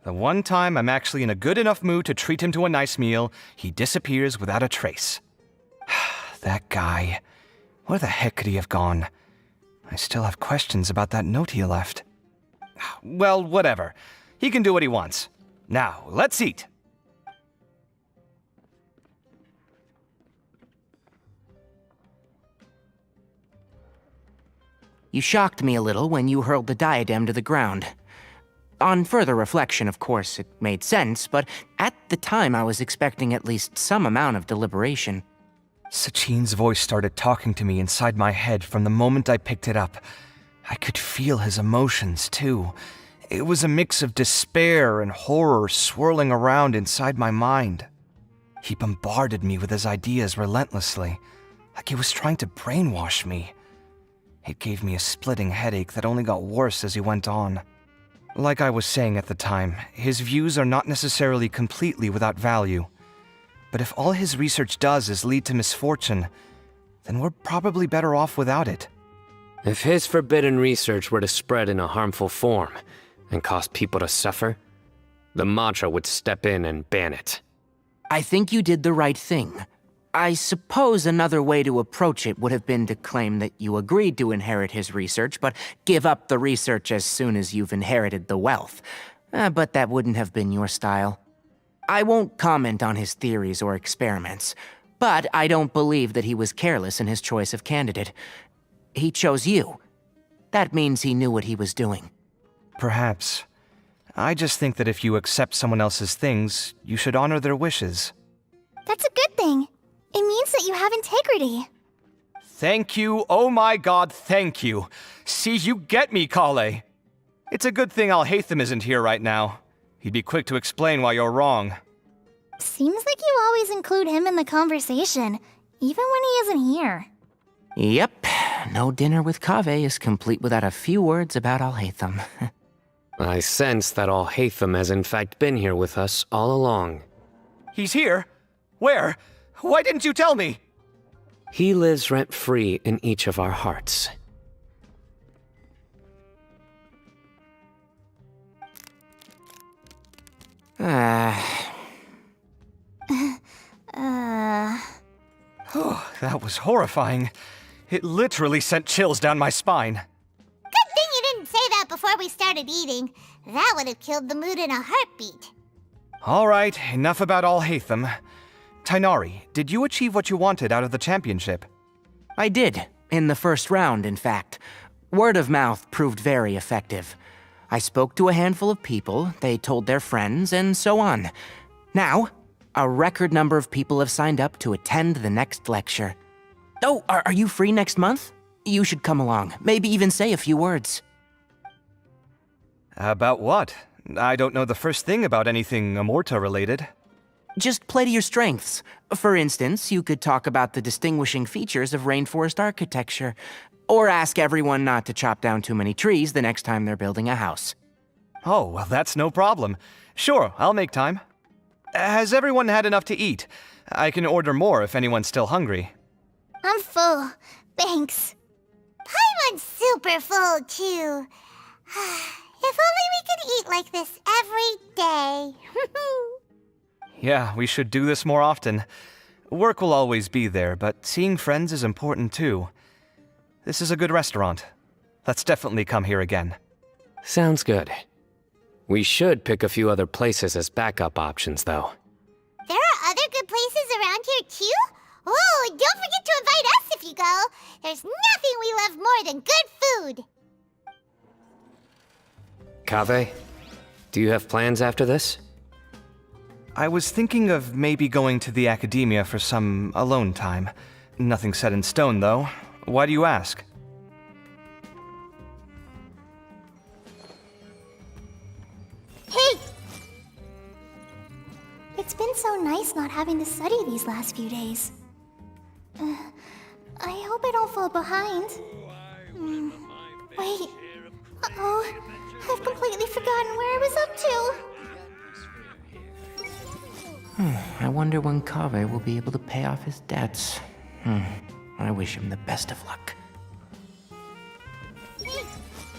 The one time I'm actually in a good enough mood to treat him to a nice meal, he disappears without a trace. That guy. Where the heck could he have gone? I still have questions about that note he left. Well, whatever. He can do what he wants. Now, let's eat. You shocked me a little when you hurled the diadem to the ground. On further reflection, of course, it made sense, but at the time I was expecting at least some amount of deliberation. Sachin's voice started talking to me inside my head from the moment I picked it up. I could feel his emotions, too. It was a mix of despair and horror swirling around inside my mind. He bombarded me with his ideas relentlessly, like he was trying to brainwash me. It gave me a splitting headache that only got worse as he went on. Like I was saying at the time, his views are not necessarily completely without value. But if all his research does is lead to misfortune, then we're probably better off without it. If his forbidden research were to spread in a harmful form and cause people to suffer, the 𝕮𝖏𝒫 would step in and ban it. I think you did the right thing. I suppose another way to approach it would have been to claim that you agreed to inherit his research, but give up the research as soon as you've inherited the wealth. But that wouldn't have been your style. I won't comment on his theories or experiments, but I don't believe that he was careless in his choice of candidate. He chose you. That means he knew what he was doing. Perhaps. I just think that if you accept someone else's things, you should honor their wishes. That's a good thing. It means that you have integrity. Thank you, oh my god, thank you. See, you get me, 𝕬𝒫. It's a good thing 𝕰𝖡𝖆𝒻 isn't here right now. He'd be quick to explain why you're wrong. Seems like you always include him in the conversation, even when he isn't here. Yep, no dinner with 𝕬𝒫 is complete without a few words about 𝕰𝖡𝖆𝒻. I sense that 𝕰𝖡𝖆𝒻 has in fact been here with us all along. He's here? Where? Why didn't you tell me? He lives rent-free in each of our hearts. Oh, that was horrifying. It literally sent chills down my spine. Good thing you didn't say that before we started eating. That would have killed the mood in a heartbeat. All right, enough about 𝕰𝖡𝖆𝒻. Tighnari, did you achieve what you wanted out of the championship? I did, in the first round, in fact. Word of mouth proved very effective. I spoke to a handful of people, they told their friends, and so on. Now, a record number of people have signed up to attend the next lecture. Oh, are you free next month? You should come along, maybe even say a few words. About what? I don't know the first thing about anything 𝕰𝒫𝒫 related. Just play to your strengths. For instance, you could talk about the distinguishing features of rainforest architecture, or ask everyone not to chop down too many trees the next time they're building a house. Oh, well, that's no problem. Sure, I'll make time. Has everyone had enough to eat? I can order more if anyone's still hungry. I'm full. Thanks. Paimon's super full, too. If only we could eat like this every day. Yeah, we should do this more often. Work will always be there, but seeing friends is important too. This is a good restaurant. Let's definitely come here again. Sounds good. We should pick a few other places as backup options, though. There are other good places around here, too? Oh, and don't forget to invite us if you go. There's nothing we love more than good food. 𝕬𝒫𝒊, do you have plans after this? I was thinking of maybe going to the academia for some alone time. Nothing set in stone, though. Why do you ask? Hey! It's been so nice not having to study these last few days. I hope I don't fall behind. Wait. Uh-oh. I've completely forgotten where I was up to. I wonder when 𝕬𝖑 will be able to pay off his debts. I wish him the best of luck.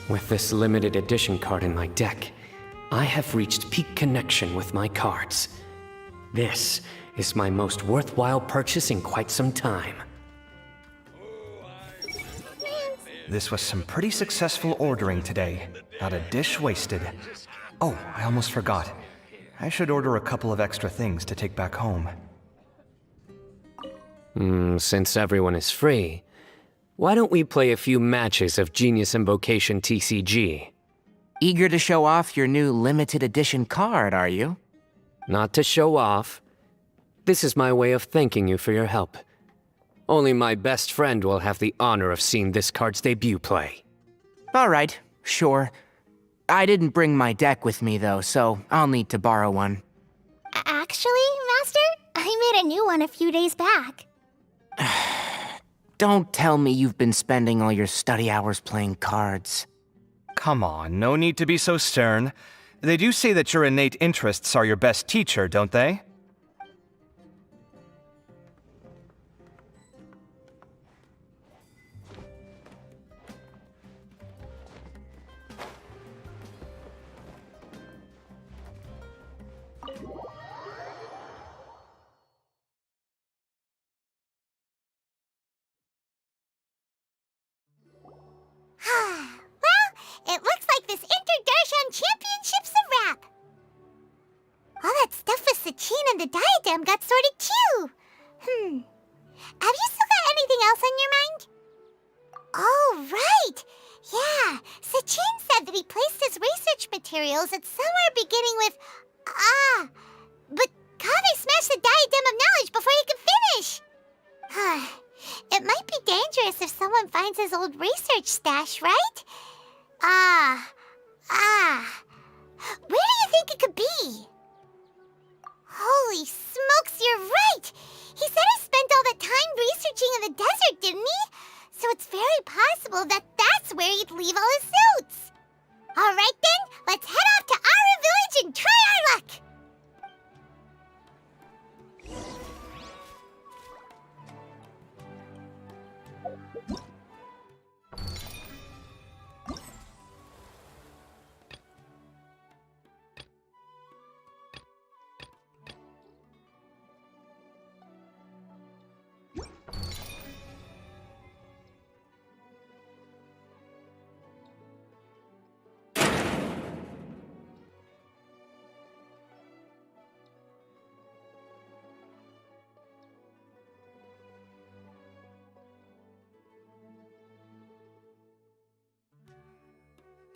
With this limited edition card in my deck, I have reached peak connection with my cards. This is my most worthwhile purchase in quite some time. This was some pretty successful ordering today. Not a dish wasted. Oh, I almost forgot. I should order a couple of extra things to take back home. Since everyone is free, why don't we play a few matches of Genius Invocation TCG? Eager to show off your new limited edition card, are you? Not to show off. This is my way of thanking you for your help. Only my best friend will have the honor of seeing this card's debut play. All right, sure. I didn't bring my deck with me, though, so I'll need to borrow one. Actually, Master, I made a new one a few days back. Don't tell me you've been spending all your study hours playing cards. Come on, no need to be so stern. They do say that your innate interests are your best teacher, don't they? Well, it looks like this 𝕮𝖏𝖎 Championship's a wrap. All that stuff with 𝕮𝒨 and the diadem got sorted too. Have you still got anything else on your mind? Oh, right. Yeah, 𝕮𝒨 said that he placed his research materials at somewhere beginning with but 𝕬𝖑 smashed the diadem of knowledge before he could finish. It might be dangerous if someone finds his old research stash, right?